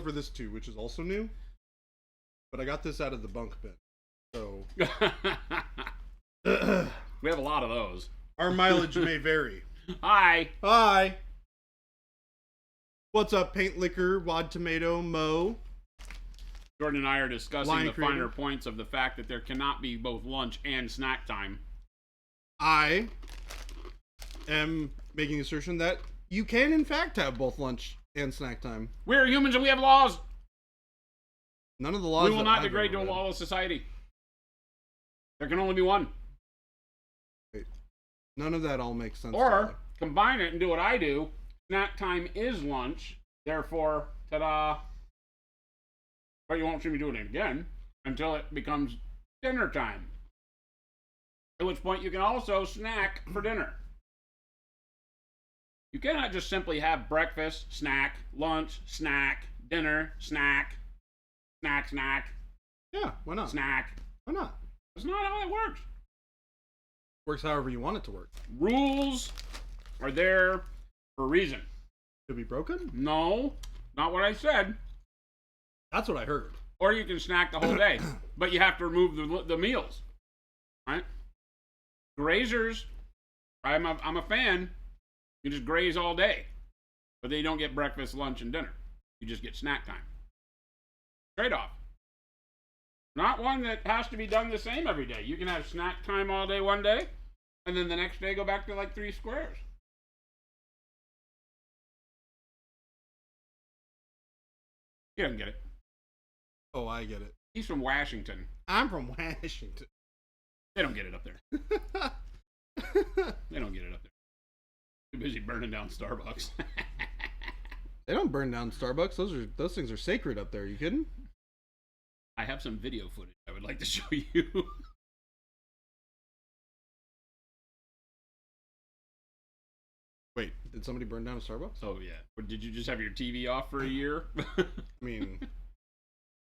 except for this too, which is also new. But I got this out of the bunk bin. So we have a lot of those. Our mileage may vary. Hi. Hi. What's up, Paint Liquor, Wad Tomato, Mo? Jordan and I are discussing Line the creator. finer points of the fact that there cannot be both lunch and snack time. I am making the assertion that you can, in fact, have both lunch and snack time. We're humans and we have laws. None of the laws. We will not degrade to a lawless society. There can only be one. Wait, none of that all makes sense. Or combine it and do what I do. Snack time is lunch. Therefore, ta-da. But you won't see me doing it again until it becomes dinner time. At which point you can also snack for dinner. You cannot just simply have breakfast, snack, lunch, snack, dinner, snack, snack. Yeah, why not? Snack. Why not? That's not how it works. Works however you want it to work. Rules are there for a reason. To be broken? No, not what I said. That's what I heard. Or you can snack the whole day, but you have to remove the meals, right? Grazers, I'm a fan. You just graze all day, but then you don't get breakfast, lunch, and dinner. You just get snack time. Trade-off. Not one that has to be done the same every day. You can have snack time all day one day, and then the next day go back to like 3 squares. You don't get it. Oh, I get it. He's from Washington. I'm from Washington. They don't get it up there. They don't get it up there. Too busy burning down Starbucks. They don't burn down Starbucks. Those things are sacred up there. Are you kidding? I have some video footage I would like to show you. Wait, did somebody burn down a Starbucks? Oh yeah. Or did you just have your TV off for a year? I mean,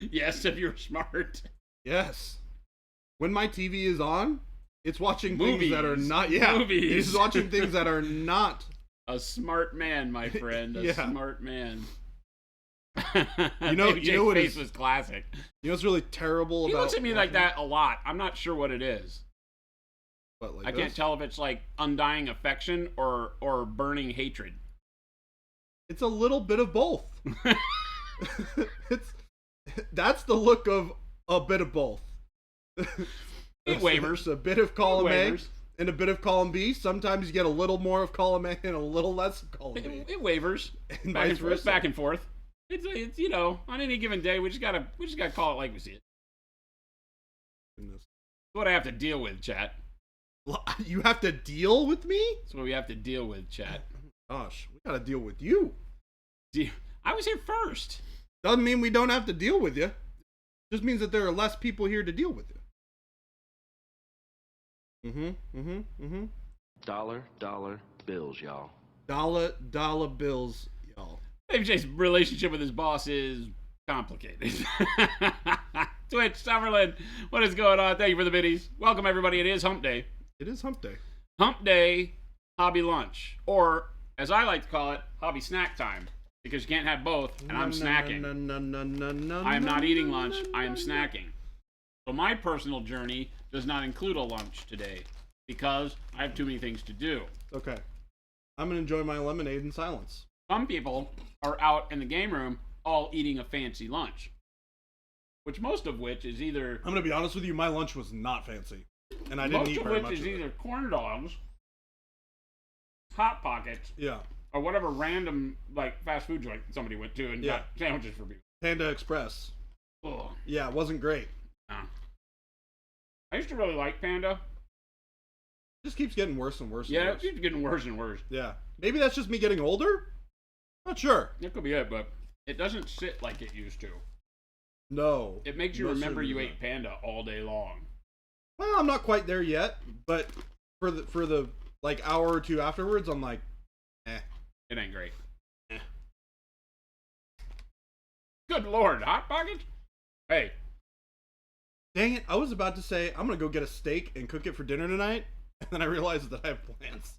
yes, if you're smart. yes. When my TV is on, it's watching Movies. things that are not. Yeah, Movies. It's watching things that are not. A smart man, my friend. A Yeah. smart man. You know what face is was classic. You know what's really terrible He about? looks at me like that a lot. I'm not sure what it is. What, like I can't this? tell if it's like undying affection or burning hatred. It's a little bit of both. That's the look of a bit of both. It wavers. A bit of column A wavers. and a bit of column B. Sometimes you get a little more of column A and a little less of column B. It wavers. And Back vice and forth. versa. Back and forth. It's you know, on any given day, we just gotta call it like we see it. Goodness. That's what I have to deal with, chat. You have to deal with me? That's what we have to deal with, chat. Gosh, we gotta deal with you. I was here first. Doesn't mean we don't have to deal with you. Just means that there are less people here to deal with you. Dollar bills, y'all. Dollar bills, y'all. MJ's relationship with his boss is complicated. Twitch, Summerlin, what is going on? Thank you for the biddies. Welcome, everybody. It is Hump Day. It is Hump Day. Hump Day Hobby Lunch. Or, as I like to call it, Hobby Snack Time. Because you can't have both, and I'm snacking. I am not eating lunch. I am snacking. So my personal journey does not include a lunch today. Because I have too many things to do. Okay. I'm gonna enjoy my lemonade in silence. Some people are out in the game room all eating a fancy lunch. Which most of which is either... I'm gonna be honest with you, my lunch was not fancy. And I didn't eat very much Most of which is of it. either corn dogs, Hot Pockets, Yeah. or whatever random like fast food joint somebody went to and got sandwiches for people. Panda Express. Ugh. Yeah, it wasn't great. No. I used to really like Panda. It just keeps getting worse and worse and Yeah, it worse. keeps getting worse and worse. Yeah. Maybe that's just me getting older? Not sure. That could be it, but it doesn't sit like it used to. No. It makes you Most remember you certainly ate Panda all day long. Well, I'm not quite there yet, but for the like hour or two afterwards, I'm like, It ain't great. Good Lord, Hot Pockets? Hey, dang it, I was about to say I'm gonna go get a steak and cook it for dinner tonight, and then I realized that I have plans.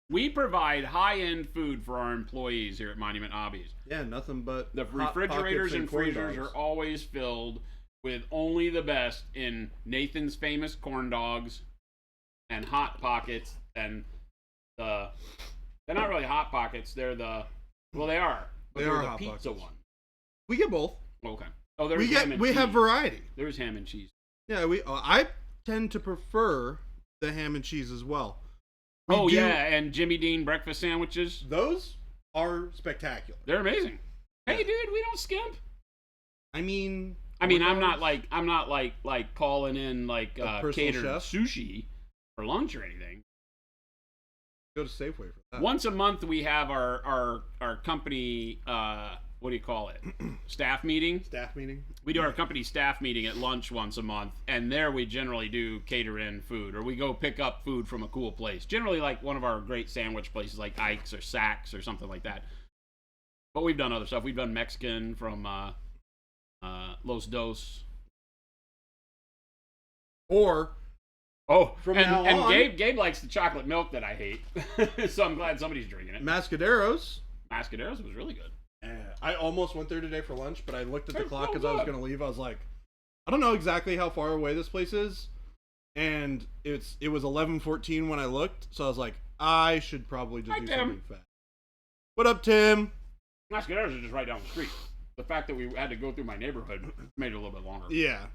We provide high-end food for our employees here at Monument Hobbies. Yeah, nothing but The Hot refrigerators Pockets and corn freezers dogs. are always filled with only the best in Nathan's famous corn dogs and Hot Pockets. And they're not really Hot Pockets. They're they are. But They they're are the Hot pizza Pockets. one. We get both. Okay. Oh, there's ham and We cheese. have variety. There's ham and cheese. Yeah, I tend to prefer the ham and cheese as well. Yeah, and Jimmy Dean breakfast sandwiches. Those are spectacular. They're amazing. Hey, dude, we don't skimp. I mean, I'm not like calling in like personal catered chef? sushi for lunch or anything. go to Safeway for that. Once a month we have our company what do you call it? Staff meeting. Staff meeting. We do our company staff meeting at lunch once a month, and there we generally do cater in food, or we go pick up food from a cool place. Generally, like one of our great sandwich places, like Ike's or Saks or something like that. But we've done other stuff. We've done Mexican from Los Dos. Or From now and on- Gabe likes the chocolate milk that I hate, so I'm glad somebody's drinking it. Mascaderos. Mascaderos was really good. I almost went there today for lunch, but I looked at the Hey, clock well as I was done. going to leave. I was like, I don't know exactly how far away this place is, and it was 11:14 when I looked, so I was like, I should probably just Hi, do Tim. something fast. What up, Tim? Mascaderos are just right down the street. The fact that we had to go through my neighborhood made it a little bit longer. Yeah.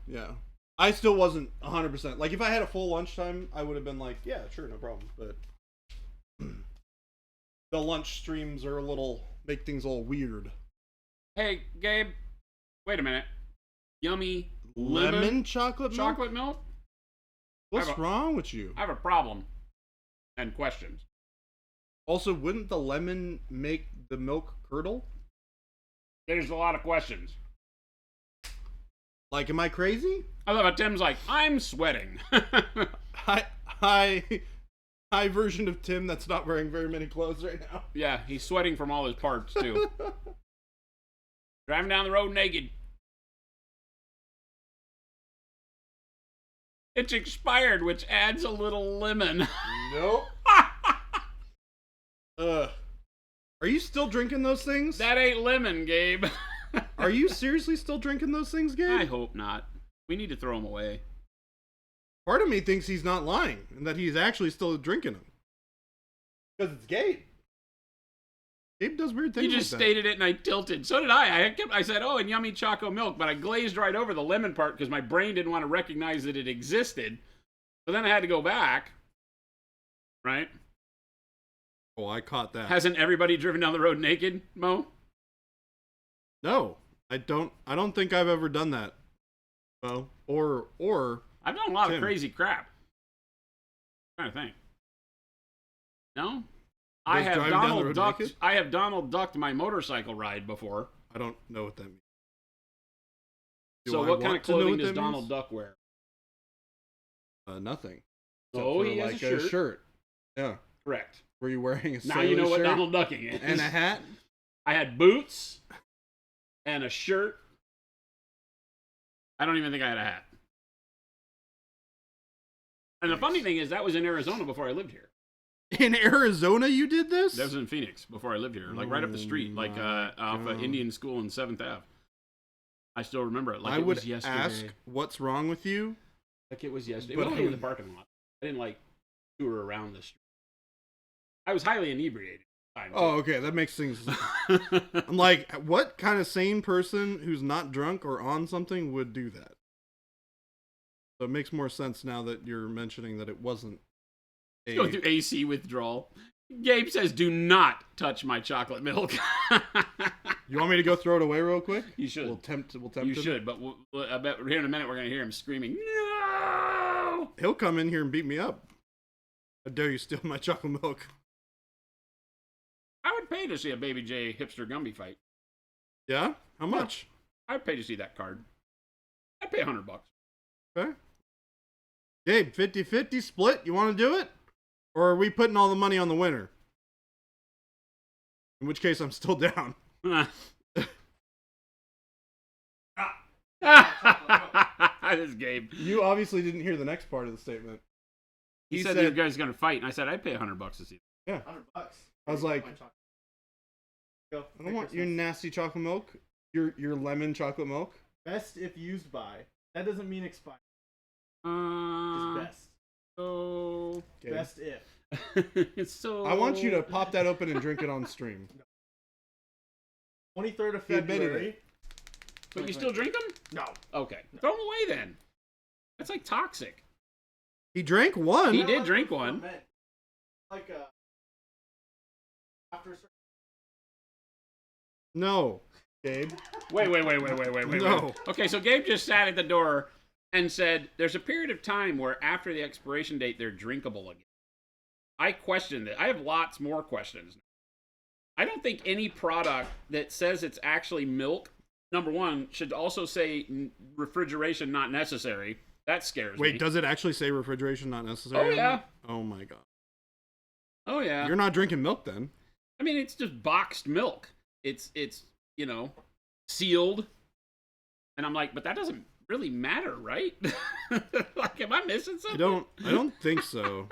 I still wasn't 100%. Like, if I had a full lunchtime, I would have been like, yeah, sure, no problem. But the lunch streams are make things a little weird. Hey, Gabe, wait a minute. Yummy Lemon chocolate milk? chocolate milk? What's I have a- wrong with you? I have a problem and questions. Also, wouldn't the lemon make the milk curdle? There's a lot of questions. Like, am I crazy? I love how Tim's like, I'm sweating. Hi version of Tim that's not wearing very many clothes right now. Yeah, he's sweating from all his parts, too. Driving down the road naked. It's expired, which adds a little lemon. Nope. Are you still drinking those things? That ain't lemon, Gabe. Are you seriously still drinking those things, Gabe? I hope not. We need to throw them away. Part of me thinks he's not lying and that he's actually still drinking them. Because it's Gabe. Gabe does weird things. You just like that. stated it and I tilted. So did I. I said, oh, and yummy choco milk, but I glazed right over the lemon part because my brain didn't want to recognize that it existed. So then I had to go back. Right? Oh, I caught that. Hasn't everybody driven down the road naked, Mo? No, I don't think I've ever done that. Well, or I've done a lot Tim. of crazy crap. I'm trying to think. No? I Does have driving down the Donald road ducked. naked? I have Donald ducked my motorcycle ride before. I don't know what that means. Do So I what kind want of to know clothing what does that Donald means? Duck wear? Nothing. Oh, for he has like a shirt. Yeah. Correct. Were you wearing a Now you know sailor what shirt Donald Ducking is. and a hat? I had boots and a shirt. I don't even think I had a hat. And the funny thing is, that was in Arizona before I lived here. In Arizona, you did this? That was in Phoenix before I lived here, like right up the street, like off of Indian School and 7th Ave. I still remember it like I it would was yesterday. ask, what's wrong with you? Like it was yesterday. It But was I only in the would- parking lot. I didn't like tour around the street. I was highly inebriated. Oh, okay, that makes things. I'm like, what kind of sane person who's not drunk or on something would do that? So it makes more sense now that you're mentioning that it wasn't a. Going through AC withdrawal. Gabe says, "Do not touch my chocolate milk." You want me to go throw it away real quick? You should. We'll tempt You him. should, but I bet here in a minute we're going to hear him screaming, "No!" He'll come in here and beat me up. How dare you steal my chocolate milk? I would pay to see a Baby J hipster Gumby fight. Yeah? How much? I'd pay to see that card. I'd pay $100. Okay. Gabe, 50-50 split. You want to do it? Or are we putting all the money on the winner? In which case, I'm still down. This is Gabe. You obviously didn't hear the next part of the statement. He He said said- you guys going to fight, and I said I'd pay $100 to see. Yeah. $100. I was like, My chocolate. Go. I don't want your nasty chocolate milk. Your lemon chocolate milk. Best if used by. That doesn't mean expired. Uh, Just best. so Okay. Best if. so I want you to pop that open and drink it on stream. 23rd of He admitted February. But you still drink them? No. Okay, throw them away then. That's like toxic. He drank one. He did drink one. Like after a certain. No, Gabe. Wait. No. Okay, so Gabe just sat at the door and said there's a period of time where after the expiration date they're drinkable again. I questioned it. I have lots more questions. I don't think any product that says it's actually milk, number one, should also say refrigeration not necessary. That scares me. Wait, does it actually say refrigeration not necessary? Oh, yeah. Oh my god. Oh yeah. You're not drinking milk then. I mean, it's just boxed milk. It's sealed. And I'm like, but that doesn't really matter, right? Like, am I missing something? I don't think so.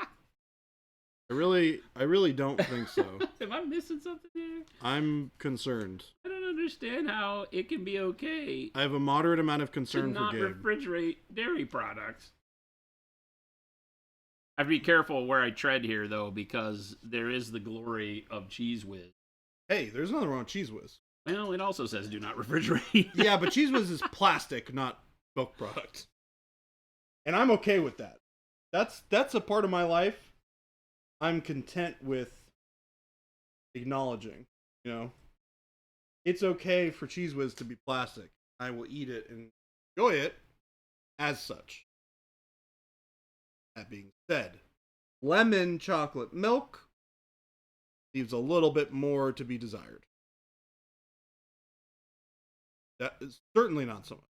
I really don't think so. Am I missing something here? I'm concerned. I don't understand how it can be okay I have a moderate amount of to concern for not Gabe. refrigerate dairy products. I have to be careful where I tread here, though, because there is the glory of Cheese Whiz. Hey, there's nothing wrong with Cheese Whiz. Well, it also says do not refrigerate. Yeah, but Cheese Whiz is plastic, not milk product. And I'm okay with that. That's a part of my life I'm content with acknowledging, you know. It's okay for Cheese Whiz to be plastic. I will eat it and enjoy it as such. That being said, lemon chocolate milk leaves a little bit more to be desired. That is certainly not so much.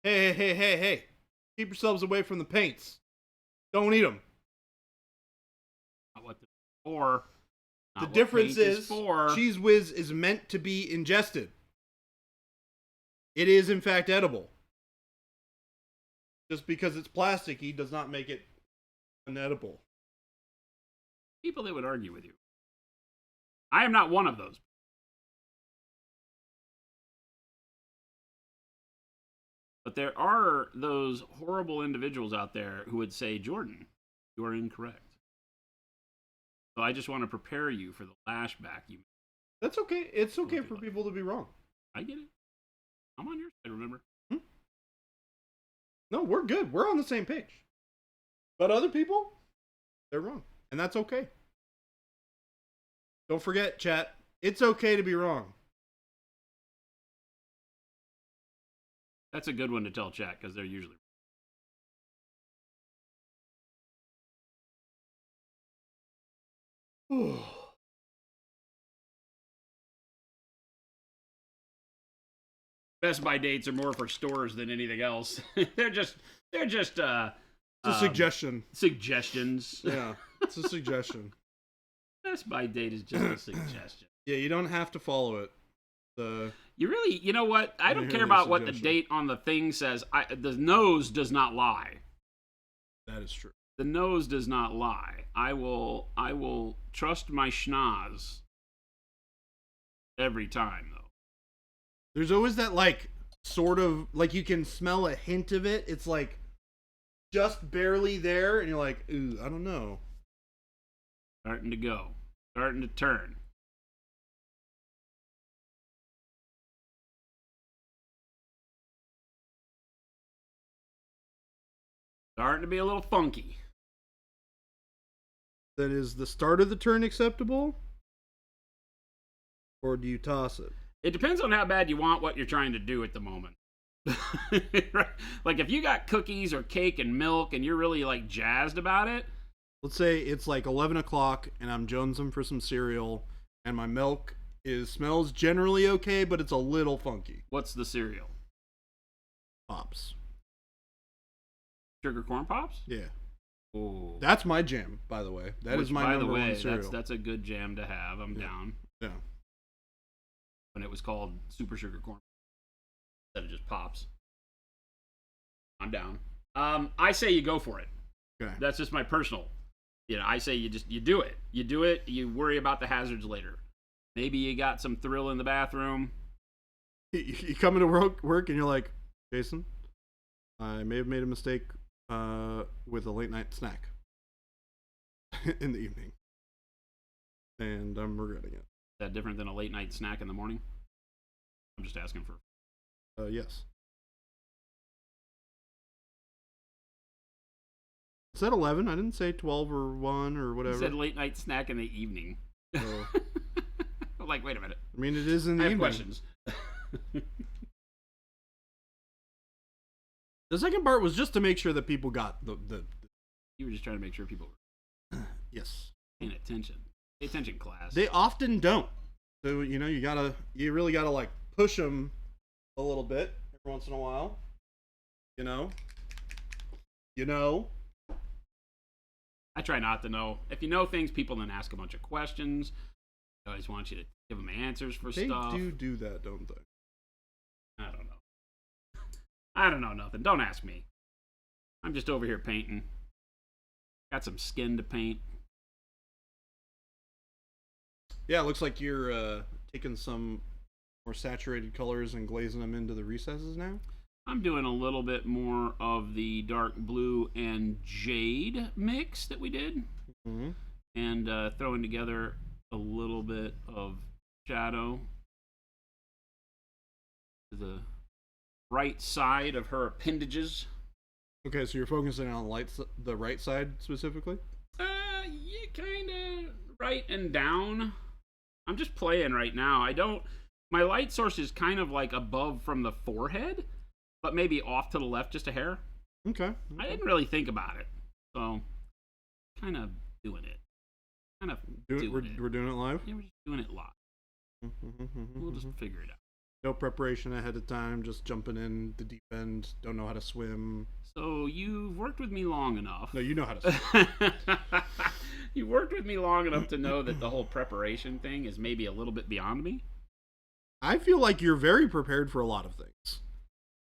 Hey. Keep yourselves away from the paints. Don't eat them. Not what the for. The Not what difference paint is for. Cheese Whiz is meant to be ingested. It is, in fact, edible. Just because it's plasticky does not make it unedible. People that would argue with you. I am not one of those. But there are those horrible individuals out there who would say, Jordan, you are incorrect. So I just want to prepare you for the lashback. That's okay. It's okay for people to be wrong. I get it. I'm on your side, remember? No, we're good. We're on the same page. But other people, they're wrong. And that's okay. Don't forget, chat, it's okay to be wrong. That's a good one to tell chat because they're usually. Best Buy dates are more for stores than anything else. they're just It's a suggestion. Suggestions. Yeah, it's a suggestion. Best Buy date is just a suggestion. Yeah, you don't have to follow it. You know what? I don't care about what the date on the thing says. The nose does not lie. That is true. The nose does not lie. I will trust my schnoz every time, though. There's always that, like, sort of, like, you can smell a hint of it. It's, like, just barely there, and you're like, ooh, I don't know. Starting to go. Starting to turn. Starting to be a little funky. Then is the start of the turn acceptable? Or do you toss it? It depends on how bad you want what you're trying to do at the moment. Like if you got cookies or cake and milk and you're really like jazzed about it. Let's say it's like 11 o'clock and I'm jonesing for some cereal and my milk smells generally okay, but it's a little funky. What's the cereal? Pops. Sugar corn pops? Yeah. Ooh. That's my jam, by the way. That is my number one cereal. That's a good jam to have. I'm down. Yeah. When it was called Super Sugar Corn instead of just Pops. I'm down. I say you go for it. Okay. That's just my personal. I say you do it. You do it. You worry about the hazards later. Maybe you got some thrill in the bathroom. You come into work and you're like, Jason, I may have made a mistake with a late night snack in the evening, and I'm regretting it. Is that different than a late night snack in the morning? I'm just asking for. Yes. I said 11. I didn't say 12 or 1 or whatever. You said late night snack in the evening. So, I'm like, wait a minute. I mean, it is in the I have evening. questions. The second part was just to make sure that people got the You were just trying to make sure people were yes. paying attention. Pay attention, class. They often don't. So, you really gotta like push them a little bit every once in a while. You know. I try not to know. If you know things, people then ask a bunch of questions. I always want you to give them answers for stuff. They do that, don't they? I don't know. I don't know nothing. Don't ask me. I'm just over here painting. Got some skin to paint. Yeah, it looks like you're taking some more saturated colors and glazing them into the recesses now. I'm doing a little bit more of the dark blue and jade mix that we did. Mm-hmm. And throwing together a little bit of shadow to the right side of her appendages. Okay, so you're focusing on the right side specifically? Yeah, kind of right and down. I'm just playing right now. My light source is kind of like above from the forehead, but maybe off to the left just a hair. Okay. I didn't really think about it, so kind of doing it. We're doing it live? Yeah, we're just doing it live. We'll just figure it out. No preparation ahead of time, just jumping in the deep end, don't know how to swim. So you've worked with me long enough. No, you know how to swim. You've worked with me long enough to know that the whole preparation thing is maybe a little bit beyond me. I feel like you're very prepared for a lot of things.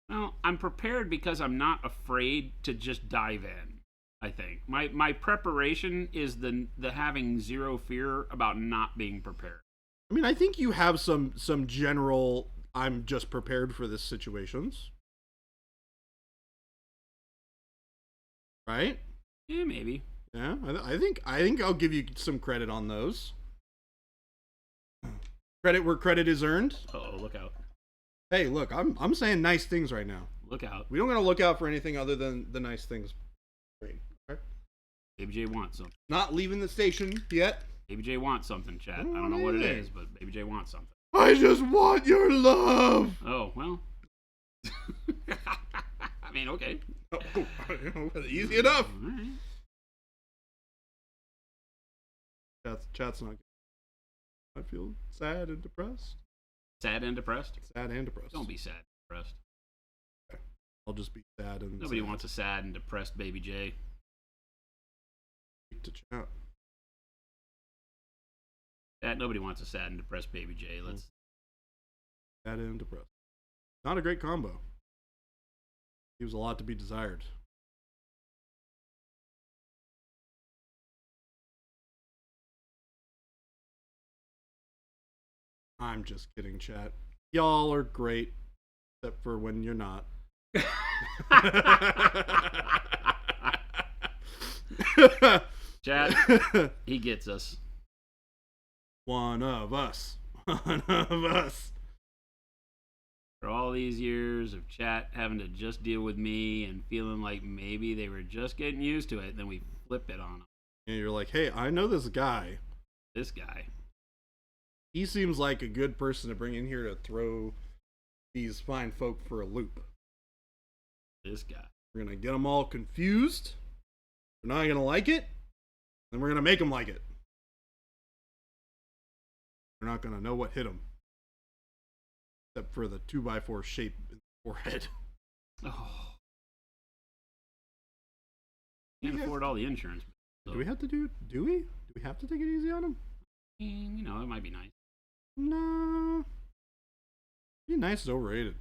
Well, I'm prepared because I'm not afraid to just dive in, I think. My preparation is the having zero fear about not being prepared. I mean, I think you have some general, I'm just prepared for this situations. Right? Yeah, maybe. Yeah, I think I'll give you some credit on those. Credit where credit is earned. Uh-oh, look out. Hey, look, I'm saying nice things right now. Look out. We don't gotta look out for anything other than the nice things. Right? Baby J wants something. Not leaving the station yet. Baby J wants something, chat. I don't know what it is, but Baby J wants something. I just want your love. Oh, well. I mean, okay. Oh, easy enough. All right. Chat's not good. I feel sad and depressed. Sad and depressed? Sad and depressed. Don't be sad and depressed. Okay. I'll just be sad and Nobody sad. wants a sad and depressed Baby J. To chat. Nobody wants a sad and depressed Baby J. Let's. Sad and depressed. Not a great combo. Leaves a lot to be desired. I'm just kidding, chat. Y'all are great, except for when you're not. Chat, he gets us. One of us. One of us. For all these years of chat having to just deal with me and feeling like maybe they were just getting used to it, then we flip it on them. And you're like, hey, I know this guy. This guy. He seems like a good person to bring in here to throw these fine folk for a loop. This guy. We're going to get them all confused. They're not going to like it. Then we're going to make them like it. They're not going to know what hit them. Except for the 2x4 shape in the forehead. Oh. Can't afford all the insurance. So. Do we have to do we? Do we have to take it easy on them? You know, it might be nice. No. Being nice is overrated.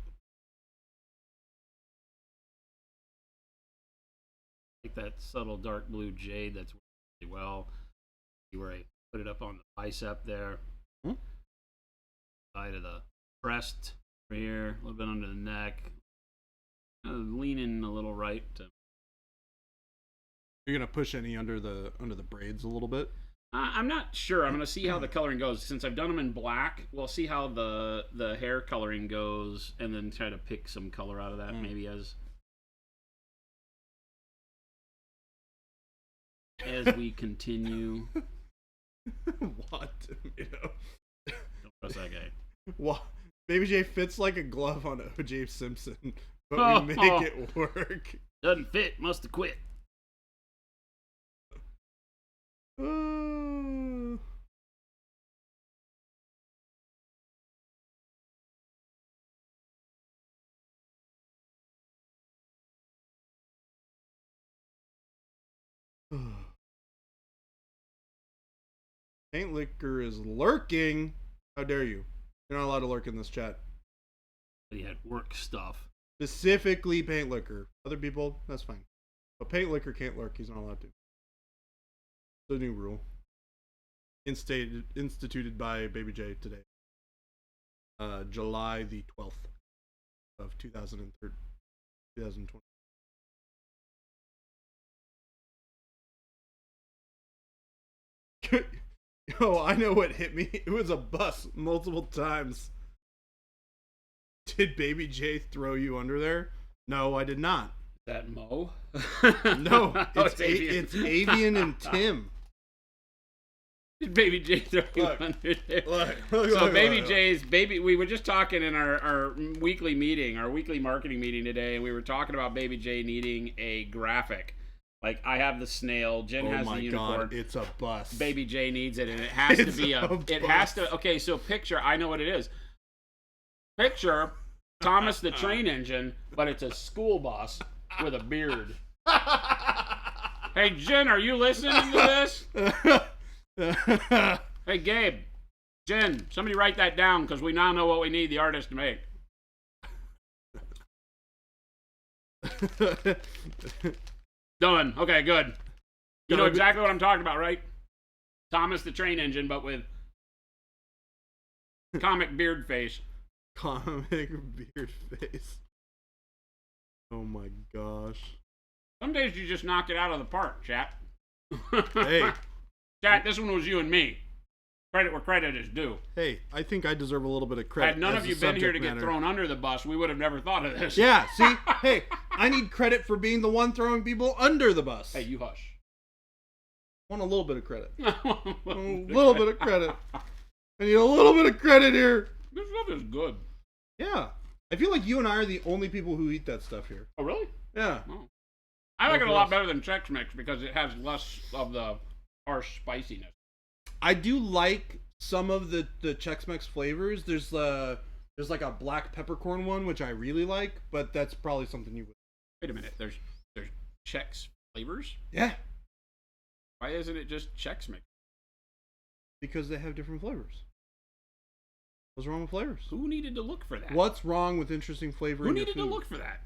like that subtle dark blue jade that's really well. See where I put it up on the bicep there. Side of the breast right here, a little bit under the neck. Leaning a little right. You're gonna push any under the braids a little bit. I'm not sure. I'm gonna see how the coloring goes. Since I've done them in black, we'll see how the hair coloring goes, and then try to pick some color out of that. Maybe as we continue. What tomato? Don't trust that guy. What? Baby J fits like a glove on O.J. Simpson, but we make it work. Doesn't fit. Must have quit. Paint Liquor is lurking. How dare you? You're not allowed to lurk in this chat. But he had work stuff. Specifically Paint Liquor. Other people, that's fine. But Paint Liquor can't lurk. He's not allowed to. It's a new rule. Instituted by Baby J today. July the 12th of 2020. Yo, I know what hit me. It was a bus multiple times. Did Baby J throw you under there? No, I did not. Is that Mo? No, it's Avian and Tim. Did Baby J throw you under there? Look, Baby J's baby. We were just talking in our weekly meeting, our weekly marketing meeting today, and we were talking about Baby J needing a graphic. Like, I have the snail, Jen has the unicorn. God, it's a bus. Baby J needs it, and it has to be it has to. Okay, so picture. I know what it is. Picture Thomas the Train Engine, but it's a school bus with a beard. Hey, Jen, are you listening to this? Hey, Gabe, Jen, somebody write that down because we now know what we need the artist to make. Done. Okay, good. You know exactly what I'm talking about, right? Thomas the Train Engine, but with comic beard face. Comic beard face. Oh my gosh. Some days you just knock it out of the park, chat. Hey. Chat, this one was you and me. Credit where credit is due. Hey, I think I deserve a little bit of credit. Had none of you been here to get thrown under the bus, we would have never thought of this. Yeah, see? Hey, I need credit for being the one throwing people under the bus. Hey, you hush. I want a little bit of credit. A little bit of credit. I need a little bit of credit here. This stuff is good. Yeah. I feel like you and I are the only people who eat that stuff here. Oh, really? Yeah. Oh. I like it a lot better than Chex Mix because it has less of the harsh spiciness. I do like some of the Chex Mix flavors. There's like a black peppercorn one, which I really like, but that's probably something you would. Wait a minute. There's Chex flavors? Yeah. Why isn't it just Chex Mix? Because they have different flavors. What's wrong with flavors? Who needed to look for that? What's wrong with interesting flavor? Who needed to look for that?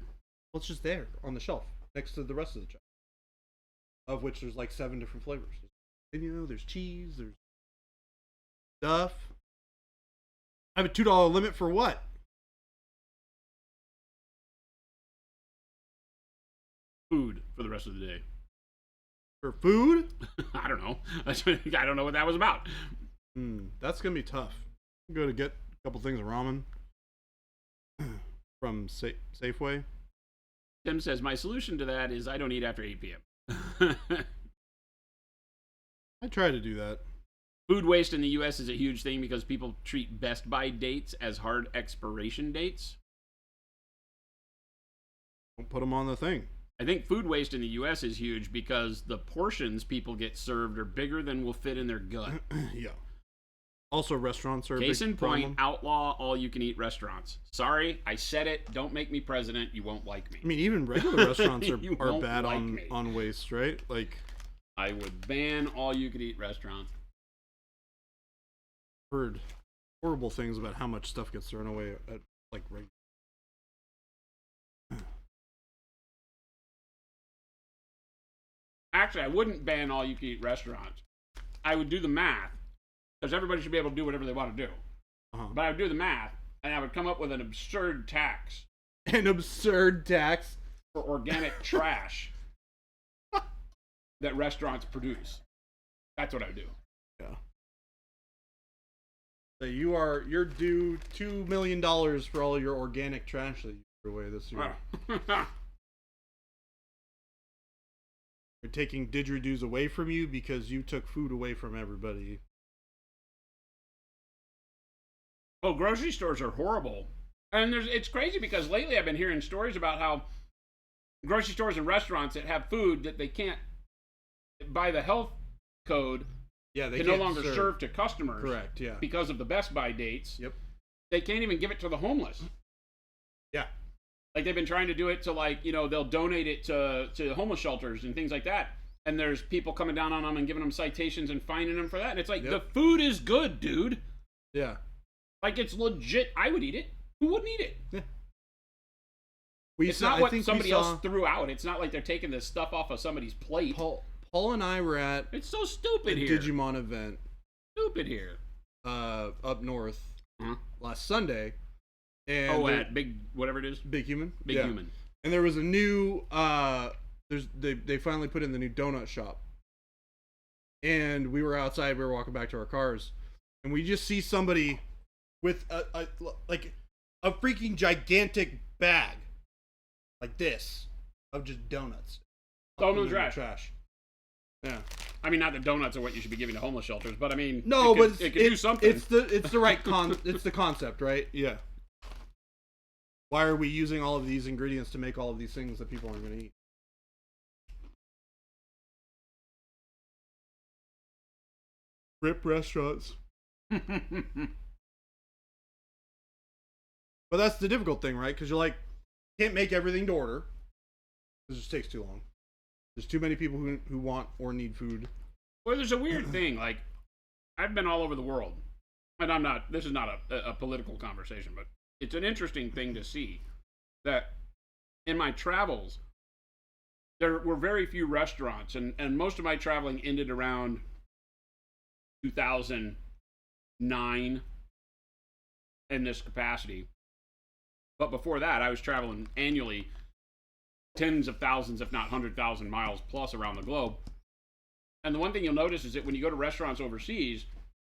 Well, it's just there on the shelf next to the rest of the Chex, of which there's like 7 different flavors. There's cheese, there's stuff. I have a $2 limit for what? Food for the rest of the day. For food? I don't know. I don't know what that was about. That's gonna be tough. I'm going to get a couple things of ramen from Safeway. Tim says, my solution to that is I don't eat after 8 p.m. I try to do that. Food waste in the U.S. is a huge thing because people treat Best Buy dates as hard expiration dates. Don't put them on the thing. I think food waste in the U.S. is huge because the portions people get served are bigger than will fit in their gut. Yeah. Also, restaurants are Case a big in point, problem. outlaw all-you-can-eat restaurants. Sorry, I said it. Don't make me president. You won't like me. I mean, even regular restaurants are won't bad like me. on waste, right? Like, I would ban all-you-can-eat restaurants. Heard horrible things about how much stuff gets thrown away at like regular. Actually, I wouldn't ban all-you-can-eat restaurants. I would do the math, because everybody should be able to do whatever they want to do. But I would do the math, and I would come up with an absurd tax. An absurd tax? For organic trash that restaurants produce. That's what I would do. Yeah. So you're due $2 million for all your organic trash that you threw away this year. You're taking didgeridoos away from you because you took food away from everybody. Oh, grocery stores are horrible. And it's crazy because lately I've been hearing stories about how grocery stores and restaurants that have food that they can't, by the health code, they can no longer serve to customers. Correct, yeah. Because of the Best Buy dates. Yep. They can't even give it to the homeless. Yeah. Like they've been trying to do it to they'll donate it to homeless shelters and things like that. And there's people coming down on them and giving them citations and fining them for that. And it's like, the food is good, dude. Yeah. Like it's legit. I would eat it. Who wouldn't eat it? Yeah. It's not what somebody else threw out. It's not like they're taking this stuff off of somebody's plate. Paul and I were at it's so stupid a here. Digimon event. Stupid here. Up north last Sunday. And at Big whatever it is. Big Human. Big Human. And there was a new they finally put in the new donut shop. And we were outside, we were walking back to our cars, and we just see somebody with a freaking gigantic bag like this of just donuts. Throw them in the trash. Yeah. I mean, not that donuts are what you should be giving to homeless shelters, but I mean, it could do something. It's the right it's the concept, right? Yeah. Why are we using all of these ingredients to make all of these things that people aren't going to eat? Rip restaurants. But that's the difficult thing, right? Because you're like, can't make everything to order. It just takes too long. There's too many people who want or need food. Well, there's a weird thing. Like, I've been all over the world. And this is not a political conversation, but it's an interesting thing to see that in my travels, there were very few restaurants. And most of my traveling ended around 2009 in this capacity. But before that, I was traveling annually tens of thousands, if not 100,000 miles plus around the globe. And the one thing you'll notice is that when you go to restaurants overseas,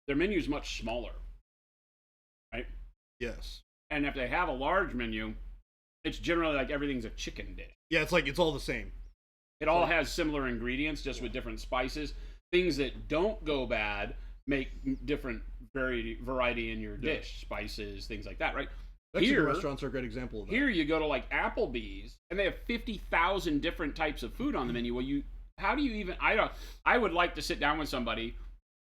their menu is much smaller, right? Yes. And if they have a large menu, it's generally like everything's a chicken dish. Yeah, it's all the same. It all has similar ingredients, just with different spices. Things that don't go bad make different variety in your dish, spices, things like that, right? Mexican restaurants are a great example of that. Here you go to like Applebee's, and they have 50,000 different types of food on the menu. Well, how do you even? I would like to sit down with somebody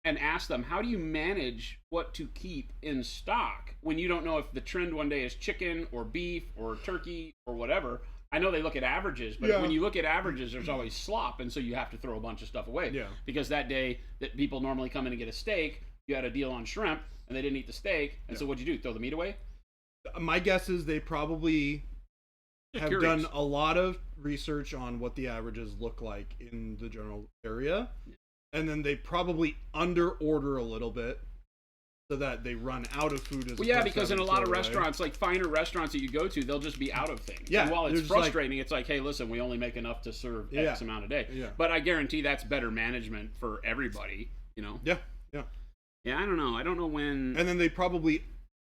and ask them, how do you manage what to keep in stock when you don't know if the trend one day is chicken or beef or turkey or whatever? I know they look at averages, but when you look at averages, there's always slop, and so you have to throw a bunch of stuff away. Yeah. Because that day that people normally come in and get a steak, you had a deal on shrimp, and they didn't eat the steak, and so what'd you do? Throw the meat away? My guess is they probably have done a lot of research on what the averages look like in the general area, and then they probably under order a little bit so that they run out of food. Because in a lot of restaurants, like finer restaurants that you go to, they'll just be out of things. Yeah, and while it's frustrating, it's like, hey, listen, we only make enough to serve X amount a day. Yeah. But I guarantee that's better management for everybody, you know? Yeah. Yeah, I don't know. I don't know when... And then they probably,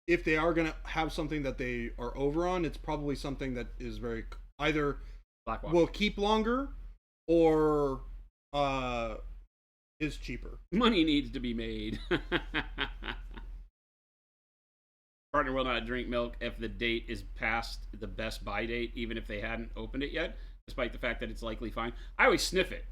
if they are going to have something that they are over on, it's probably something that is very, either will keep longer or is cheaper. Money needs to be made. Partner will not drink milk if the date is past the Best Buy date, even if they hadn't opened it yet, despite the fact that it's likely fine. I always sniff it.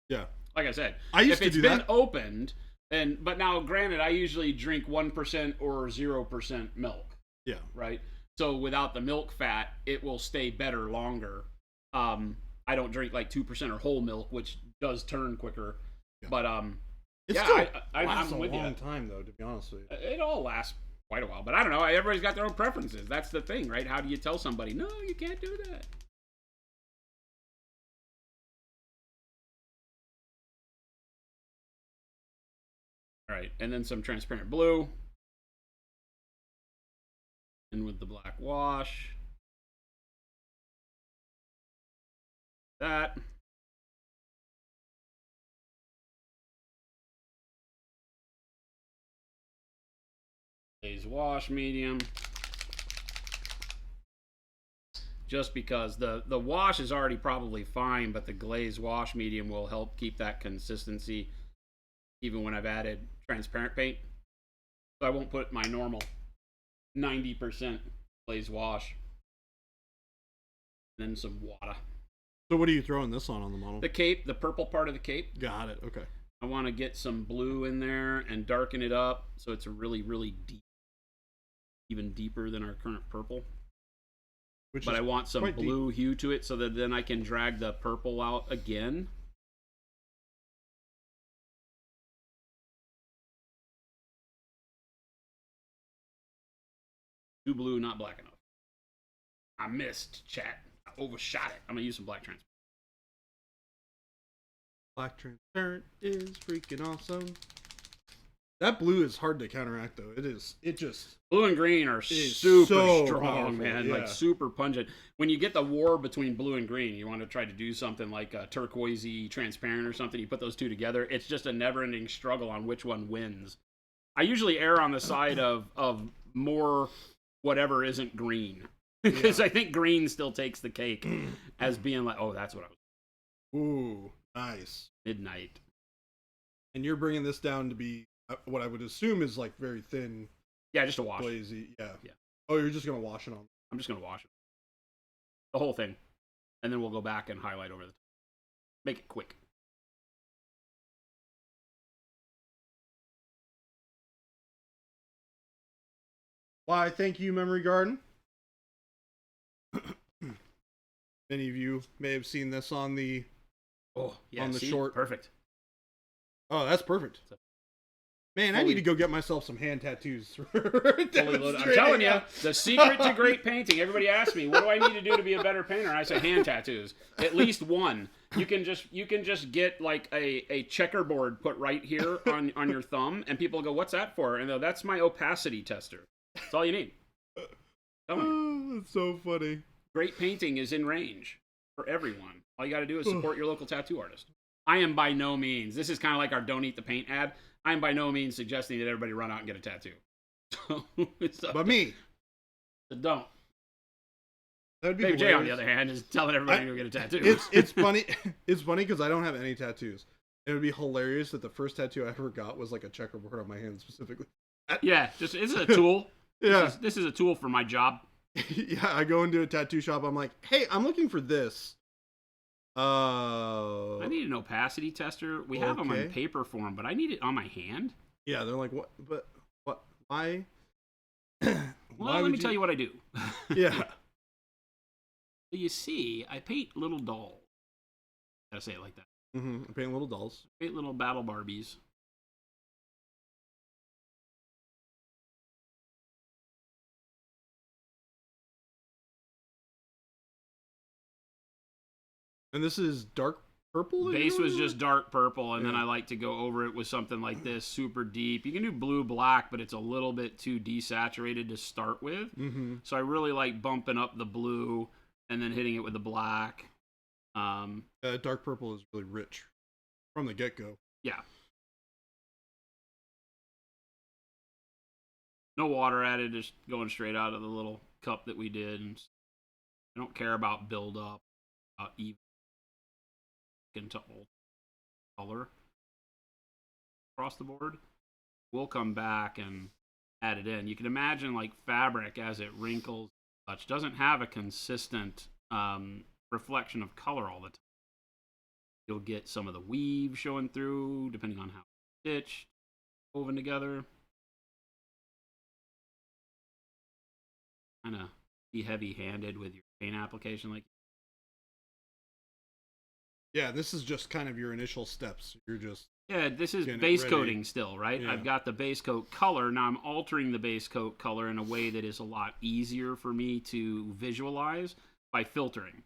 Yeah. Like I said, I used to do that. If it's been opened, but now granted, I usually drink 1% or 0% milk. Yeah. Right? So without the milk fat, it will stay better longer. I don't drink like 2% or whole milk, which does turn quicker. Yeah. But it still lasts a long time, though, to be honest with you. It all lasts quite a while, but I don't know. Everybody's got their own preferences. That's the thing, right? How do you tell somebody, no, you can't do that? Right, and then some transparent blue. And with the black wash. That. Glaze wash medium. Just because the wash is already probably fine, but the glaze wash medium will help keep that consistency even when I've added transparent paint. So I won't put my normal 90% glaze wash. And then some water. So what are you throwing this on the model? The cape, the purple part of the cape. Got it. Okay. I want to get some blue in there and darken it up so it's a really, really deep, even deeper than our current purple. But I want some blue hue to it so that then I can drag the purple out again. Too blue, not black enough. I missed, chat. I overshot it. I'm going to use some black transparent. Black transparent is freaking awesome. That blue is hard to counteract, though. It is. It just... Blue and green are super so strong, powerful, man. yeah. Like, super pungent. When you get the war between blue and green, you want to try to do something like a turquoisey transparent or something. You put those two together. It's just a never-ending struggle on which one wins. I usually err on the side of more whatever isn't green. Because I think green still takes the cake as being like, oh, that's what I was... Ooh, nice. Midnight. And you're bringing this down to be what I would assume is like very thin. Yeah, just a wash. Glazy. Yeah. Yeah. Oh, you're just going to wash it on. I'm just going to wash it. The whole thing. And then we'll go back and highlight over the top. Make it quick. Why, thank you, Memory Garden. Many of you may have seen this on the short. Perfect. Oh, that's perfect. Man, I need to go get myself some hand tattoos. I'm telling you, the secret to great painting. Everybody asks me, what do I need to do to be a better painter? And I say hand tattoos. At least one. You can just get like a checkerboard put right here on your thumb, and people go, "What's that for?" And they'll, "That's my opacity tester." That's all you need. Oh, that's so funny. Great painting is in range for everyone. All you got to do is support your local tattoo artist. I am by no means. This is kind of like our "Don't Eat the Paint" ad. I am by no means suggesting that everybody run out and get a tattoo. But me. So don't. That'd be Baby J, on the other hand, is telling everybody to go get a tattoo. It's funny. It's funny because I don't have any tattoos. It would be hilarious that the first tattoo I ever got was like a checkerboard on my hand specifically. Yeah, this is a tool. Yeah. This is a tool for my job. Yeah, I go into a tattoo shop. I'm like, hey, I'm looking for this. I need an opacity tester. We have them on paper form, but I need it on my hand. Yeah, they're like, what? But what? Why? Well, let me tell you what I do. Yeah. So you see, I paint little dolls. Gotta say it like that. Mm-hmm. I paint little dolls. I paint little battle Barbies. And this is dark purple? Base was just dark purple, and then I like to go over it with something like this, super deep. You can do blue, black, but it's a little bit too desaturated to start with. Mm-hmm. So I really like bumping up the blue and then hitting it with the black. Dark purple is really rich from the get-go. Yeah. No water added, just going straight out of the little cup that we did. And I don't care about build-up, even into old color across the board. We'll come back and add it in. You can imagine like fabric as it wrinkles, such doesn't have a consistent reflection of color all the time. You'll get some of the weave showing through depending on how it's stitched, woven together. Kind of be heavy-handed with your paint application like. Yeah, this is just kind of your initial steps. You're just... Yeah, this is base coating still, right? Yeah. I've got the base coat color. Now I'm altering the base coat color in a way that is a lot easier for me to visualize by filtering.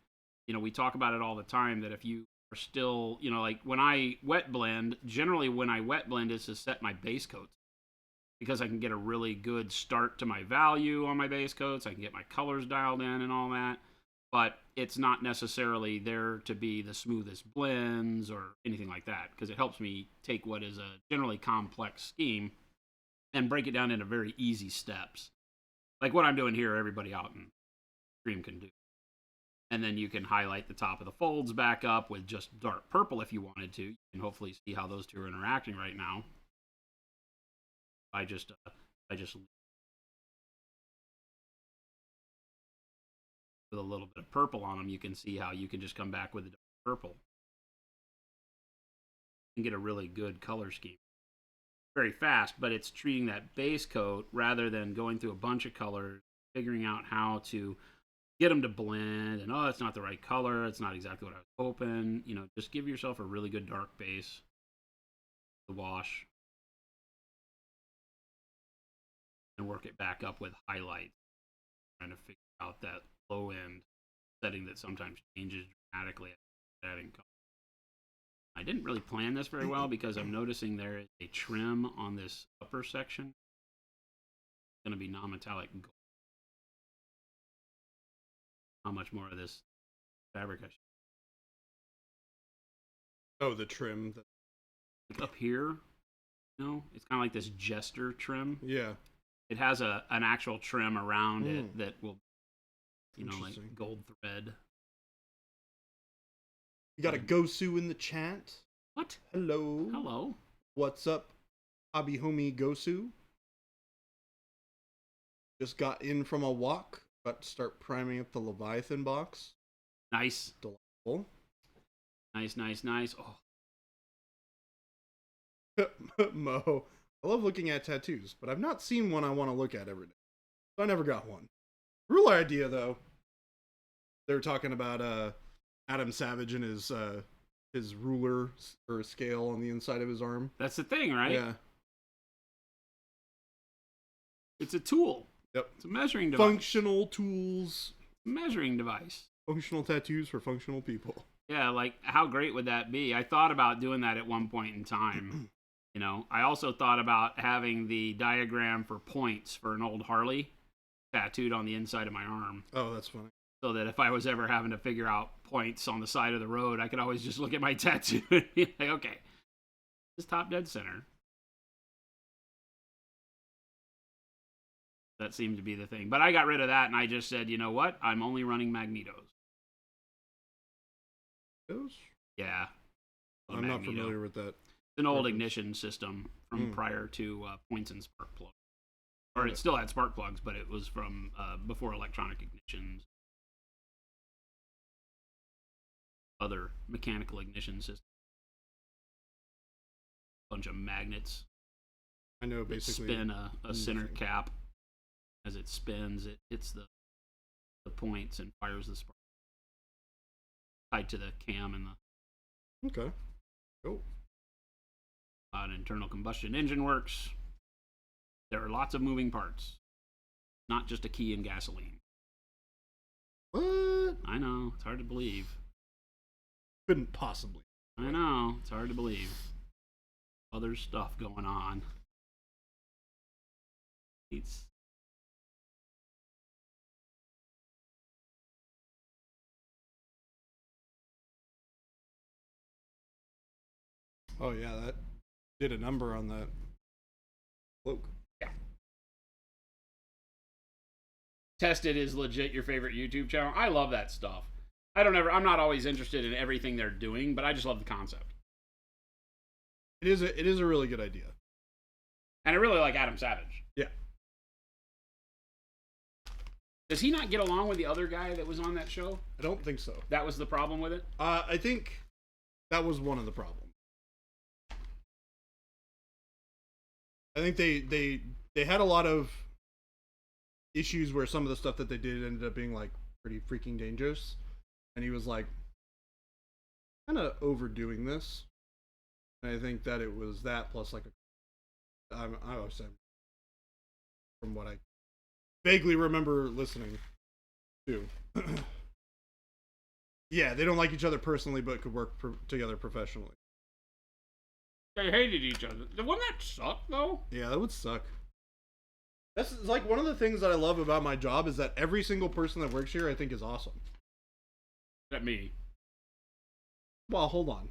You know, we talk about it all the time that if you are still, you know, like when I wet blend, generally when I wet blend is to set my base coats because I can get a really good start to my value on my base coats. I can get my colors dialed in and all that, but it's not necessarily there to be the smoothest blends or anything like that because it helps me take what is a generally complex scheme and break it down into very easy steps. Like what I'm doing here, everybody out in Stream can do. And then you can highlight the top of the folds back up with just dark purple if you wanted to. You can hopefully see how those two are interacting right now. I just with a little bit of purple on them, you can see how you can just come back with the dark purple and get a really good color scheme. Very fast, but it's treating that base coat rather than going through a bunch of colors, figuring out how to get them to blend, and it's not the right color, it's not exactly what I was hoping. You know, just give yourself a really good dark base to wash and work it back up with highlights, trying to figure out that low end setting that sometimes changes dramatically after adding color. I didn't really plan this very well because I'm noticing there is a trim on this upper section. It's going to be non-metallic gold. How much more of this fabric I should... Oh, the trim. Like up here, you know, it's kind of like this jester trim. Yeah. It has an actual trim around it that will, you know, like Interesting. gold thread. You got a Gosu in the chat. What? Hello. Hello. What's up, hobby homie Gosu? Just got in from a walk. About to start priming up the Leviathan box. Nice. Delightful. Nice, nice, nice. Oh, Mo, I love looking at tattoos, but I've not seen one I want to look at every day. So I never got one. Real idea, though. They were talking about Adam Savage and his ruler or scale on the inside of his arm. that's the thing, right? Yeah. It's a tool. Yep. It's a measuring device. Functional tools. Measuring device. Functional tattoos for functional people. Yeah, like how great would that be? I thought about doing that at one point in time. You know, I also thought about having the diagram for points for an old Harley tattooed on the inside of my arm. Oh, that's funny. So that if I was ever having to figure out points on the side of the road, I could always just look at my tattoo and be like, okay, this top dead center. That seemed to be the thing. But I got rid of that and I just said, you know what? I'm only running magnetos. Those? Yeah. I'm not familiar with that. It's an old ignition system from prior to points and spark plugs. Or it still had spark plugs, but it was from before electronic ignitions. Other mechanical ignition systems. Bunch of magnets. I know that basically. spin a center cap. As it spins, it hits the points and fires the spark. Tied to the cam and the... Okay. Cool. An internal combustion engine works. There are lots of moving parts. Not just a key and gasoline. What? I know. It's hard to believe. Couldn't possibly. I know. It's hard to believe. Other stuff going on. It's... Oh yeah, that did a number on that cloak. Yeah. Tested is legit your favorite YouTube channel. I love that stuff. I'm not always interested in everything they're doing, but I just love the concept. It is a really good idea. And I really like Adam Savage. Yeah. Does he not get along with the other guy that was on that show? I don't think so. That was the problem with it? I think that was one of the problems. I think they had a lot of issues where some of the stuff that they did ended up being like pretty freaking dangerous, and he was like kind of overdoing this. And I think that it was that plus like I was saying from what I vaguely remember listening to. Yeah, they don't like each other personally, but could work together professionally. They hated each other. Wouldn't that suck, though? Yeah, that would suck. That's like one of the things that I love about my job is that every single person that works here I think is awesome. That me. Well, hold on.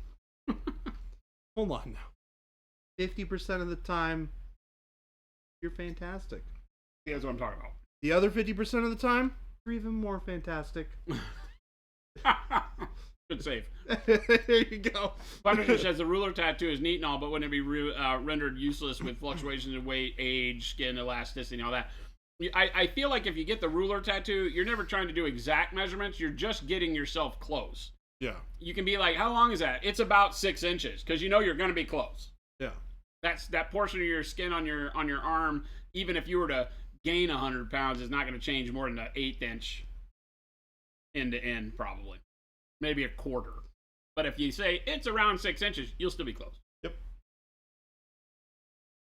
Hold on now. 50% of the time, you're fantastic. Yeah, that's what I'm talking about. The other 50% of the time, you're even more fantastic. Good save. There you go. Punisher says the ruler tattoo is neat and all, but wouldn't it be rendered useless with fluctuations in weight, age, skin elasticity, and all that? I feel like if you get the ruler tattoo, you're never trying to do exact measurements. You're just getting yourself close. Yeah. You can be like, how long is that? It's about 6 inches, because you know you're going to be close. Yeah. That's that portion of your skin on your arm. Even if you were to gain 100 pounds, is not going to change more than an 1/8 inch end to end, probably. Maybe a quarter. But if you say it's around 6 inches, you'll still be close. Yep.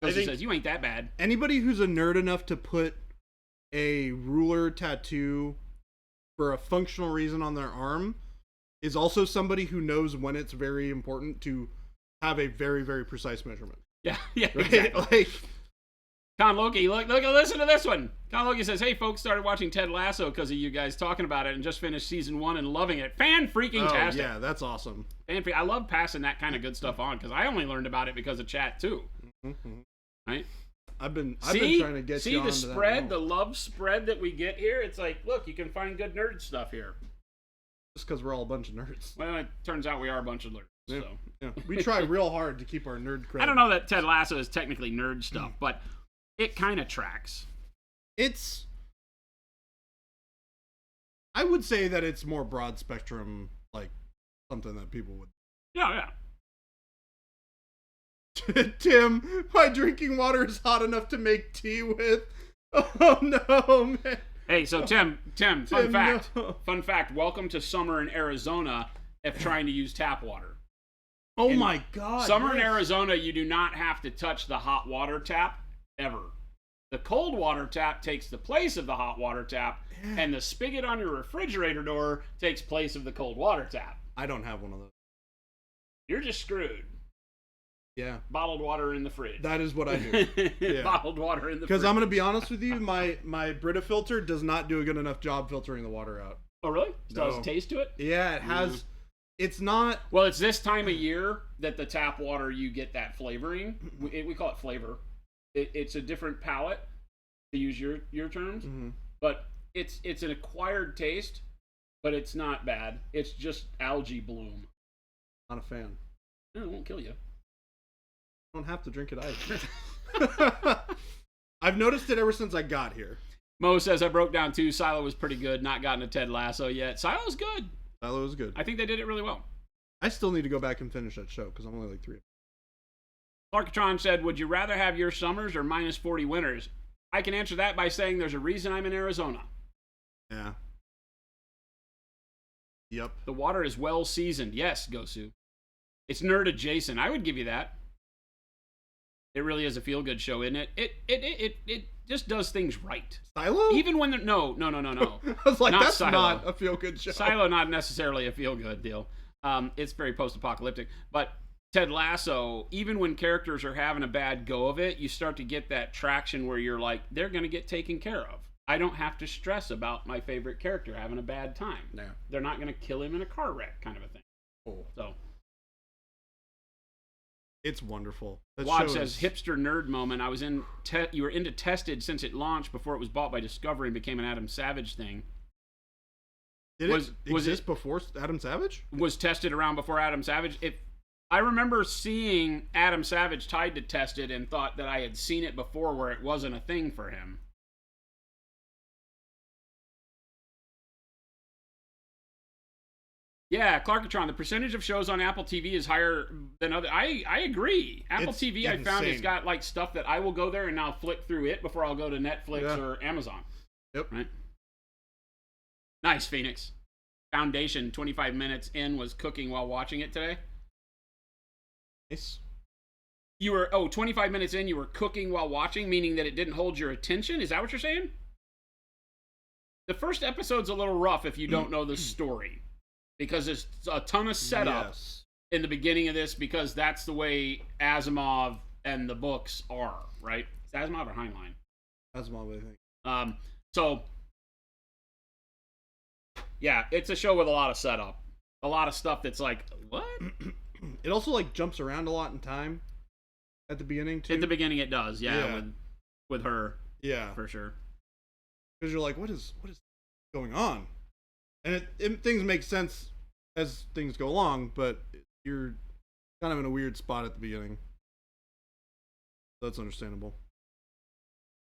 I think says you ain't that bad. Anybody who's a nerd enough to put a ruler tattoo for a functional reason on their arm is also somebody who knows when it's very important to have a very, very precise measurement. Yeah, Right? exactly. Like, Con Loki, listen to this one. Con Loki says, hey, folks, started watching Ted Lasso because of you guys talking about it and just finished season 1 and loving it. Fan-freaking-tastic. yeah, that's awesome. I love passing that kind of good stuff on because I only learned about it because of chat, too. Mm-hmm. Right? I've been trying to get you See on the to that spread, now. the love spread that we get here? It's like, look, you can find good nerd stuff here. Just because we're all a bunch of nerds. Well, it turns out we are a bunch of nerds. Yeah. So. Yeah. We try real hard to keep our nerd credit. I don't know that Ted Lasso is technically nerd stuff, but it kind of tracks. I would say that it's more broad spectrum, like something that people would. Yeah. Tim, my drinking water is hot enough to make tea with. Oh no, man. Hey, so Tim, fun fact. No. Fun fact, welcome to summer in Arizona if trying to use tap water. Oh my God. Summer in yes. Arizona, you do not have to touch the hot water tap ever. The cold water tap takes the place of the hot water tap, and the spigot on your refrigerator door takes place of the cold water tap. I don't have one of those. You're just screwed. Yeah. Bottled water in the fridge. That is what I do. Yeah. Bottled water in the fridge. Because I'm going to be honest with you, my Brita filter does not do a good enough job filtering the water out. Oh, really? Still has No. a taste to it? Yeah, it has. It's not. Well, it's this time of year that the tap water, you get that flavoring. We call it flavor. It's a different palate, to use your terms. Mm-hmm. But it's an acquired taste, but it's not bad. It's just algae bloom. Not a fan. It won't kill you. I don't have to drink it either. I've noticed it ever since I got here. Mo says, I broke down too. Silo was pretty good. Not gotten a Ted Lasso yet. Silo's good. Silo was good. I think they did it really well. I still need to go back and finish that show because I'm only like 3. Clarkatron said, would you rather have your summers or minus 40 winters? I can answer that by saying there's a reason I'm in Arizona. Yeah. Yep. The water is well seasoned. Yes, Gosu. It's nerd adjacent. I would give you that. It really is a feel-good show, isn't it? It just does things right. Silo? Even when they're... No. I was like, Not that's Silo. not a feel-good show. Silo, not necessarily a feel-good deal. It's very post-apocalyptic. But Ted Lasso, even when characters are having a bad go of it, you start to get that traction where you're like, they're going to get taken care of. I don't have to stress about my favorite character having a bad time. No. They're not going to kill him in a car wreck, kind of a thing. Oh. So... It's wonderful. That Wad show says, is- hipster nerd moment. I was in, you were into Tested since it launched before it was bought by Discovery and became an Adam Savage thing. Did was it exist before Adam Savage? Was Tested around before Adam Savage? I remember seeing Adam Savage tied to Tested and thought that I had seen it before where it wasn't a thing for him. Yeah, Clarkatron, the percentage of shows on Apple TV is higher than other. I agree. Apple It's TV, I found, it's insane. got like stuff that I will go there and now flick through it before I'll go to Netflix Yeah. or Amazon. Yep. Right. Nice, Phoenix. Foundation, 25 minutes in, was cooking while watching it today. Nice. You were 25 minutes in, you were cooking while watching, meaning that it didn't hold your attention. Is that what you're saying? The first episode's a little rough if you don't know the story. because there's a ton of setup Yes. in the beginning of this, because that's the way Asimov and the books are, right? It's Asimov or Heinlein? Asimov, I think. So yeah, it's a show with a lot of setup, a lot of stuff that's like, what? It also like jumps around a lot in time at the beginning too. At the beginning, it does, yeah. With her, Yeah, for sure. because you're like, what is going on? And things make sense as things go along, but you're kind of in a weird spot at the beginning. That's understandable.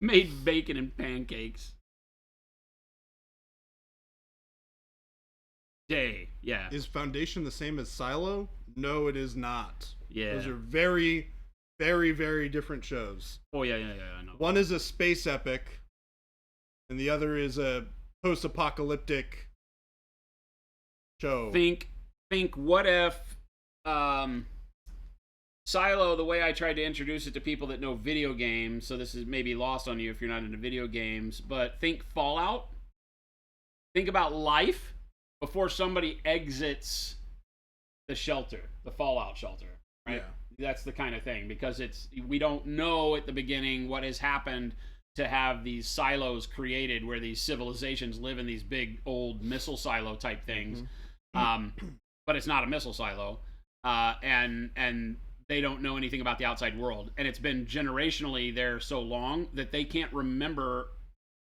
Made bacon and pancakes. Day, yeah. Is Foundation the same as Silo? No, it is not. Yeah. Those are very, very, very different shows. Oh, yeah, I know. One is a space epic, and the other is a post-apocalyptic show. Think what if Silo, the way I tried to introduce it to people that know video games, so this is maybe lost on you if you're not into video games, but think Fallout. Think about life before somebody exits the shelter, the Fallout shelter, right? Yeah. That's the kind of thing, because we don't know at the beginning what has happened to have these silos created where these civilizations live in these big old missile silo type things. But it's not a missile silo, and they don't know anything about the outside world, and it's been generationally there so long that they can't remember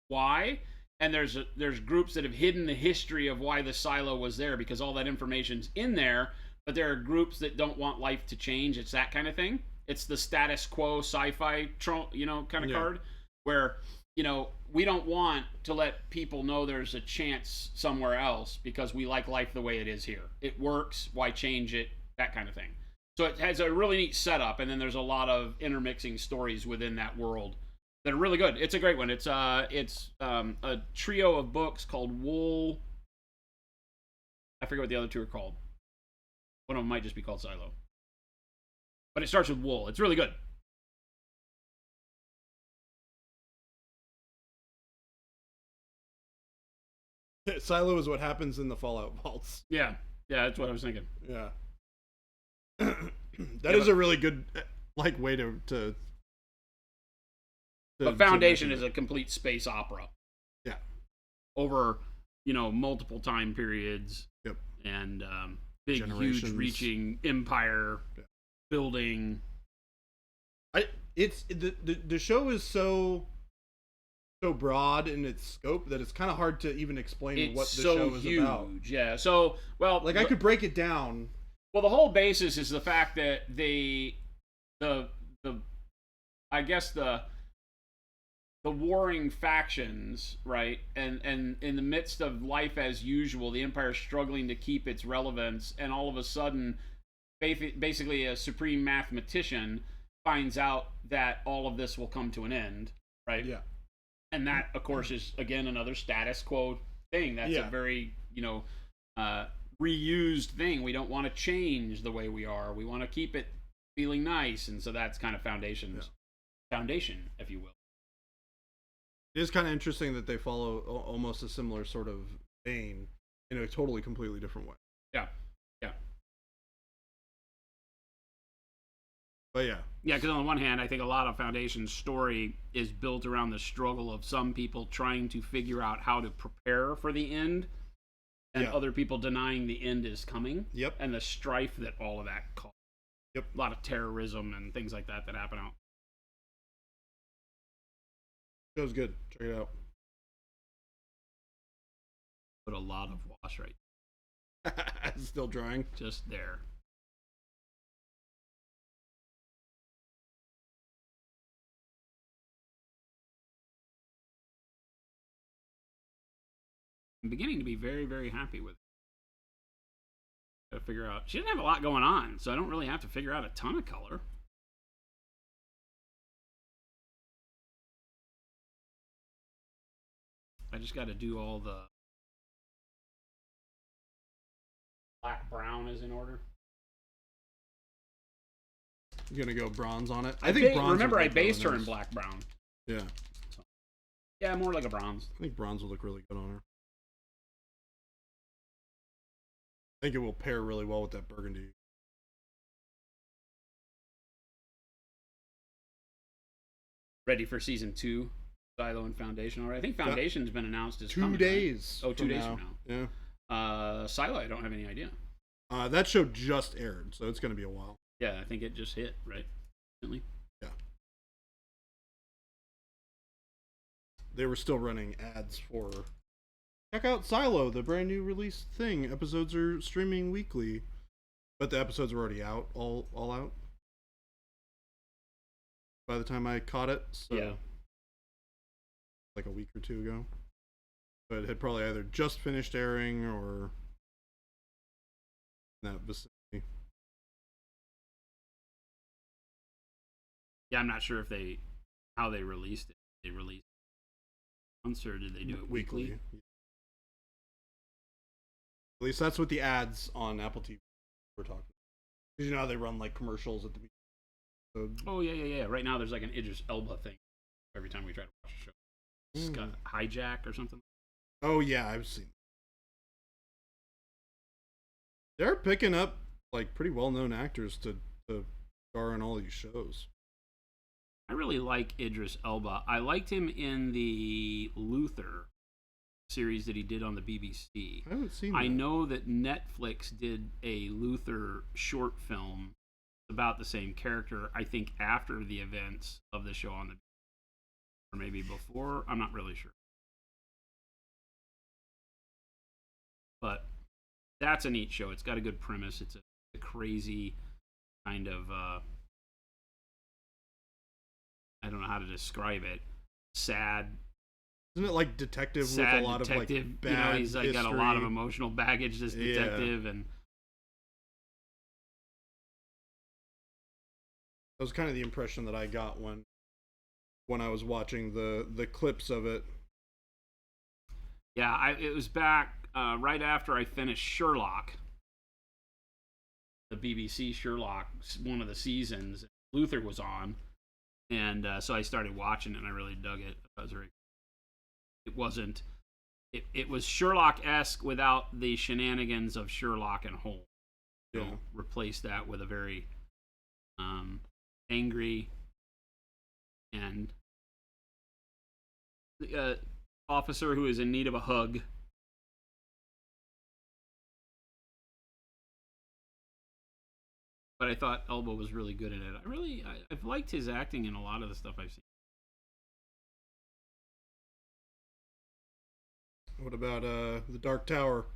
why. And there's groups that have hidden the history of why the silo was there, because all that information's in there, but there are groups that don't want life to change. It's that kind of thing. It's the status quo sci-fi kind of card, where we don't want to let people know there's a chance somewhere else because we like life the way it is here. It works, why change it? That kind of thing. So it has a really neat setup, and then there's a lot of intermixing stories within that world that are really good. It's a great one. It's a trio of books called Wool. I forget what the other two are called. One of them might just be called Silo. But it starts with Wool. It's really good. Silo is what happens in the Fallout vaults. Yeah, that's what I was thinking. Yeah. That is a really good way to But Foundation is a complete space opera. Yeah. Over, multiple time periods. Yep. And big, huge, reaching empire building. The show is so broad in its scope that it's kind of hard to even explain what the show is about. Yeah. So, well, I could break it down. Well, the whole basis is the fact that the warring factions, right, and in the midst of life as usual, the Empire is struggling to keep its relevance, and all of a sudden, basically a supreme mathematician finds out that all of this will come to an end, right? Yeah. And that, of course, is, again, another status quo thing. That's a very, reused thing. We don't want to change the way we are. We want to keep it feeling nice. And so that's kind of foundation, if you will. It is kind of interesting that they follow almost a similar sort of vein in a totally, completely different way. Yeah. But yeah. Yeah, because on the one hand, I think a lot of Foundation's story is built around the struggle of some people trying to figure out how to prepare for the end, and other people denying the end is coming. Yep. And the strife that all of that caused. Yep. A lot of terrorism and things like that happen out. Show's good. Check it out. Put a lot of wash right. Still drying. Just there. I'm beginning to be very, very happy with it. Gotta figure out. She doesn't have a lot going on, so I don't really have to figure out a ton of color. I just got to do all the black brown is in order. You gonna go bronze on it? I think bronze. Remember, I based her in black brown. Yeah. So, yeah, more like a bronze. I think bronze will look really good on her. think it will pair really well with that burgundy. Ready for season 2, Silo and Foundation already. I think Foundation's been announced as 2 coming, days. Right? Oh, 2 days now. from now. Yeah. Silo, I don't have any idea. That show just aired, so it's going to be a while. Yeah, I think it just hit, right? Recently. Yeah. They were still running ads for... Check out Silo, the brand new release thing. Episodes are streaming weekly. But the episodes were already out, all out. By the time I caught it, so... Yeah. Like a week or two ago. But it had probably either just finished airing or... in that vicinity. Yeah, I'm not sure if how they released it. They released it once, or did they do it weekly? At least that's what the ads on Apple TV were talking about. Because you know how they run like commercials at the beginning. So, Oh, yeah. Right now there's like an Idris Elba thing every time we try to watch a show. It's got Hijack or something. oh yeah, I've seen. They're picking up like pretty well-known actors to star in all these shows. I really like Idris Elba. I liked him in the Luther series that he did on the BBC. I haven't seen that. I know that Netflix did a Luther short film about the same character, I think after the events of the show on the or maybe before. I'm not really sure. But that's a neat show. It's got a good premise. It's a crazy kind of I don't know how to describe it. Sad. Isn't it like detective with Sad a lot detective. of like bad he's like got a lot of emotional baggage. This detective, and that was kind of the impression that I got when I was watching the clips of it. yeah, it was back right after I finished Sherlock, the BBC Sherlock, one of the seasons. Luther was on, and so I started watching it, and I really dug it. It wasn't. It was Sherlock-esque without the shenanigans of Sherlock and Holmes. You know, replace that with a very angry and officer who is in need of a hug. But I thought Elba was really good in it. I've liked his acting in a lot of the stuff I've seen. What about the Dark Tower?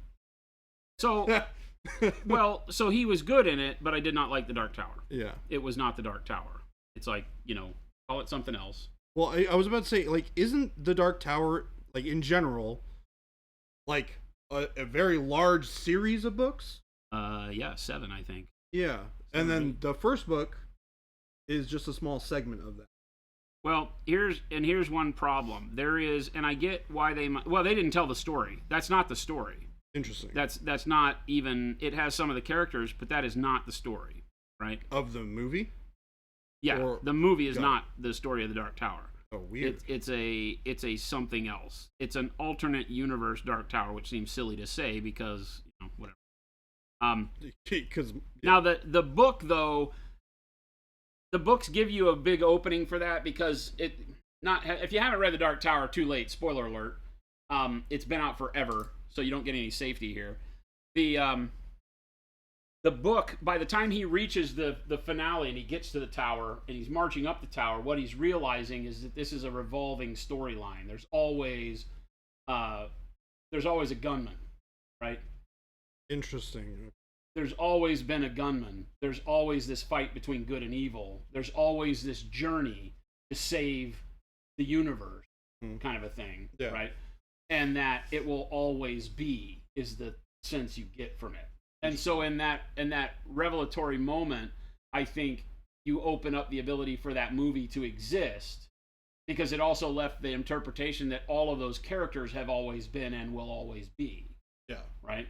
So, well, so he was good in it, but I did not like the Dark Tower. Yeah. It was not the Dark Tower. It's like, call it something else. Well, I was about to say, like, isn't the Dark Tower, like, in general, like, a very large series of books? Yeah, 7, I think. Yeah. And then the first book is just a small segment of that. Well, here's one problem. There is, and I get why they didn't tell the story. That's not the story. Interesting. That's not even, it has some of the characters, but that is not the story, right? Of the movie? Yeah, the movie is not the story of the Dark Tower. Oh, weird. It's a something else. It's an alternate universe Dark Tower, which seems silly to say because, whatever. Because now the book though, the books give you a big opening for that because if you haven't read the Dark Tower, too late. Spoiler alert. It's been out forever, so you don't get any safety here. The book, by the time he reaches the finale and he gets to the tower and he's marching up the tower, what he's realizing is that this is a revolving storyline. There's always a gunman, right? Interesting. There's always been a gunman. There's always this fight between good and evil. There's always this journey to save the universe, kind of a thing, right? And that it will always be is the sense you get from it. And so in that revelatory moment, I think you open up the ability for that movie to exist because it also left the interpretation that all of those characters have always been and will always be. Yeah. Right?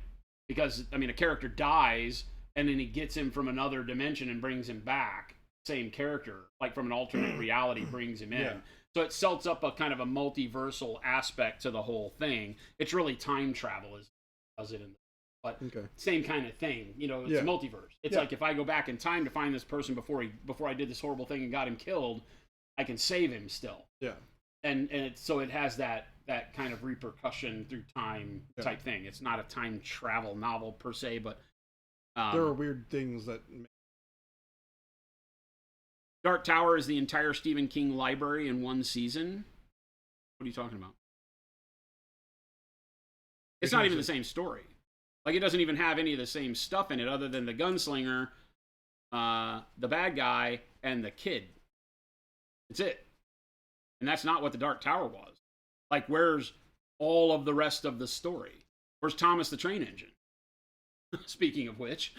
Because, I mean, a character dies, and then he gets him from another dimension and brings him back. Same character, like from an alternate reality, brings him in. Yeah. So it sets up a kind of a multiversal aspect to the whole thing. It's really time travel, as it in but Okay. same kind of thing. You know, it's Yeah. multiverse. It's Yeah. like if I go back in time to find this person before I did this horrible thing and got him killed, I can save him still. Yeah. And so it has that kind of repercussion through time type thing. It's not a time travel novel per se, but There are weird things that. Dark Tower is the entire Stephen King library in one season. What are you talking about? It's not even the same story. Like, it doesn't even have any of the same stuff in it other than the gunslinger, the bad guy, and the kid. It's it. And that's not what the Dark Tower was. Like, where's all of the rest of the story? Where's Thomas the Train Engine? Speaking of which,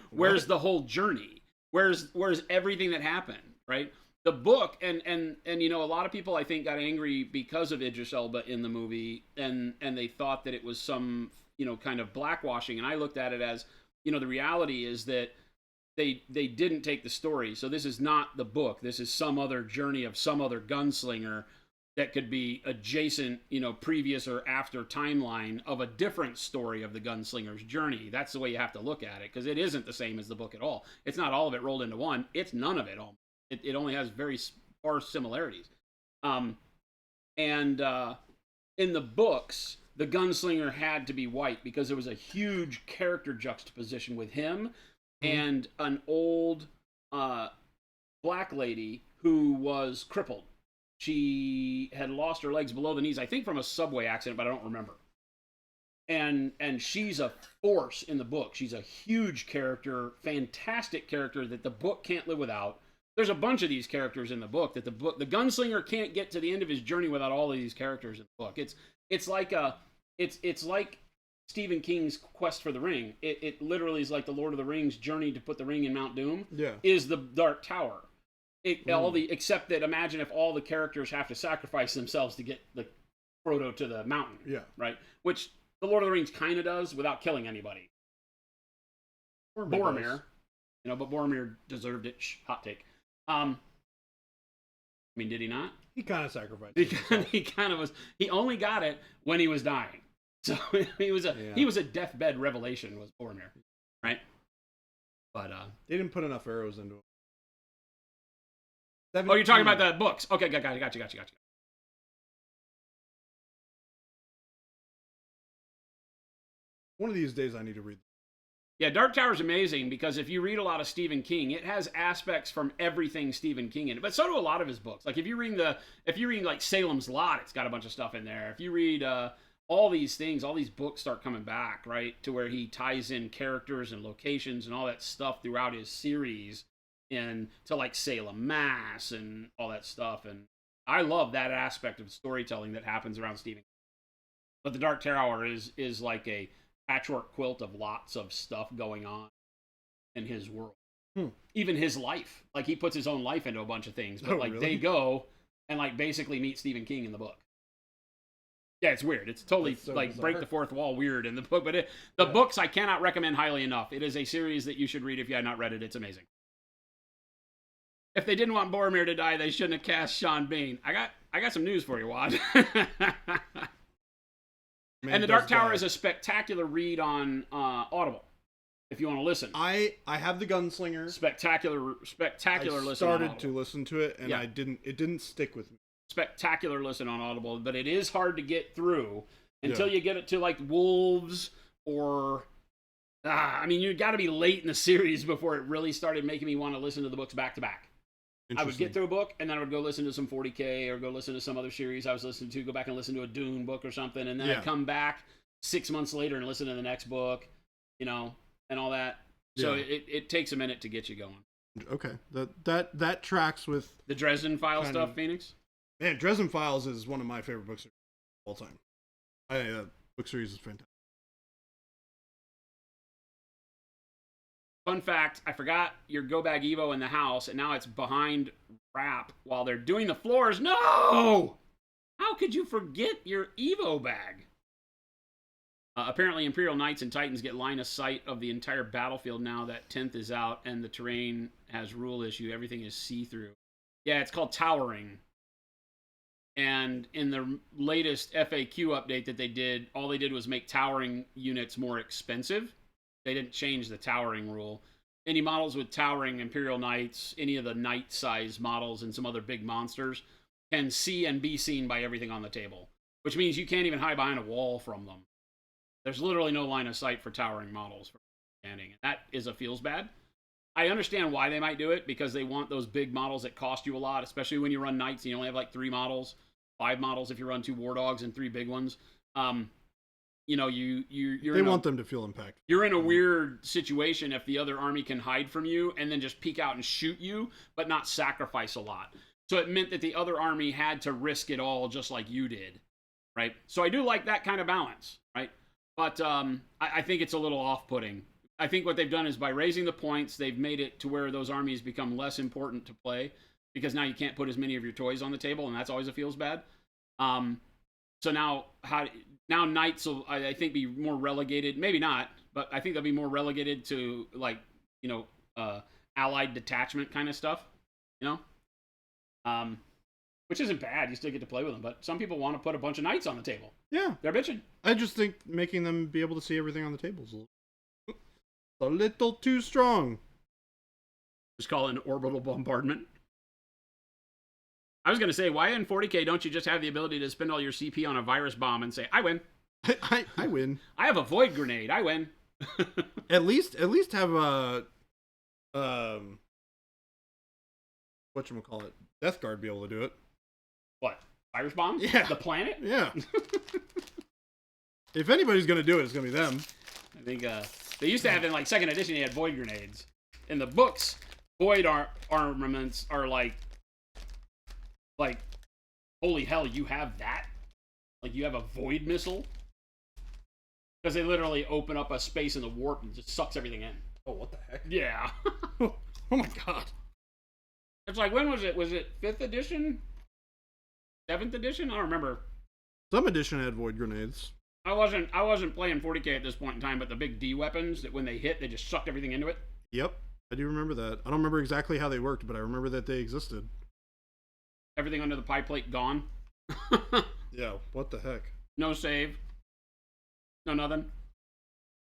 where's the whole journey? Where's everything that happened, right? The book, and you know, a lot of people I think got angry because of Idris Elba in the movie, and they thought that it was some, you know, kind of blackwashing, and I looked at it as, you know, the reality is that they didn't take the story, so this is not the book, this is some other journey of some other gunslinger that could be adjacent, you know, previous or after timeline of a different story of the gunslinger's journey. That's the way you have to look at it, because it isn't the same as the book at all. It's not all of it rolled into one. It's none of it all. It only has very sparse similarities. And in the books, the gunslinger had to be white because there was a huge character juxtaposition with him and an old black lady who was crippled. She had lost her legs below the knees, I think from a subway accident, but I don't remember. And she's a force in the book. She's a huge character, fantastic character that the book can't live without. There's a bunch of these characters in the book that the gunslinger can't get to the end of his journey without all of these characters in the book. It's like Stephen King's Quest for the Ring. It literally is like the Lord of the Rings journey to put the ring in Mount Doom. Yeah. Is the Dark Tower. Except that imagine if all the characters have to sacrifice themselves to get the Frodo to the mountain. Yeah. Right? Which the Lord of the Rings kind of does without killing anybody. Boromir. You know, but Boromir deserved it. Hot take. I mean, did he not? He kind of sacrificed. He kind of was. He only got it when he was dying. So he was a deathbed revelation, was Boromir. Right? But they didn't put enough arrows into him. Oh, you're talking about the books. Okay, got you. One of these days I need to read. Yeah, Dark Tower is amazing because if you read a lot of Stephen King, it has aspects from everything Stephen King in it. But so do a lot of his books. Like if you read like Salem's Lot, it's got a bunch of stuff in there. If you read all these things, all these books start coming back, right? To where he ties in characters and locations and all that stuff throughout his series. And to like Salem, Mass, and all that stuff, and I love that aspect of storytelling that happens around Stephen King. But the Dark Tower is like a patchwork quilt of lots of stuff going on in his world. Even his life, like he puts his own life into a bunch of things, but like really? They go and like basically meet Stephen King in the book. Yeah, it's weird. It's totally so like bizarre. Break the fourth wall weird in the book, but the books I cannot recommend highly enough. It is a series that you should read if you have not read it. It's amazing. If they didn't want Boromir to die, they shouldn't have cast Sean Bean. I got some news for you, Wad. And the Dark Tower is a spectacular read on Audible. If you want to listen, I have the Gunslinger. Spectacular listen. I started to listen to it, and it didn't stick with me. Spectacular listen on Audible, but it is hard to get through until you get it to like Wolves or. I mean, you got to be late in the series before it really started making me want to listen to the books back to back. I would get through a book, and then I would go listen to some 40K or go listen to some other series I was listening to, go back and listen to a Dune book or something, and then I'd come back 6 months later and listen to the next book, you know, and all that. So it takes a minute to get you going. Okay. That tracks with... The Dresden Files stuff, Phoenix? Man, Dresden Files is one of my favorite books of all time. Book series is fantastic. Fun fact, I forgot your Go Bag Evo in the house, and now it's behind wrap while they're doing the floors. No! How could you forget your Evo bag? Apparently, Imperial Knights and Titans get line of sight of the entire battlefield now that 10th is out, and the terrain has rule issue. Everything is see-through. Yeah, it's called towering. And in the latest FAQ update that they did, all they did was make towering units more expensive. They didn't change the towering rule. Any models with towering Imperial Knights, any of the knight size models and some other big monsters can see and be seen by everything on the table, which means you can't even hide behind a wall from them. There's literally no line of sight for towering models for standing. That feels bad. I understand why they might do it, because they want those big models that cost you a lot, especially when you run knights and you only have like 3 models, 5 models if you run 2 war dogs and 3 big ones. You know, they want them to feel impactful. You're in a weird situation if the other army can hide from you and then just peek out and shoot you, but not sacrifice a lot. So it meant that the other army had to risk it all just like you did, right? So I do like that kind of balance, right? But I think it's a little off-putting. I think what they've done is by raising the points, they've made it to where those armies become less important to play, because now you can't put as many of your toys on the table, and that's always a feels bad. So now knights will, I think, be more relegated. Maybe not, but I think they'll be more relegated to, like, you know, allied detachment kind of stuff, you know? Which isn't bad. You still get to play with them, but some people want to put a bunch of knights on the table. Yeah. They're bitching. I just think making them be able to see everything on the table is a little too strong. Just call it an orbital bombardment. I was going to say, why in 40K don't you just have the ability to spend all your CP on a virus bomb and say, I win? I win. I have a void grenade. I win. at least have a whatchamacallit, Death Guard be able to do it. What? Virus bomb? Yeah. The planet? Yeah. If anybody's going to do it, it's going to be them. I think they used to have, in like 2nd edition, they had void grenades. In the books, void armaments are like, holy hell, you have that? Like, you have a void missile? Because they literally open up a space in the warp and just sucks everything in. Oh, what the heck? Yeah. Oh my god. It's like, when was it? Was it 5th edition? 7th edition? I don't remember. Some edition had void grenades. I wasn't playing 40K at this point in time, but the big D weapons that when they hit, they just sucked everything into it. Yep, I do remember that. I don't remember exactly how they worked, but I remember that they existed. Everything under the pie plate gone. Yeah, what the heck? No save. No nothing.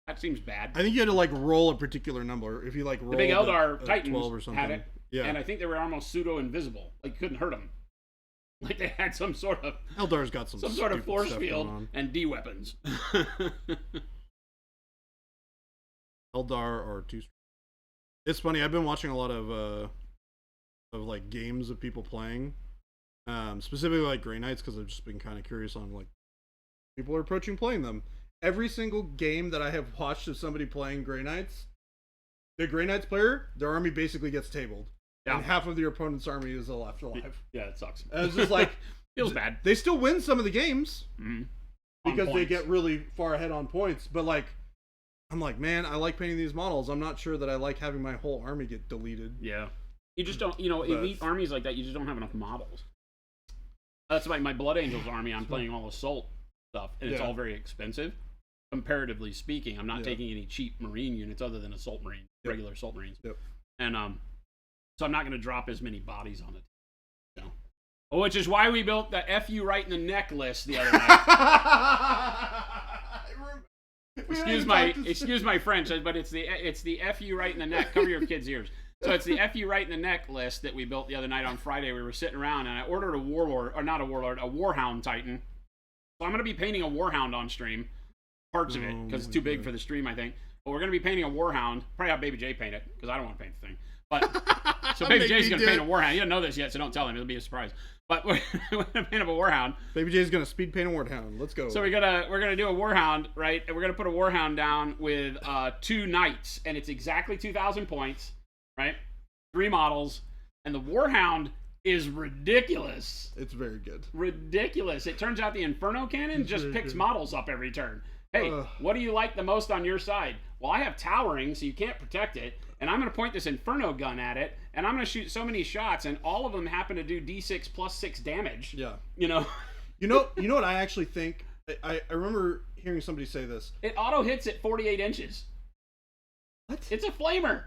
That seems bad. I think you had to like roll a particular number. If you like roll the big Eldar Titans 12 or something. had it, yeah, and I think they were almost pseudo invisible. Like, couldn't hurt them. Like, they had some sort of Eldar's got some sort of force stuff field going on. and D weapons. Eldar are too. It's funny. I've been watching a lot of like games of people playing, specifically like Grey Knights, because I've just been kind of curious on like people are approaching playing them. Every single game that I have watched of somebody playing Grey Knights, the Grey Knights player, their army basically gets tabled. Yeah. And half of your opponent's army is left alive. Yeah, it sucks. And it's just like feels bad. They still win some of the games because they get really far ahead on points. But like, I'm like, man, I like painting these models. I'm not sure that I like having my whole army get deleted. Yeah, you just don't. You know, elite armies like that, you just don't have enough models. That's like my Blood Angels army. I'm playing all assault stuff, and it's all very expensive. Comparatively speaking, I'm not taking any cheap Marine units other than assault Marines, regular assault Marines. Yep. And so I'm not going to drop as many bodies on it. You know? Which is why we built the "F you right in the neck" list the other night. Excuse my French, but it's the "F you right in the neck." Cover your kids' ears. So it's the "F you right in the neck" list that we built the other night on Friday. We were sitting around and I ordered a Warhound Titan. So I'm going to be painting a Warhound on stream. Parts of it, because it's too big for the stream, I think. But we're going to be painting a Warhound. Probably have Baby J paint it, because I don't want to paint the thing. But so Baby J's going to paint a Warhound. He doesn't know this yet, so don't tell him. It'll be a surprise. But we're going to paint up a Warhound. Baby J's going to speed paint a Warhound. Let's go. So we're gonna do a Warhound, right? And we're going to put a Warhound down with 2 knights, and it's exactly 2,000 points, right? 3 models, and the Warhound is ridiculous. It's very good. Ridiculous. It turns out the Inferno Cannon just picks models up every turn. Hey, what do you like the most on your side? Well, I have towering, so you can't protect it, and I'm going to point this Inferno gun at it, and I'm going to shoot so many shots, and all of them happen to do D6 plus 6 damage. Yeah. You know what I actually think? I remember hearing somebody say this. It auto hits at 48 inches. What? It's a flamer.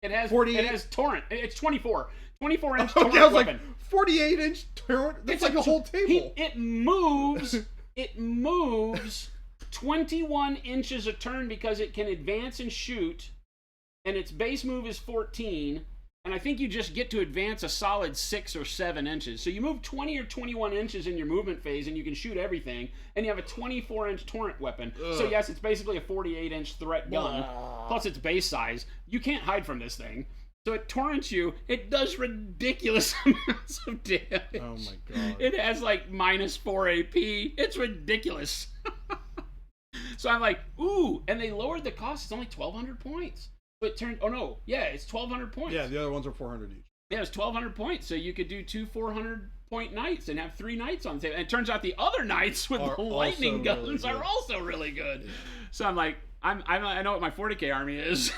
It has 48? It has torrent. It's 24 inch torrent Okay, I was weapon. like 48-inch torrent. That's like a whole table. It moves. It moves 21 inches a turn because it can advance and shoot, and its base move is 14. And I think you just get to advance a solid 6 or 7 inches. So you move 20 or 21 inches in your movement phase, and you can shoot everything. And you have a 24-inch torrent weapon. Ugh. So yes, it's basically a 48-inch threat gun, plus its base size. You can't hide from this thing. So it torrents you. It does ridiculous amounts of damage. Oh my god. It has like -4 AP. It's ridiculous. So I'm like, ooh, and they lowered the cost. It's only 1,200 points. So it turned, it's 1,200 points. Yeah, the other ones are 400 each. Yeah, it's 1,200 points. So you could do 2 400-point nights and have 3 nights on the table. And it turns out the other nights with Are the lightning also really guns are good. also really good. So I'm like, I know what my 40K army is.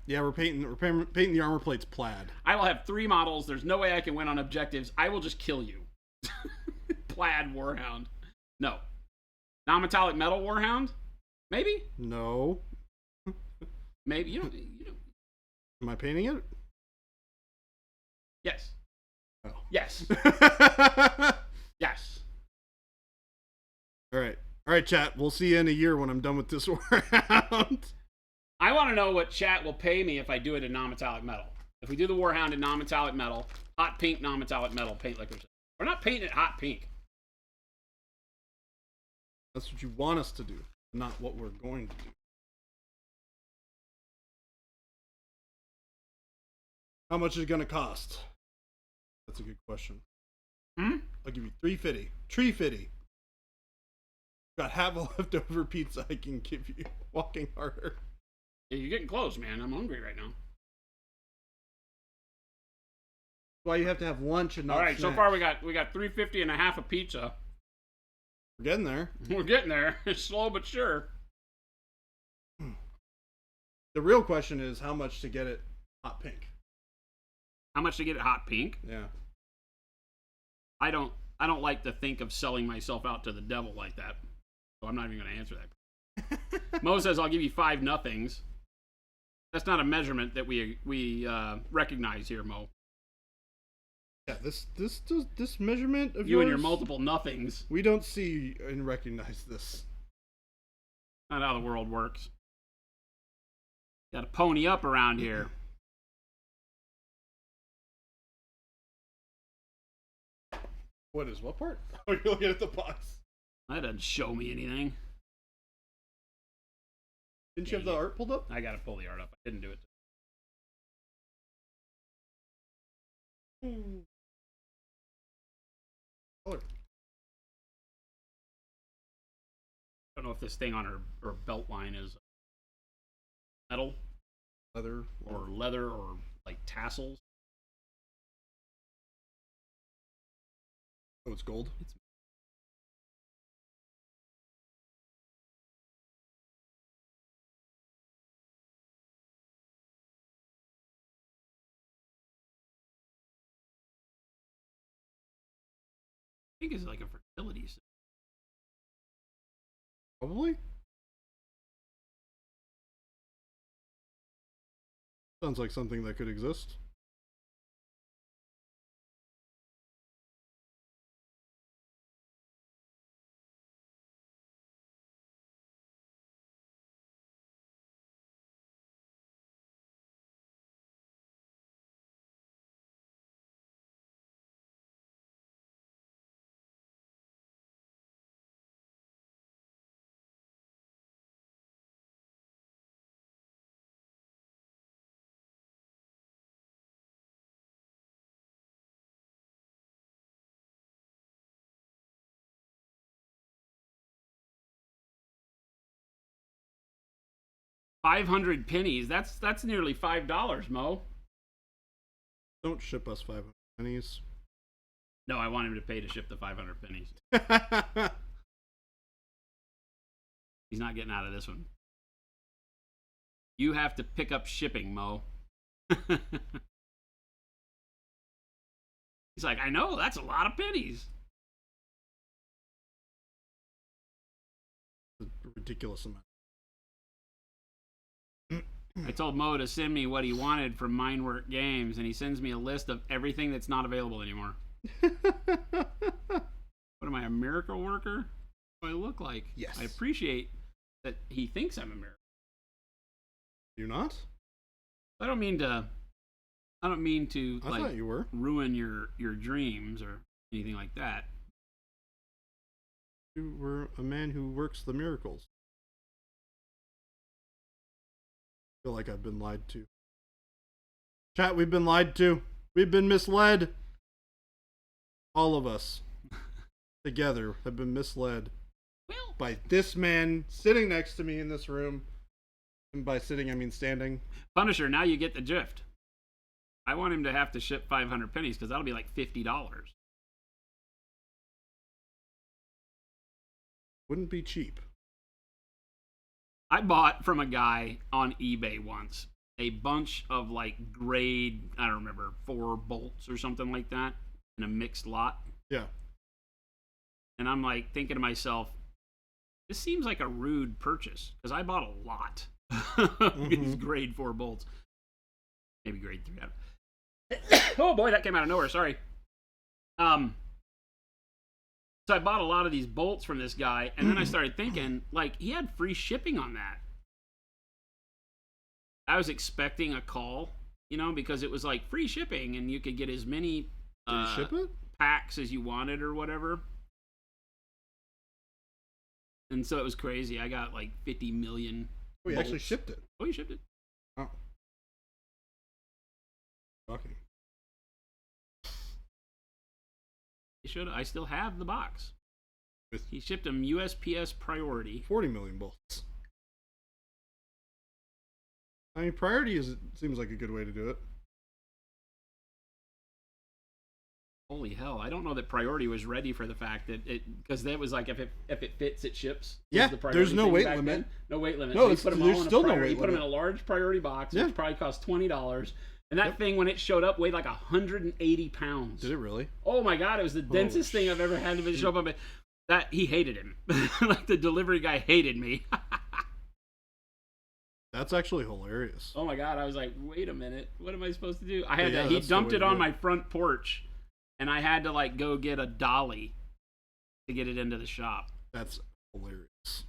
Yeah, we're painting the armor plates plaid. I will have 3 models. There's no way I can win on objectives. I will just kill you. Plaid Warhound. No. Non-metallic metal Warhound? Maybe? No. Maybe. You don't. Am I painting it? Yes. Oh. Yes. Yes. All right, chat. We'll see you in a year when I'm done with this round. I want to know what chat will pay me if I do it in non-metallic metal. If we do the Warhound in non-metallic metal, hot pink non-metallic metal paint liquor. We're not painting it hot pink. That's what you want us to do, not what we're going to do. How much is it going to cost? That's a good question. I'll give you $350. $350. Got half a leftover pizza I can give you. Walking harder. Yeah, you're getting close, man. I'm hungry right now. Why you have to have lunch and not All right, so snacks. far we got $350 and a half a pizza. We're getting there. We're getting there. It's slow but sure. The real question is how much to get it hot pink. How much to get it hot pink? Yeah. I don't like to think of selling myself out to the devil like that. So I'm not even going to answer that. Mo says I'll give you 5 nothings. That's not a measurement that we recognize here, Mo. Yeah, this measurement of You yours, and your multiple nothings. we don't see and recognize this. Not how the world works. Got to pony up around here. What is what part? Oh, you're looking at the box. That doesn't show me anything. Didn't you have the art pulled up? I got to pull the art up. I didn't do it. Color. I don't know if this thing on her belt line is metal Leather. or leather or like tassels. Oh, it's gold. I think it's like a fertility system. Probably. Sounds like something that could exist. $500 pennies. That's nearly $5, Mo. Don't ship us 500 pennies. No, I want him to pay to ship the 500 pennies. He's not getting out of this one. You have to pick up shipping, Mo. He's like, I know, that's a lot of pennies. A ridiculous amount. I told Mo to send me what he wanted from Mindwork Games, and he sends me a list of everything that's not available anymore. What am I, a miracle worker? What do I look like? Yes. I appreciate that he thinks I'm a miracle. You're not? I don't mean to I like thought you were. ruin your dreams or anything like that. You were a man who works the miracles. I feel like I've been lied to. Chat, we've been lied to. We've been misled. All of us together have been misled Well, by this man sitting next to me in this room. And by sitting, I mean standing. Punisher, now you get the drift. I want him to have to ship 500 pennies because that'll be like $50. Wouldn't be cheap. I bought from a guy on eBay once a bunch of like grade, I don't remember, 4 bolts or something like that in a mixed lot. Yeah. And I'm like thinking to myself, this seems like a rude purchase because I bought a lot of these grade 4 bolts. Maybe grade 3. Oh boy, that came out of nowhere. Sorry. So I bought a lot of these bolts from this guy, and then I started thinking, like, he had free shipping on that. I was expecting a call, you know, because it was like free shipping, and you could get as many Did you ship it? packs as you wanted or whatever. And so it was crazy. I got like 50 million. Oh, you bolts. actually shipped it. Oh, you shipped it? Oh. Shocking. He should. I still have the box. With He shipped them USPS priority. 40 million bolts. I mean, priority seems like a good way to do it. Holy hell! I don't know that priority was ready for the fact that because that was like if it fits, it ships. Was Yeah, the priority there's no thing wait back limit. then. No wait limit. No, So he it's- put 'em there's all in a still no priority. wait He put them in limit. a large priority box, Yeah. which probably cost $20. And that Yep. thing, when it showed up, weighed like 180 pounds. Did it really? Oh my god! It was the densest thing I've ever had to show up on. That he hated him. Like the delivery guy hated me. That's actually hilarious. Oh my god! I was like, wait a minute, what am I supposed to do? I Yeah, had yeah, to. He that's the dumped way it to on do my it. front porch, and I had to like go get a dolly to get it into the shop. That's hilarious.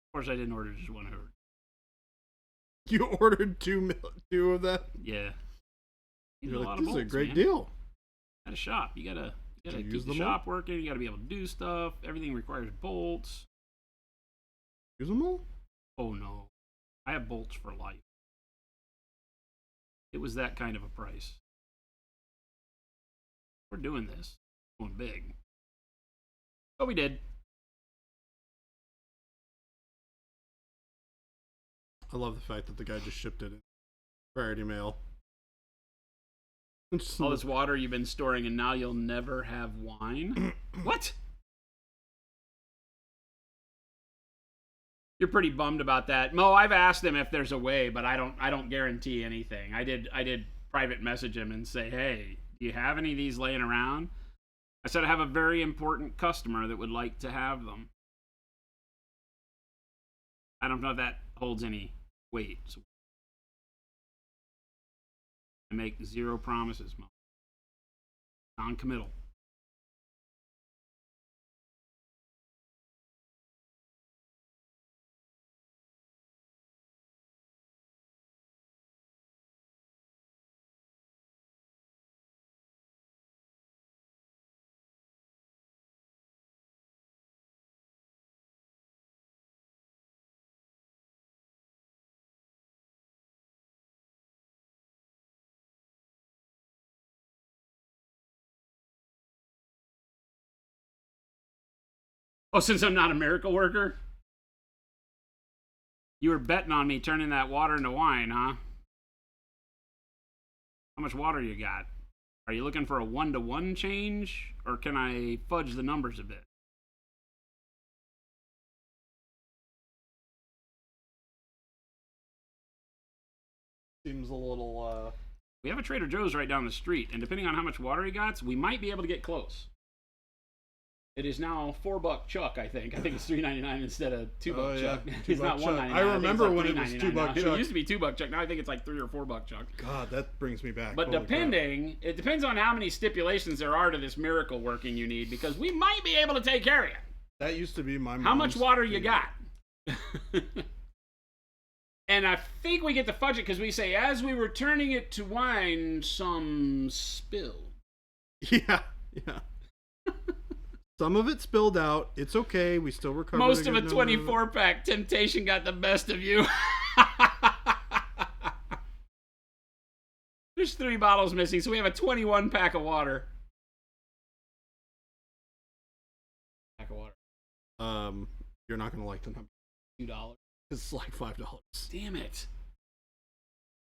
Of course, I didn't order just one order. You ordered two of that? Yeah. You You're need like, lot of this is a bolts, great man. deal. At a shop, you gotta you keep use the them all? shop working. You gotta be able to do stuff. Everything requires bolts. Use them all? Oh no, I have bolts for life. It was that kind of a price. We're doing this, going big. But we did. I love the fact that the guy just shipped it in priority mail. It's All this water you've been storing, and now you'll never have wine. What? You're pretty bummed about that, Mo. I've asked him if there's a way, but I don't guarantee anything. I did private message him and say, hey, do you have any of these laying around? I said I have a very important customer that would like to have them. I don't know if that holds any weight. So I make zero promises, Mo. Non-committal. Oh, since I'm not a miracle worker? You were betting on me turning that water into wine, huh? How much water you got? Are you looking for a 1-to-1 change? Or can I fudge the numbers a bit? seems a little We have a Trader Joe's right down the street, and depending on how much water he got, we might be able to get close. It is now $4 Chuck, I think. I think it's $3.99 instead of $2 Oh, yeah. Chuck. $2 It's not Chuck. $1.99. I remember when it was $2 $2 now. Chuck. It used to be $2 Chuck. Now I think it's like $3 or $4 Chuck. God, that brings me back. But Holy it depends on how many stipulations there are to this miracle working you need, because we might be able to take care of you. crap. That used to be my mom's How much water you favorite. got? And I think we get to fudge it because we say, as we were turning it to wine, some spilled. Yeah, yeah. Some of it spilled out. It's okay. We still recovered. Most of a good number 24-pack. Temptation got the best of you. There's 3 bottles missing, so we have a 21-pack of water. Pack of water. You're not gonna like the number. $2. It's like $5. Damn it.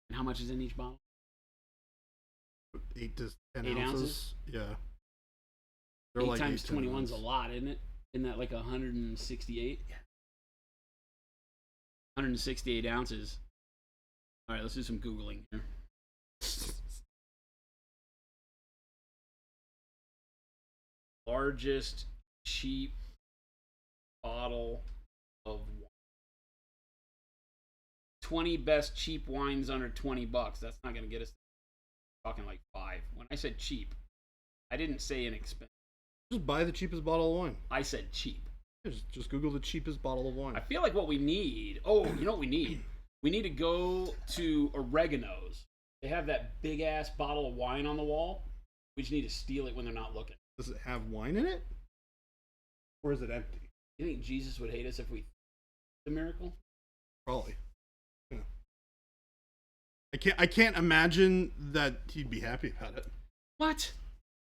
And how much is in each bottle? 8 to 10 8 ounces. ounces? Yeah. They're 8 like times 8 to 10 21's a ounces. lot, isn't it? Isn't that like 168? Yeah. 168 ounces. All right, let's do some Googling here. Largest cheap bottle of wine. 20 best cheap wines under $20. That's not going to get us. Talking like 5. When I said cheap, I didn't say inexpensive. Just buy the cheapest bottle of wine. I said cheap. Just Google the cheapest bottle of wine. I feel like what we need. Oh, you know what we need? We need to go to Oregano's. They have that big ass bottle of wine on the wall. We just need to steal it when they're not looking. Does it have wine in it? Or is it empty? You think Jesus would hate us if we the miracle? Probably. Yeah. I can't imagine that he'd be happy about it. What?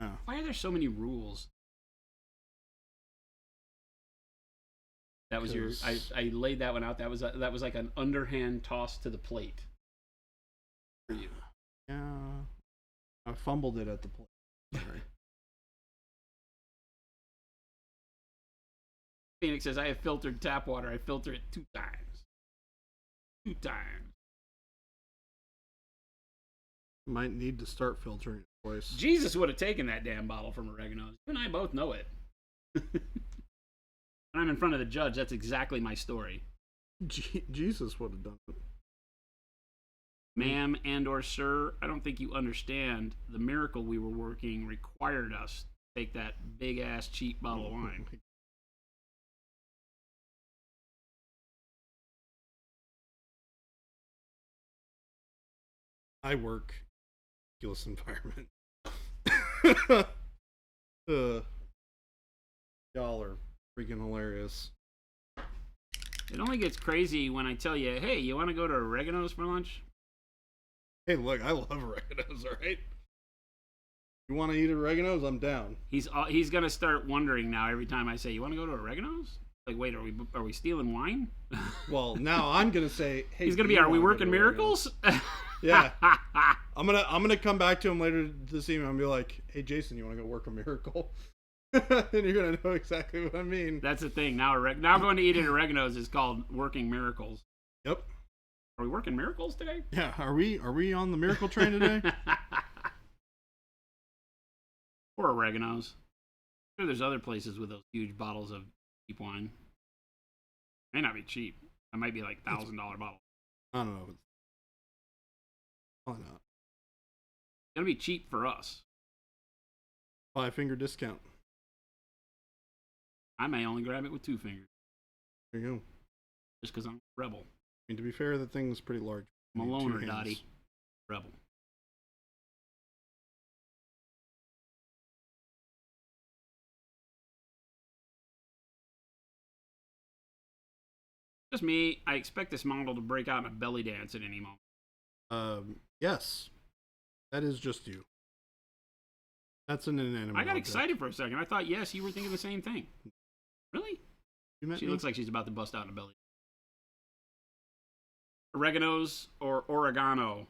No. Why are there so many rules? That was your. I laid that one out. That was like an underhand toss to the plate. For you. Yeah. I fumbled it at the plate. Sorry. Phoenix says, I have filtered tap water. I filter it 2 times. 2 times. Might need to start filtering it twice. Jesus would have taken that damn bottle from Oregano's. You and I both know it. When I'm in front of the judge, that's exactly my story. Jesus would have done it. Ma'am and or sir, I don't think you understand. The miracle we were working required us to take that big ass cheap bottle of wine. I work in a ridiculous environment. Y'all are freaking hilarious. It only gets crazy when I tell you, hey, you want to go to Oregano's for lunch? Hey, look, I love oregano's, alright? You want to eat oregano's? I'm down. He's gonna start wondering now every time I say, you want to go to Oregano's? Like, wait, are we stealing wine? Well, now I'm gonna say, hey, He's gonna do be, you are we wanna go working to miracles? Yeah. I'm gonna come back to him later this evening and be like, hey, Jason, you want to go work a miracle? And you're gonna know exactly what I mean. That's the thing. Now going to eat at Oregano's is called working miracles. Yep. Are we working miracles today? Yeah. Are we on the miracle train today? Or Oregano's. I'm sure there's other places with those huge bottles of cheap wine. May not be cheap. It might be like $1,000 bottle. I don't know. Probably not. It's gonna be cheap for us. 5-finger discount. I may only grab it with 2 fingers. There you go. Just because I'm a rebel. I mean, to be fair, the thing's pretty large. I'm a I need 2 loner, hands. Dottie. Rebel. Just me. I expect this model to break out in a belly dance at any moment. Yes. That is just you. That's an inanimate I got object. excited for a second. I thought, yes, you were thinking the same thing. Really? You met She me? looks like she's about to bust out in a belly. Oregano's or oregano?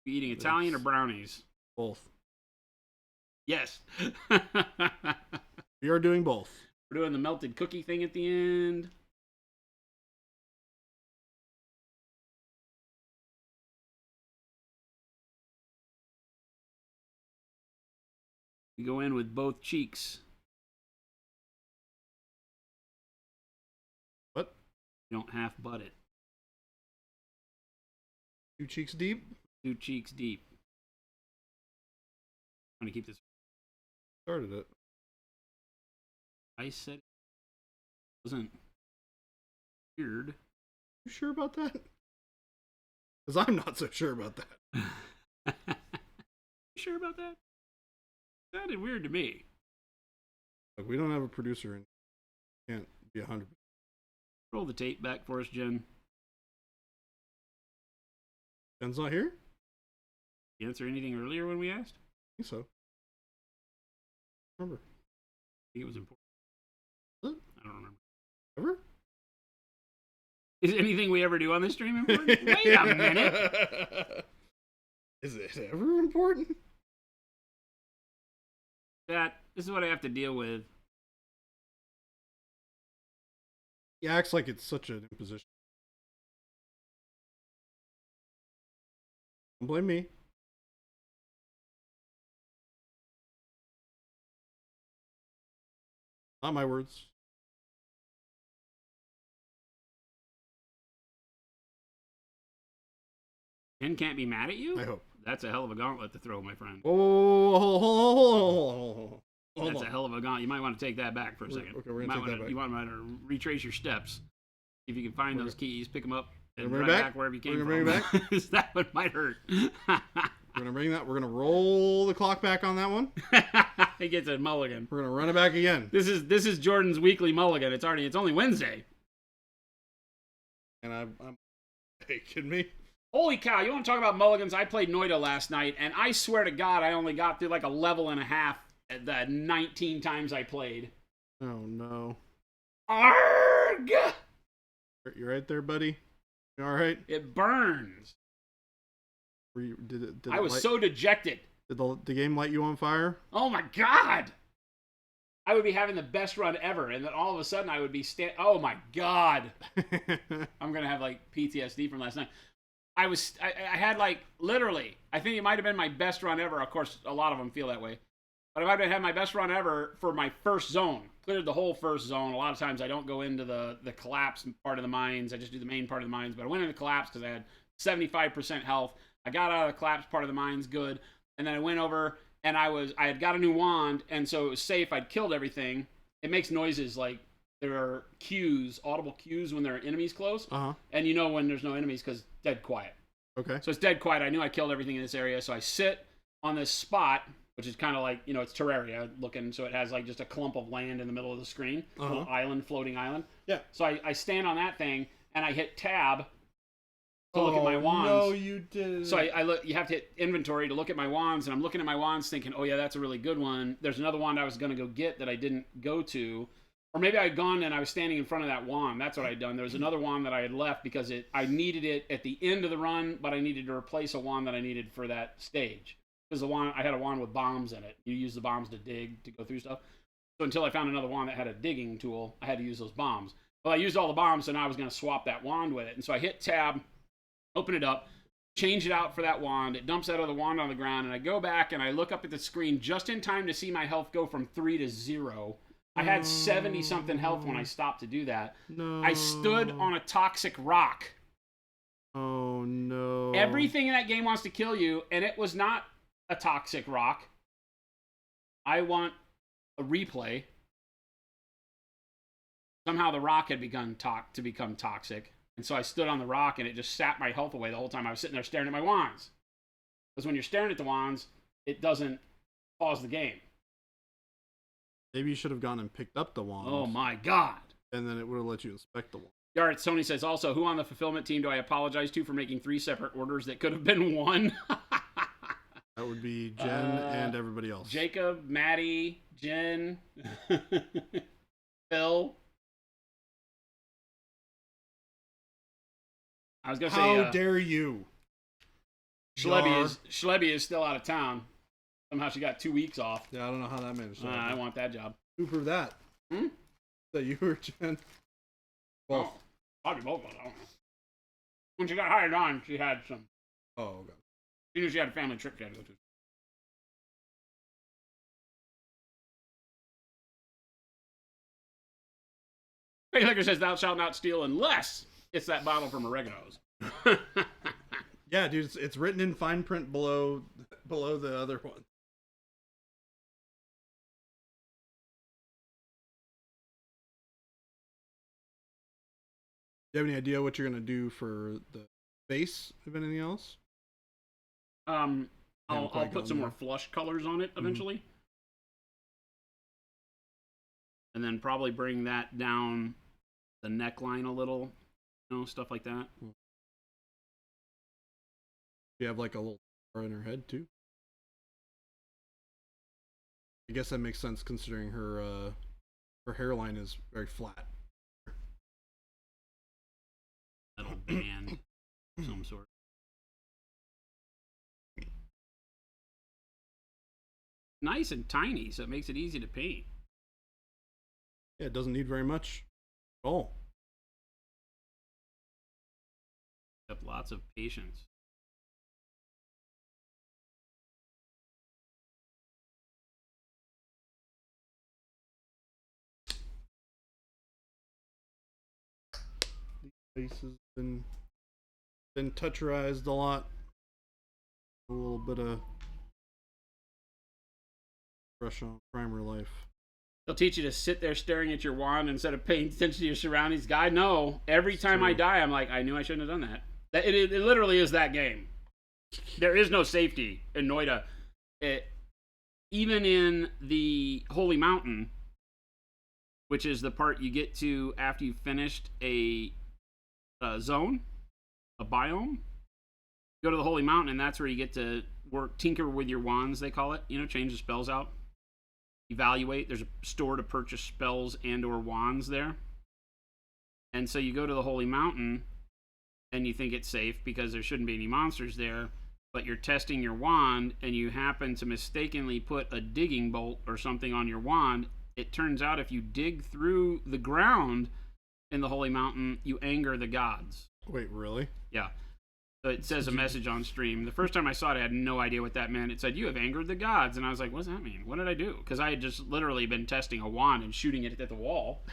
You eating Italian or brownies? Both. Yes. We are doing both. We're doing the melted cookie thing at the end. We go in with both cheeks. You don't half butt it. 2 cheeks deep. 2 cheeks deep. I'm going to keep this. Started it. I said it wasn't weird. You sure about that? Because I'm not so sure about that. You sure about that? Sounded weird to me. Look, we don't have a producer and can't be 100%. Roll the tape back for us, Jen. Jen's not here? You answer anything earlier when we asked? I think so. Remember. I think it was important. What? I don't remember. Ever? Is anything we ever do on this stream important? Wait a minute. Is it ever important? This is what I have to deal with. He acts like it's such an imposition. Don't blame me. Not my words. Jen can't be mad at you? I hope. That's a hell of a gauntlet to throw, my friend. Oh, hold That's on. a hell of a gauntlet. You might want to take that back for a second. Okay, we're gonna take that back. You might want to retrace your steps. See if you can find those keys, pick them up, and Bring run it back? back wherever you came We're from. gonna bring it back? That one might hurt. We're gonna bring that. We're gonna roll the clock back on that one. He gets a mulligan. We're gonna run it back again. This is Jordan's weekly mulligan. It's only Wednesday. And I'm hey, kidding me? Holy cow, you want to talk about mulligans? I played Noida last night, and I swear to God, I only got through like a level and a half the 19 times I played. Oh no. Arg! You right there, buddy? You all right? It burns. Did I was so dejected. Did the game light you on fire? Oh my God! I would be having the best run ever, and then all of a sudden I would be oh my God! I'm gonna have like PTSD from last night. I had like literally, I think it might have been my best run ever. Of course, a lot of them feel that way. But I might have had my best run ever for my first zone. Cleared the whole first zone. A lot of times I don't go into the collapse part of the mines. I just do the main part of the mines. But I went into the collapse because I had 75% health. I got out of the collapse part of the mines good. And then I went over and I had got a new wand. And so it was safe. I'd killed everything. It makes noises like there are cues, audible cues when there are enemies close. Uh-huh. And you know when there's no enemies because dead quiet. Okay. So it's dead quiet. I knew I killed everything in this area. So I sit on this spot, which is kind of like, it's Terraria looking. So it has like just a clump of land in the middle of the screen. Uh-huh. Little island, floating island. Yeah. So I stand on that thing and I hit tab to look at my wands. No, you didn't. So I look. You have to hit inventory to look at my wands, and I'm looking at my wands, thinking, "Oh yeah, that's a really good one." There's another wand I was gonna go get that I didn't go to, or maybe I'd gone and I was standing in front of that wand. That's what I'd done. There was another wand that I had left because I needed it at the end of the run, but I needed to replace a wand that I needed for that stage because the wand I had a wand with bombs in it. You use the bombs to dig to go through stuff. So until I found another wand that had a digging tool, I had to use those bombs. Well, I used all the bombs, so now I was gonna swap that wand with it, and so I hit tab. Open it up, change it out for that wand. It dumps out of the wand on the ground, and I go back and I look up at the screen just in time to see my health go from 3 to 0. I had 70-something health when I stopped to do that. No. I stood on a toxic rock. Oh, no. Everything in that game wants to kill you, and it was not a toxic rock. I want a replay. Somehow the rock had begun to become toxic. And so I stood on the rock, and it just sapped my health away the whole time I was sitting there staring at my wands. Because when you're staring at the wands, it doesn't pause the game. Maybe you should have gone and picked up the wand. Oh, my God. And then it would have let you inspect the wand. Yart, Sony says also, who on the fulfillment team do I apologize to for making 3 separate orders that could have been 1? That would be Jen and everybody else. Jacob, Maddie, Jen, Phil. I was going to say... How dare you? Schlebby is still out of town. Somehow she got 2 weeks off. Yeah, I don't know how that managed to happen. I want that job. Who proved that? Hmm? That you or Jen? Both. Oh, probably both of us. I don't know. When she got hired on, she had some... Oh, okay. She knew she had a family trip she had to go to. Hey, Liquor says, thou shalt not steal unless it's that bottle from Oregano's. Yeah, dude, it's written in fine print below the other one. Do you have any idea what you're gonna do for the base, if anything else? I'll quite put gone some there. more flush colors on it eventually. And then probably bring that down the neckline a little, stuff like that. You have like a little star in her head too. I guess that makes sense considering her hairline is very flat. Metal band of some sort. Nice and tiny, so it makes it easy to paint. Yeah, it doesn't need very much at all. Have lots of patience. Face has been toucherized a lot. A little bit of brush on primer life. They'll teach you to sit there staring at your wand instead of paying attention to your surroundings. Guy, no. Every time I die, I'm like, I knew I shouldn't have done that. It literally is that game. There is no safety in Noida. Even in the Holy Mountain, which is the part you get to after you've finished a zone, a biome, go to the Holy Mountain, and that's where you get to tinker with your wands, they call it. Change the spells out. Evaluate. There's a store to purchase spells and or wands there. And so you go to the Holy Mountain, and you think it's safe because there shouldn't be any monsters there, but you're testing your wand, and you happen to mistakenly put a digging bolt or something on your wand. It turns out if you dig through the ground in the Holy Mountain, you anger the gods. Wait, really? Yeah. So it says a message on stream. The first time I saw it, I had no idea what that meant. It said, you have angered the gods. And I was like, what does that mean? What did I do? Because I had just literally been testing a wand and shooting it at the wall.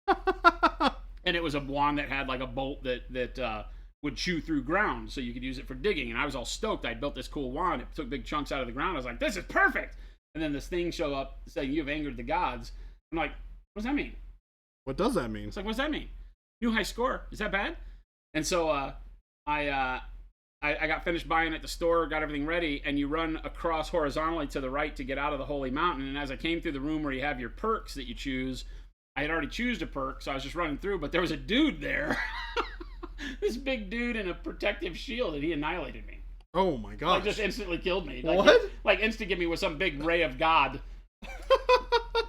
And it was a wand that had like a bolt that would chew through ground so you could use it for digging. And I was all stoked. I'd built this cool wand. It took big chunks out of the ground. I was like, this is perfect. And then this thing showed up saying, you have angered the gods. I'm like, what does that mean? What does that mean? It's like, what does that mean? New high score. Is that bad? And so I got finished buying at the store, got everything ready, and you run across horizontally to the right to get out of the Holy Mountain. And as I came through the room where you have your perks that you choose, I had already chosen a perk, so I was just running through, but there was a dude there. This big dude in a protective shield, and he annihilated me. Oh my gosh. Like, just instantly killed me. What? Like instant give me with some big ray of God.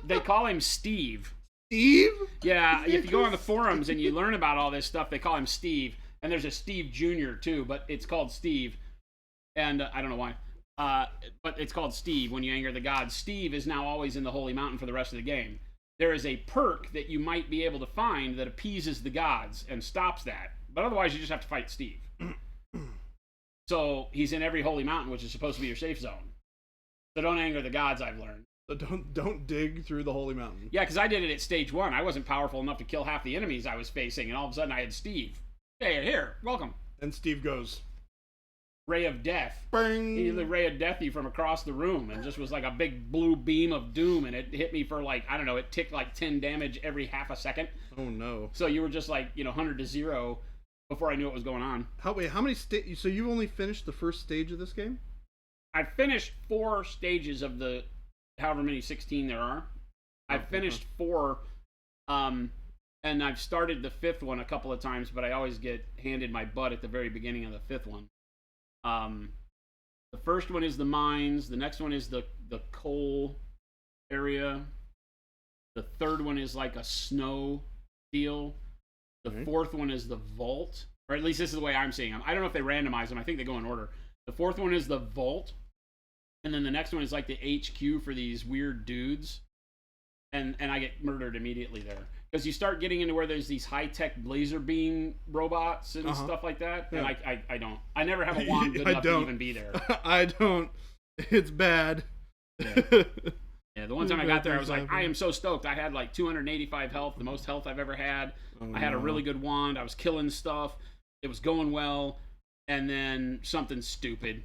They call him Steve. Steve? Yeah, if you go on the forums and you learn about all this stuff, they call him Steve. And there's a Steve Jr. too, but it's called Steve. And I don't know why. But it's called Steve when you anger the gods. Steve is now always in the Holy Mountain for the rest of the game. There is a perk that you might be able to find that appeases the gods and stops that. But otherwise, you just have to fight Steve. So he's in every Holy Mountain, which is supposed to be your safe zone. So don't anger the gods, I've learned. So don't dig through the Holy Mountain. Yeah, because I did it at stage 1. I wasn't powerful enough to kill half the enemies I was facing, and all of a sudden I had Steve. Hey, here, welcome. And Steve goes, Ray of Death. bang! He the Ray of Death you from across the room, and just was like a big blue beam of doom, and it hit me for like, I don't know, it ticked like 10 damage every half a second. Oh no. So you were just like, 100 to 0 before I knew what was going on. How many so you only finished the first stage of this game? I finished 4 stages of the however many 16 there are. I've finished 4, and I've started the 5th one a couple of times, but I always get handed my butt at the very beginning of the 5th one. The first one is the mines. The next one is the coal area. The 3rd one is like a snow deal. The 4th one is the vault, or at least this is the way I'm seeing them. I don't know if they randomize them. I think they go in order. The 4th one is the vault, and then the next one is like the HQ for these weird dudes, and I get murdered immediately there because you start getting into where there's these high-tech laser beam robots and stuff like that. And I don't. I never have a wand good enough to even be there. I don't. It's bad. Yeah. Yeah, the one time I got there, I was like, I am so stoked. I had like 285 health, the most health I've ever had. I had a really good wand. I was killing stuff. It was going well. And then something stupid.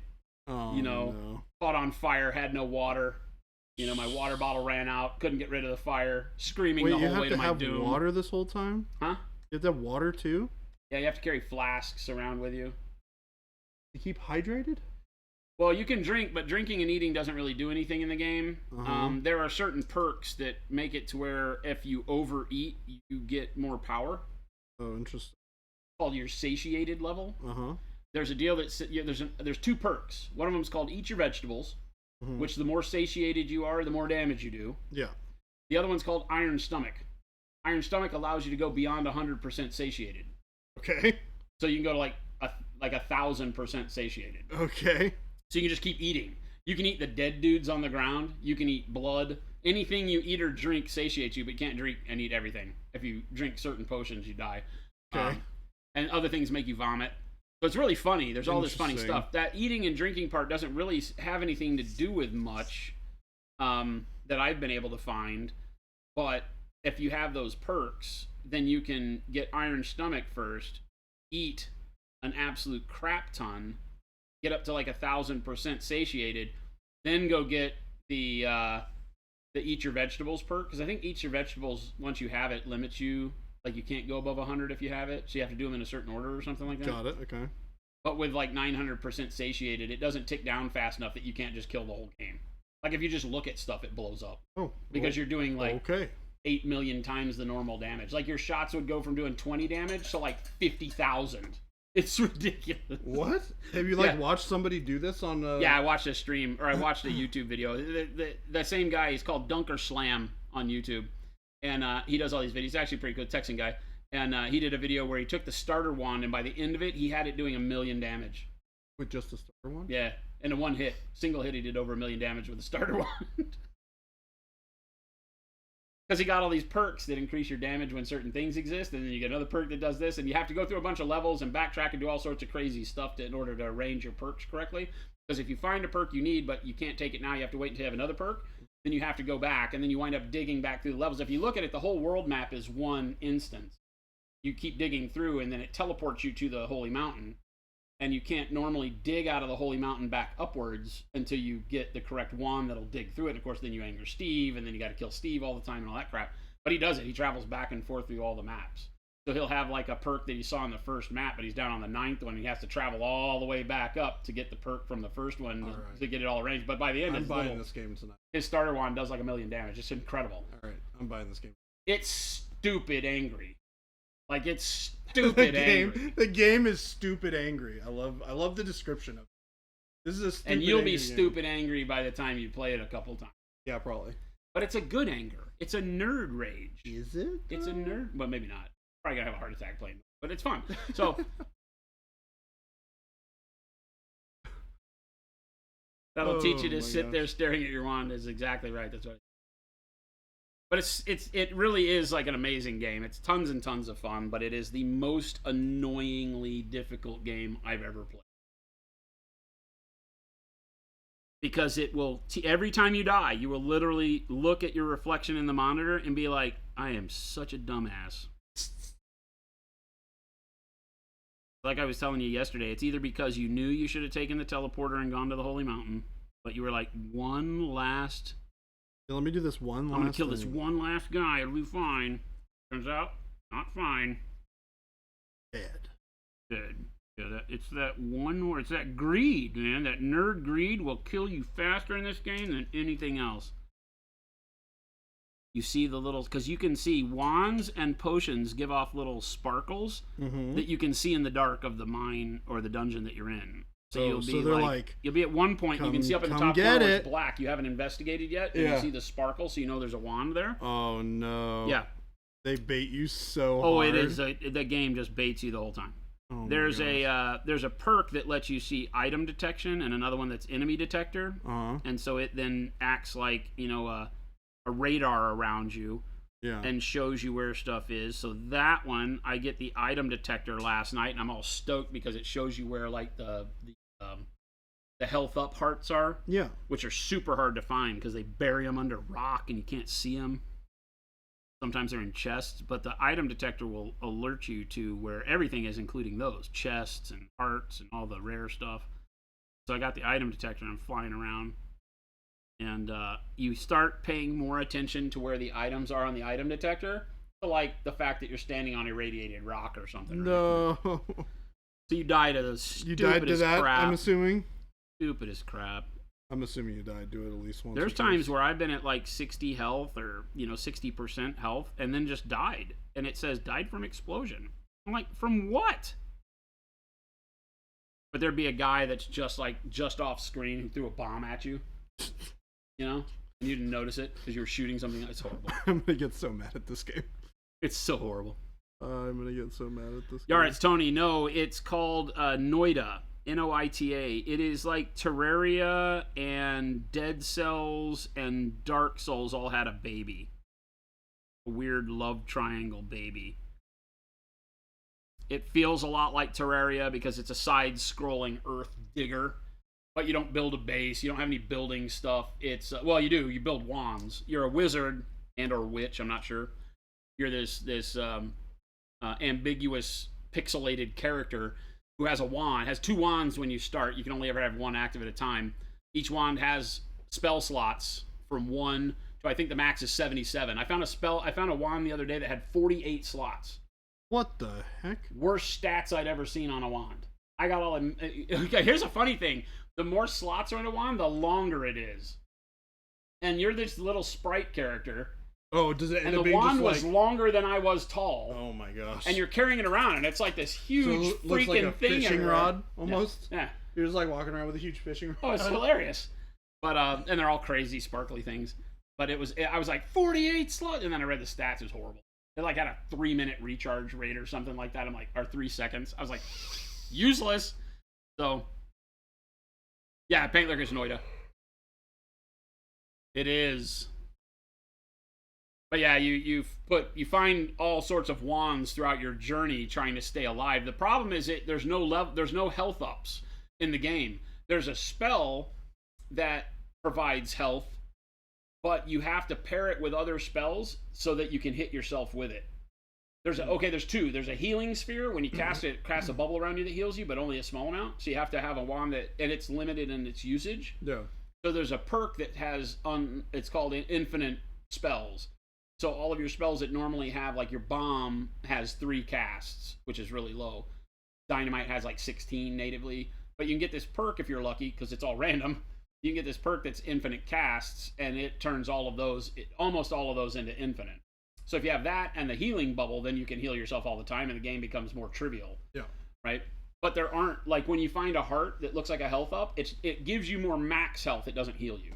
Caught on fire, had no water. My water bottle ran out. Couldn't get rid of the fire. Screaming the whole way to my doom. You have to have water this whole time? Huh? You have to have water too? Yeah, you have to carry flasks around with you. To keep hydrated? Well, you can drink, but drinking and eating doesn't really do anything in the game. There are certain perks that make it to where if you overeat, you get more power. Oh, interesting. It's called your satiated level. There's a deal that there's 2 perks. One of them is called Eat Your Vegetables, which the more satiated you are, the more damage you do. Yeah. The other one's called Iron Stomach. Iron Stomach allows you to go beyond 100% satiated. Okay. So you can go to like 1,000% satiated. Okay. So you can just keep eating. You can eat the dead dudes on the ground. You can eat blood. Anything you eat or drink satiates you, but you can't drink and eat everything. If you drink certain potions, you die. Okay. And other things make you vomit. So it's really funny. There's all this funny stuff. That eating and drinking part doesn't really have anything to do with much that I've been able to find. But if you have those perks, then you can get Iron Stomach first, eat an absolute crap ton, get up to like 1,000% satiated, then go get the Eat Your Vegetables perk, because I think Eat Your Vegetables, once you have it, limits you. Like, you can't go above 100 if you have it, so you have to do them in a certain order or something like that. Got it, okay. But with like 900% satiated, it doesn't tick down fast enough that you can't just kill the whole game. Like, if you just look at stuff, it blows up. Oh. Because you're doing like 8 million times the normal damage. Like, your shots would go from doing 20 damage to like 50,000. It's ridiculous. What? Have you watched somebody do this on? Yeah, I watched a stream, or I watched a YouTube video. The same guy, he's called Dunker Slam on YouTube, and he does all these videos. He's actually a pretty good Texan guy, and he did a video where he took the starter wand, and by the end of it, he had it doing 1 million damage. With just the starter wand? Yeah, in a one hit, single hit, he did over 1 million damage with the starter wand. Because he got all these perks that increase your damage when certain things exist, and then you get another perk that does this, and you have to go through a bunch of levels and backtrack and do all sorts of crazy stuff in order to arrange your perks correctly. Because if you find a perk you need, but you can't take it now, you have to wait until you have another perk, then you have to go back, and then you wind up digging back through the levels. If you look at it, the whole world map is one instance. You keep digging through, and then it teleports you to the Holy Mountain. And you can't normally dig out of the Holy Mountain back upwards until you get the correct wand that'll dig through it. Of course, then you anger Steve, and then you got to kill Steve all the time and all that crap. But he does it. He travels back and forth through all the maps. So he'll have like a perk that he saw on the first map, but he's down on the 9th one. And he has to travel all the way back up to get the perk from the first one to get it all arranged. But by the end, I'm buying this game tonight. His starter wand does like 1 million damage. It's incredible. All right, I'm buying this game. It's stupid angry. Like, it's stupid angry. The game is stupid angry. I love the description of it. This is a stupid and you'll be game. stupid angry by the time you play it a couple times. Yeah, probably. But it's a good anger. It's a nerd rage. Is it? It's a nerd. Well, maybe not. Probably gonna have a heart attack playing, but it's fun. So that'll teach you to sit there staring at your wand. Is exactly right. That's right. But it really is like an amazing game. It's tons and tons of fun, but it is the most annoyingly difficult game I've ever played. Because it will, every time you die, you will literally look at your reflection in the monitor and be like, I am such a dumbass. Like I was telling you yesterday, it's either because you knew you should have taken the teleporter and gone to the Holy Mountain, but you were like, one last... Let me do this one last I'm going to kill this one last guy. It'll be fine. Turns out, not fine. Dead. Yeah, it's that one where it's that greed, man. That nerd greed will kill you faster in this game than anything else. You see the little... Because you can see wands and potions give off little sparkles that you can see in the dark of the mine or the dungeon that you're in. So you'll be you'll be at one point, you can see up in the top corner where it's black. You haven't investigated yet, and you see the sparkle, so you know there's a wand there. Oh, no. Yeah. They bait you so hard. Oh, it is. The game just baits you the whole time. Oh, there's a perk that lets you see item detection, and another one that's enemy detector. And so it then acts like, a radar around you. Yeah. And shows you where stuff is. So that one, I get the item detector last night, and I'm all stoked because it shows you where like the the health up hearts are. Yeah. Which are super hard to find because they bury them under rock and you can't see them. Sometimes they're in chests, but the item detector will alert you to where everything is, including those chests and hearts and all the rare stuff. So I got the item detector and I'm flying around. And you start paying more attention to where the items are on the item detector. So like the fact that you're standing on irradiated rock or something. No. Right? So you die to those stupidest You died to that, crap. I'm assuming? Stupidest crap. I'm assuming you died to it at least once. There's times where I've been at like 60 health or, 60% health and then just died. And it says died from explosion. I'm like, from what? But there'd be a guy that's just off screen who threw a bomb at you. And you didn't notice it because you were shooting something. It's horrible. I'm going to get so mad at this game. It's so horrible. I'm going to get so mad at this game. All right, it's Tony. No, it's called Noita. Noita. It is like Terraria and Dead Cells and Dark Souls all had a baby. A weird love triangle baby. It feels a lot like Terraria because it's a side-scrolling earth digger, but you don't build a base. You don't have any building stuff. It's well, you do. You build wands. You're a wizard and or witch. I'm not sure. You're this ambiguous pixelated character who has a wand, has 2 wands when you start. You can only ever have one active at a time. Each wand has spell slots from 1 to I think the max is 77. I found a wand the other day that had 48 slots. What the heck? Worst stats I'd ever seen on a wand. I got all. Okay, here's a funny thing: the more slots are in a wand, the longer it is. And you're this little sprite character. Oh, does it end and up the being wand just was like... longer than I was tall. Oh my gosh! And you're carrying it around, and it's like this huge so it looks freaking like a thing. fishing everywhere. rod, almost. Yeah. You're just like walking around with a huge fishing rod. Oh, it's hilarious. But and they're all crazy, sparkly things. But I was like 48 slots, and then I read the stats. It was horrible. It like had a 3-minute recharge rate or something like that. I'm like, or 3 seconds. I was like, useless. So, yeah, Paint Licker's Noita. It is. But yeah, you find all sorts of wands throughout your journey trying to stay alive. The problem is there's no health ups in the game. There's a spell that provides health, but you have to pair it with other spells so that you can hit yourself with it. There's 2. There's a healing sphere. When you cast it, casts a bubble around you that heals you, but only a small amount. So you have to have a wand and it's limited in its usage. Yeah. So there's a perk that has it's called infinite spells. So all of your spells that normally have, like your bomb has 3 casts, which is really low. Dynamite has like 16 natively. But you can get this perk if you're lucky, because it's all random. You can get this perk that's infinite casts, and it turns almost all of those into infinite. So if you have that and the healing bubble, then you can heal yourself all the time, and the game becomes more trivial. Yeah. Right? But there aren't, like when you find a heart that looks like a health up, it gives you more max health. It doesn't heal you.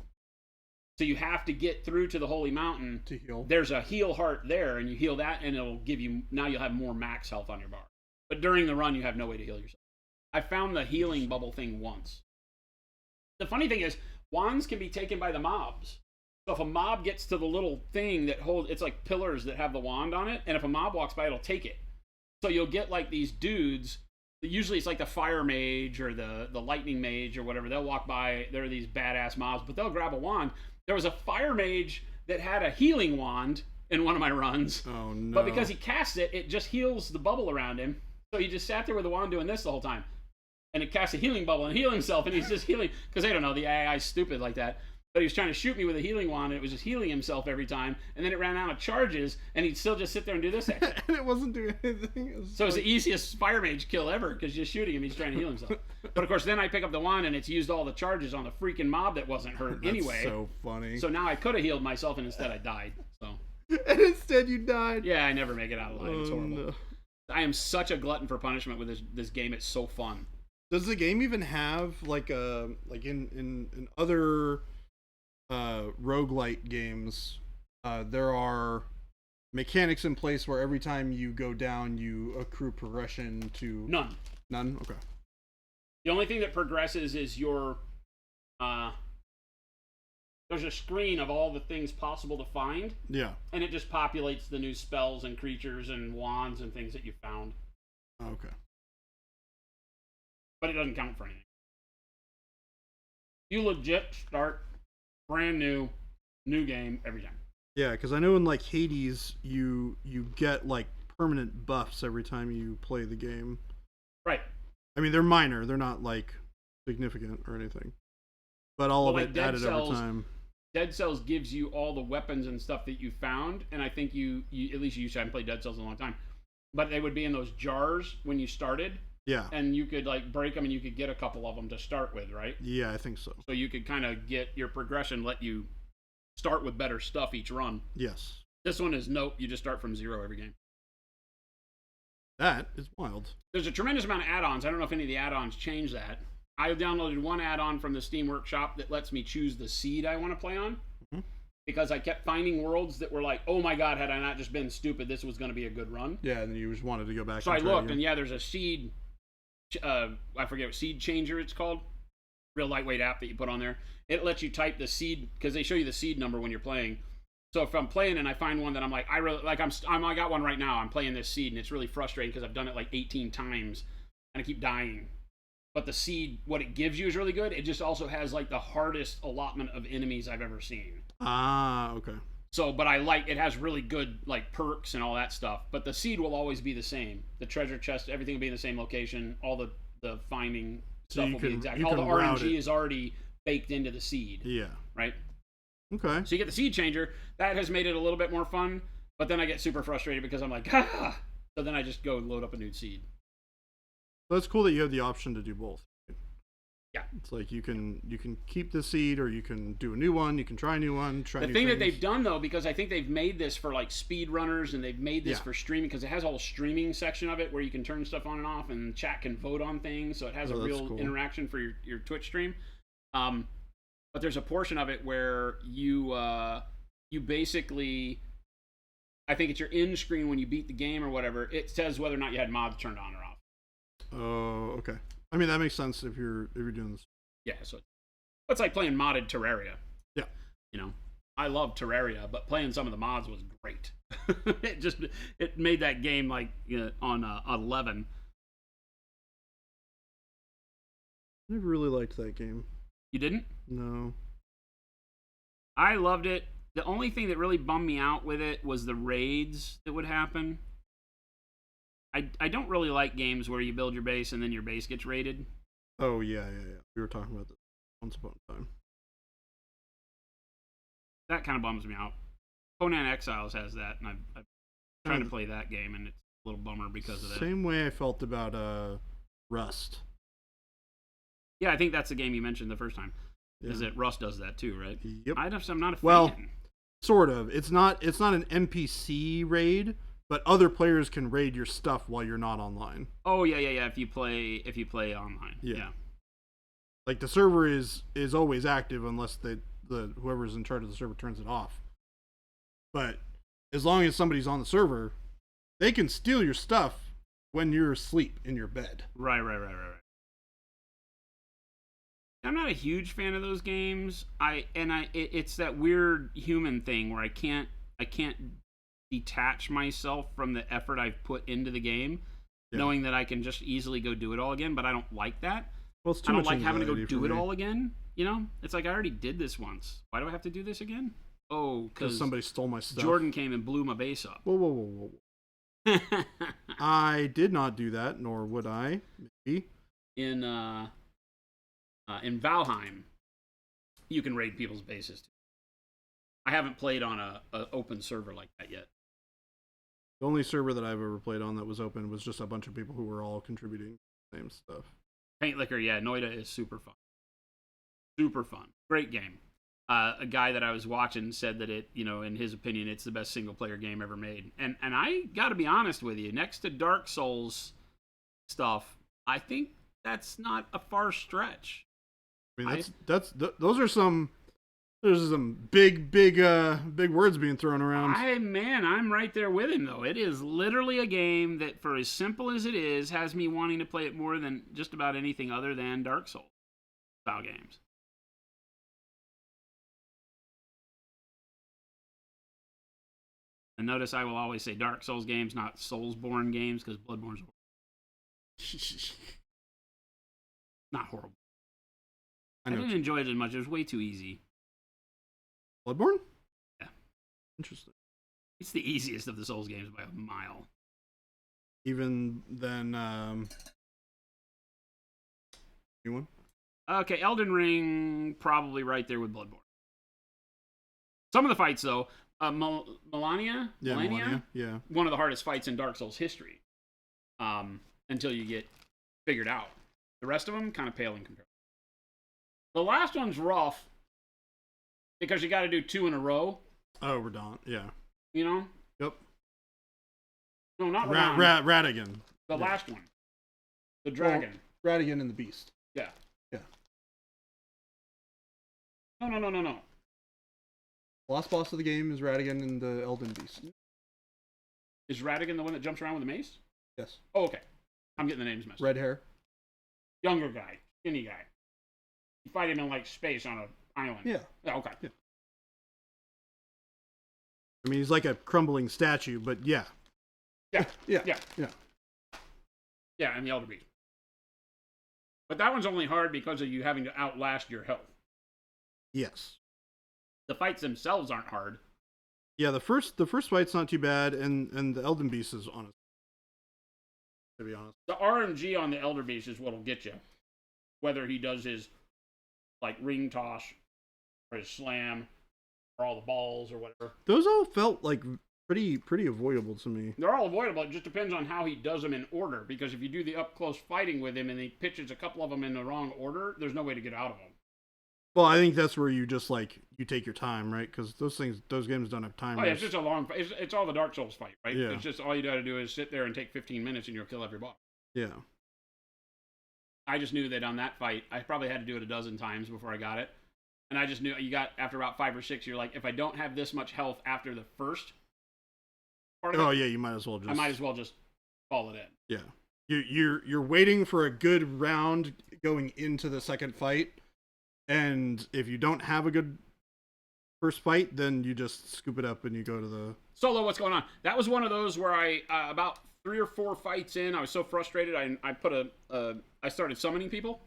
So you have to get through to the Holy Mountain to heal. There's a heal heart there, and you heal that, and it'll give you, now you'll have more max health on your bar. But during the run, you have no way to heal yourself. I found the healing bubble thing once. The funny thing is, wands can be taken by the mobs. So if a mob gets to the little thing that holds, it's like pillars that have the wand on it, and if a mob walks by, it'll take it. So you'll get like these dudes, usually it's like the fire mage or the lightning mage or whatever, they'll walk by, they're these badass mobs, but they'll grab a wand. There was a fire mage that had a healing wand in one of my runs. Oh no. But because he cast it, it just heals the bubble around him. So he just sat there with the wand doing this the whole time. And it casts a healing bubble and heal himself, and he's just healing, because I don't know, the AI's stupid like that. But he was trying to shoot me with a healing wand, and it was just healing himself every time. And then it ran out of charges, and he'd still just sit there and do this action. And it wasn't doing anything. So it's the easiest fire mage kill ever, because you're shooting him, he's trying to heal himself. But of course, then I pick up the wand, and it's used all the charges on the freaking mob that wasn't hurt anyway. So funny. So now I could have healed myself, and instead I died. So. And instead you died. Yeah, I never make it out alive. It's horrible. No. I am such a glutton for punishment with this game. It's so fun. Does the game even have like in other roguelite games, there are mechanics in place where every time you go down you accrue progression to None? Okay. The only thing that progresses is your there's a screen of all the things possible to find. Yeah. And it just populates the new spells and creatures and wands and things that you found. Okay. But it doesn't count for anything. You legit start brand new game every time. Yeah, because I know in like Hades, you get like permanent buffs every time you play the game. Right. I mean, they're minor; they're not like significant or anything. But all of like it Dead added Cells, over time. Dead Cells gives you all the weapons and stuff that you found, and I think you at least you haven't played Dead Cells in a long time, but they would be in those jars when you started. Yeah. And you could like break them, and you could get a couple of them to start with, right? Yeah, I think so. So you could kind of get your progression, let you start with better stuff each run. Yes. This one is nope. You just start from zero every game. That is wild. There's a tremendous amount of add-ons. I don't know if any of the add-ons change that. I downloaded one add-on from the Steam Workshop that lets me choose the seed I want to play on. Mm-hmm. Because I kept finding worlds that were like, oh my god, had I not just been stupid, this was going to be a good run. Yeah, and then you just wanted to go back. So I looked, and yeah, there's a seed. I forget what seed changer it's called. Real lightweight app that you put on there. It lets you type the seed because they show you the seed number when you're playing. So if I'm playing and I find one that I'm like, I really like, I got one right now. I'm playing this seed and it's really frustrating because I've done it like 18 times and I keep dying. But the seed, what it gives you is really good. It just also has like the hardest allotment of enemies I've ever seen. Ah, okay. So, but it has really good like perks and all that stuff. But the seed will always be the same. The treasure chest, everything will be in the same location. All the finding stuff will be exact. All the RNG is already baked into the seed. Yeah. Right? Okay. So you get the seed changer. That has made it a little bit more fun. But then I get super frustrated because I'm like, ah! So then I just go load up a new seed. Well, it's cool that you have the option to do both. Yeah. It's like you can keep the seed or you can do a new one, you can try a new one, the thing that they've done though, because I think they've made this for like speed runners and they've made this for streaming because it has a whole streaming section of it where you can turn stuff on and off and chat can vote on things, so it has a real interaction for your Twitch stream. But there's a portion of it where you basically, I think it's your end screen when you beat the game or whatever, it says whether or not you had mods turned on or off. Oh, okay. I mean, that makes sense if you're doing this. Yeah, so it's like playing modded Terraria. Yeah. You know, I love Terraria, but playing some of the mods was great. it made that game like on 11. I never really liked that game. You didn't? No. I loved it. The only thing that really bummed me out with it was the raids that would happen. I don't really like games where you build your base and then your base gets raided. Oh, yeah. We were talking about this once upon a time. That kind of bums me out. Conan Exiles has that, and I've tried to play that game, and it's a little bummer because of that. Same way I felt about Rust. Yeah, I think that's the game you mentioned the first time. Yeah. Is that Rust does that too, right? Yep. I'm not a fan. Well, sort of. It's not an NPC raid, but other players can raid your stuff while you're not online. Oh yeah. If you play online. Yeah. Like the server is always active unless the whoever's in charge of the server turns it off. But as long as somebody's on the server, they can steal your stuff when you're asleep in your bed. Right. I'm not a huge fan of those games. It's that weird human thing where I can't detach myself from the effort I've put into the game, knowing that I can just easily go do it all again, but I don't like that. Well, it's too I don't much like having to go do it me. all again. You know? It's like I already did this once. Why do I have to do this again? Oh, because somebody stole my stuff. Jordan came and blew my base up. Whoa. I did not do that, nor would I. Maybe. In Valheim, you can raid people's bases too. I haven't played on a open server like that yet. The only server that I've ever played on that was open was just a bunch of people who were all contributing the same stuff. Paint Liquor, yeah, Noida is super fun. Super fun. Great game. A guy that I was watching said that it, in his opinion, it's the best single player game ever made. And I got to be honest with you, next to Dark Souls stuff, I think that's not a far stretch. I mean, those are some. There's some big words being thrown around. I'm right there with him though. It is literally a game that, for as simple as it is, has me wanting to play it more than just about anything other than Dark Souls style games. And notice I will always say Dark Souls games, not Soulsborne games, because Bloodborne's horrible. Not horrible. I know. didn't enjoy it as much. It was way too easy. Bloodborne? Yeah. Interesting. It's the easiest of the Souls games by a mile. Even then, new one? Okay, Elden Ring, probably right there with Bloodborne. Some of the fights, though, Melania? Yeah, Melania. Yeah. One of the hardest fights in Dark Souls history. Until you get figured out. The rest of them, kind of pale in comparison. The last one's rough, because you got to do 2 in a row. Oh, Radon. Yeah. You know? Yep. No, not Radon. Radigan. The last one. The dragon. Well, Radigan and the Beast. Yeah. Yeah. No. Last boss of the game is Radigan and the Elden Beast. Is Radigan the one that jumps around with a mace? Yes. Oh, okay. I'm getting the names messed up. Red hair. Younger guy. Skinny guy. You fight him in, like, space on an island. Yeah. Yeah, okay. Yeah. I mean, he's like a crumbling statue, but yeah. Yeah. Yeah. Yeah. Yeah. Yeah, and the Elder Beast. But that one's only hard because of you having to outlast your health. Yes. The fights themselves aren't hard. Yeah, the first fight's not too bad, and the Elden Beast is honest. To be honest. The RNG on the Elder Beast is what'll get you. Whether he does his, like, ring toss, or his slam, or all the balls, or whatever. Those all felt like pretty avoidable to me. They're all avoidable. It just depends on how he does them in order. Because if you do the up-close fighting with him and he pitches a couple of them in the wrong order, there's no way to get out of them. Well, I think that's where you just, like, you take your time, right? Because those games don't have time. Oh, yeah, it's just a long fight. It's all the Dark Souls fight, right? Yeah. It's just all you got to do is sit there and take 15 minutes and you'll kill every boss. Yeah. I just knew that on that fight, I probably had to do it a dozen times before I got it. And I just knew you got, after about 5 or 6, you're like, if I don't have this much health after the first part of it, Yeah, you might as well just. I might as well just call it in. Yeah. You're waiting for a good round going into the second fight, and if you don't have a good first fight, then you just scoop it up and you go to the Solo, what's going on? That was one of those where I about 3 or 4 fights in, I was so frustrated. I started summoning people,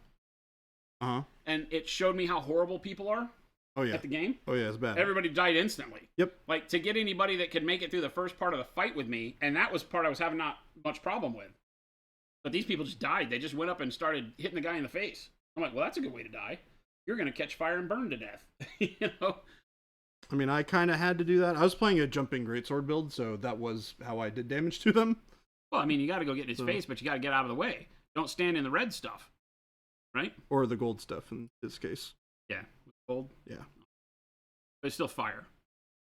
and it showed me how horrible people are. Oh yeah. At the game. Oh yeah, it's bad. Everybody died instantly. Yep. Like, to get anybody that could make it through the first part of the fight with me, and that was part I was having not much problem with. But these people just died. They just went up and started hitting the guy in the face. I'm like, well, that's a good way to die. You're going to catch fire and burn to death. You know? I mean, I kind of had to do that. I was playing a jumping greatsword build, so that was how I did damage to them. Well, I mean, you got to go get in his face, but you got to get out of the way. Don't stand in the red stuff. Right? Or the gold stuff in this case. Yeah. Gold? Yeah. But it's still fire.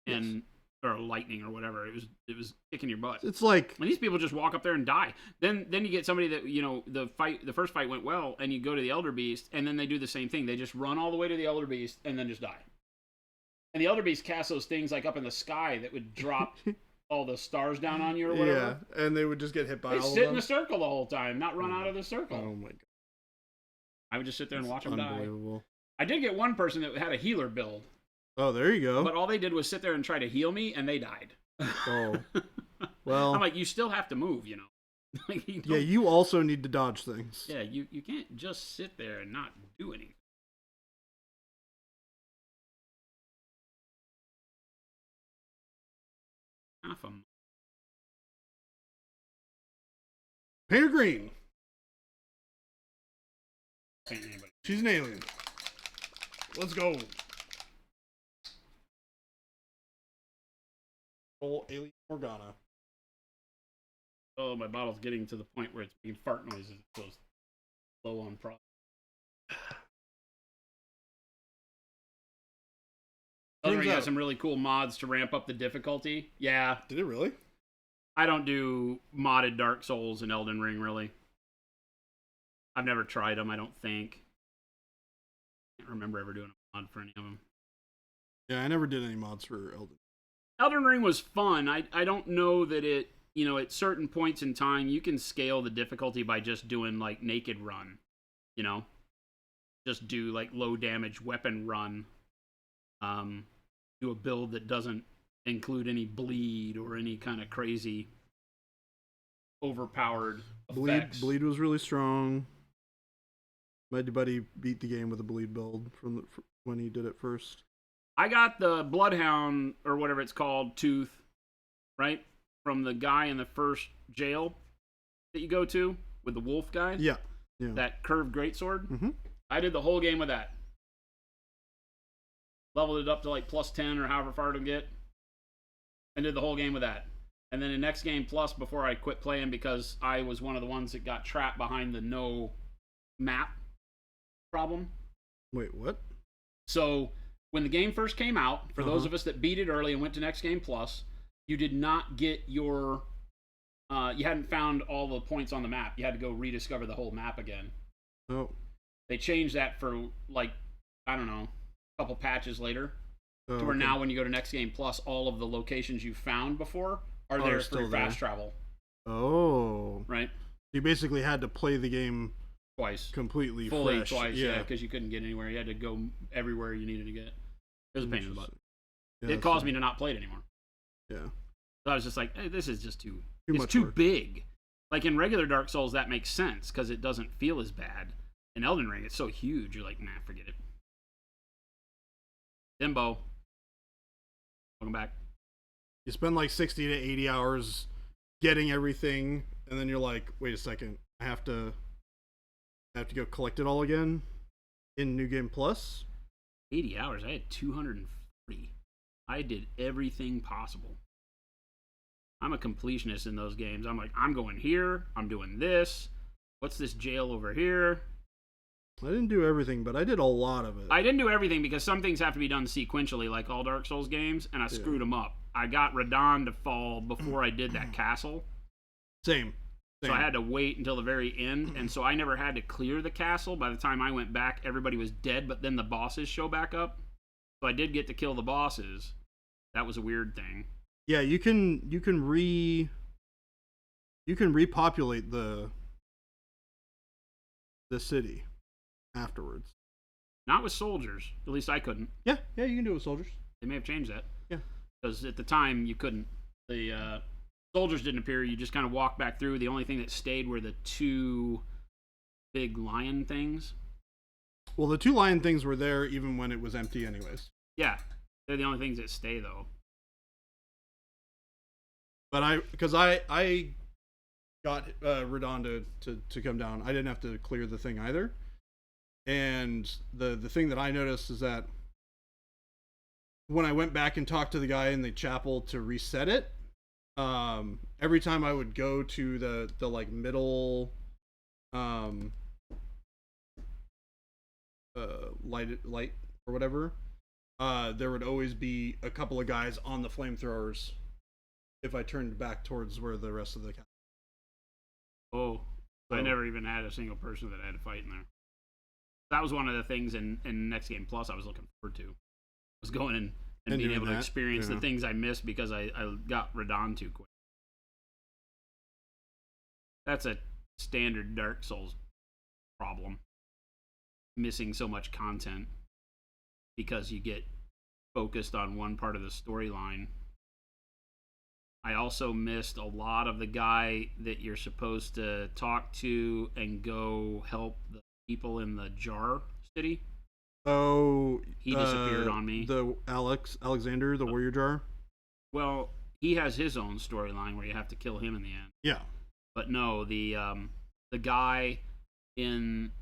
And or lightning or whatever. It was kicking your butt. It's like, and these people just walk up there and die. Then you get somebody that, you know, the first fight went well, and you go to the Elder Beast, and then they do the same thing. They just run all the way to the Elder Beast and then just die. And the Elder Beast casts those things like up in the sky that would drop all the stars down on you or whatever. Yeah, and they would just get hit by they all of sit them. in the circle the whole time, not run out of the circle. Oh my god. I would just sit there and watch them die. Unbelievable. I did get one person that had a healer build. Oh, there you go. But all they did was sit there and try to heal me, and they died. Oh. Well. I'm like, you still have to move, you know. Like, yeah, you also need to dodge things. Yeah, you can't just sit there and not do anything. Half a Painter green. paint anybody. She's an alien. Let's go. Old alien Morgana. Oh, my bottle's getting to the point where it's making fart noises. It goes low on product. Elden Ring has some really cool mods to ramp up the difficulty. Yeah. Did it really? I don't do modded Dark Souls in Elden Ring, really. I've never tried them, I don't think. I can't remember ever doing a mod for any of them. Yeah, I never did any mods for Elden. Elden Ring was fun. I don't know that it, you know, at certain points in time, you can scale the difficulty by just doing, like, naked run, you know? Just do, like, low damage weapon run. Do a build that doesn't include any bleed or any kind of crazy overpowered effects. Bleed was really strong. My buddy beat the game with a bleed build from when he did it first. I got the Bloodhound, or whatever it's called, tooth, right? From the guy in the first jail that you go to with the wolf guy. Yeah. That curved greatsword. Mm-hmm. I did the whole game with that. Leveled it up to like plus 10 or however far to get. And did the whole game with that. And then in Next Game Plus, before I quit playing because I was one of the ones that got trapped behind the no map problem. Wait, what? So when the game first came out, for those of us that beat it early and went to Next Game Plus, you did not get your... you hadn't found all the points on the map. You had to go rediscover the whole map again. Oh. They changed that for, like, I don't know, a couple patches later. Oh, to where now when you go to Next Game Plus, all of the locations you found before are there for your fast travel. Oh. Right? You basically had to play the game twice. Completely Fully fresh. twice, yeah, because you couldn't get anywhere. You had to go everywhere you needed to get. It was a pain in the butt. Yeah, it caused me to not play it anymore. Yeah. So I was just like, hey, this is just too much it's too work. big. Like in regular Dark Souls, that makes sense because it doesn't feel as bad. In Elden Ring, it's so huge, you're like, nah, forget it. Dimbo. Welcome back. You spend like 60 to 80 hours getting everything, and then you're like, wait a second, I have to go collect it all again in New Game Plus? 80 hours? I had 240. I did everything possible. I'm a completionist in those games. I'm like, I'm going here, I'm doing this. What's this jail over here? I didn't do everything, but I did a lot of it. I didn't do everything because some things have to be done sequentially, like all Dark Souls games, and I screwed them up. I got Radon to fall before I did that castle. Same. So I had to wait until the very end, and so I never had to clear the castle. By the time I went back, everybody was dead, but then the bosses show back up. So I did get to kill the bosses. That was a weird thing. Yeah, you can repopulate the city afterwards. Not with soldiers. At least I couldn't. Yeah, you can do it with soldiers. They may have changed that. Yeah. Because at the time, you couldn't. The soldiers didn't appear. You just kind of walked back through. The only thing that stayed were the two big lion things. Well, the two lion things were there even when it was empty anyways. Yeah. They're the only things that stay, though. But I got Radon to come down. I didn't have to clear the thing either. And the thing that I noticed is that when I went back and talked to the guy in the chapel to reset it, every time I would go to the like middle light or whatever, there would always be a couple of guys on the flamethrowers if I turned back towards where the rest of the Oh, I never even had a single person that I had to fight in there. That was one of the things in Next Game Plus I was looking forward to. Was going in and being able to experience the things I missed because I got Radon too quick. That's a standard Dark Souls problem. Missing so much content because you get focused on one part of the storyline. I also missed a lot of the guy that you're supposed to talk to and go help the people in the jar city. Oh, he disappeared on me. The Alexander, the warrior jar. Well, he has his own storyline where you have to kill him in the end. Yeah, but no, the guy in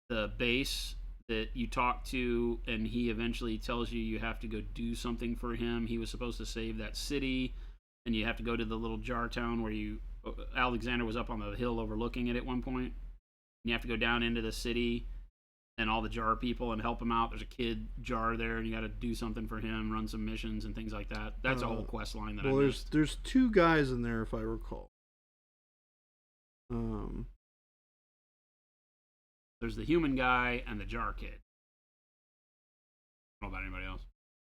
the base that you talk to, and he eventually tells you have to go do something for him. He was supposed to save that city, and you have to go to the little jar town where Alexander was up on the hill overlooking it at one point. And you have to go down into the city and all the jar people and help him out. There's a kid jar there, and you got to do something for him, run some missions and things like that. That's a whole quest line that I missed. There's two guys in there if I recall. There's the human guy and the jar kid. I don't know about anybody else.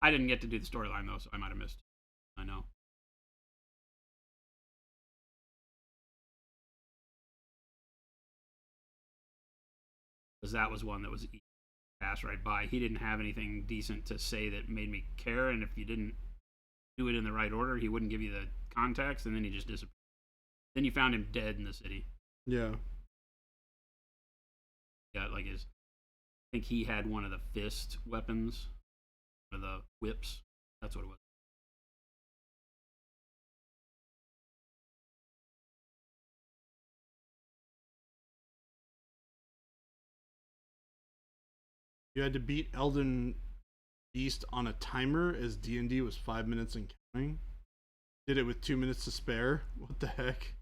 I didn't get to do the storyline though, so I might have missed. I know. Because that was one that was passed right by. He didn't have anything decent to say that made me care, and if you didn't do it in the right order, he wouldn't give you the context, and then he just disappeared. Then you found him dead in the city. Yeah. got like his. I think he had one of the fist weapons, or the whips. That's what it was. You had to beat Elden Beast on a timer as D&D was 5 minutes and counting. Did it with 2 minutes to spare. What the heck?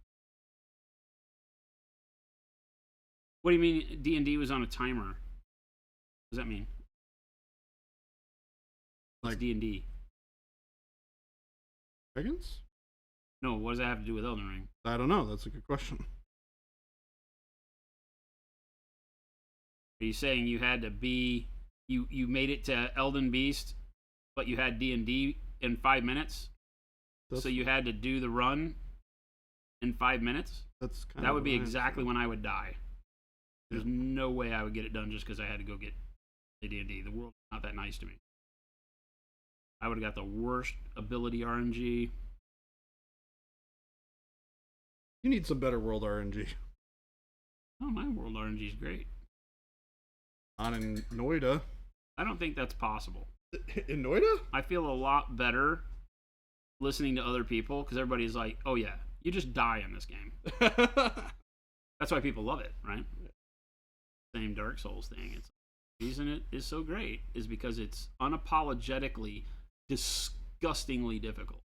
What do you mean D&D was on a timer? What does that mean? What's Like D&D? Dragons? No, what does that have to do with Elden Ring? I don't know. That's a good question. Are you saying you had to be you made it to Elden Beast, but you had D&D in 5 minutes? So you had to do the run in 5 minutes? That's kind that of would be exactly when I would die. There's no way I would get it done just because I had to go get the D&D. The world's not that nice to me. I would have got the worst ability RNG. You need some better world RNG. Oh, my world RNG is great. Not in Noida. I don't think that's possible. In Noida? I feel a lot better listening to other people because everybody's like, oh yeah, you just die in this game. That's why people love it, right? Same Dark Souls thing. It's the reason it is so great is because it's unapologetically disgustingly difficult,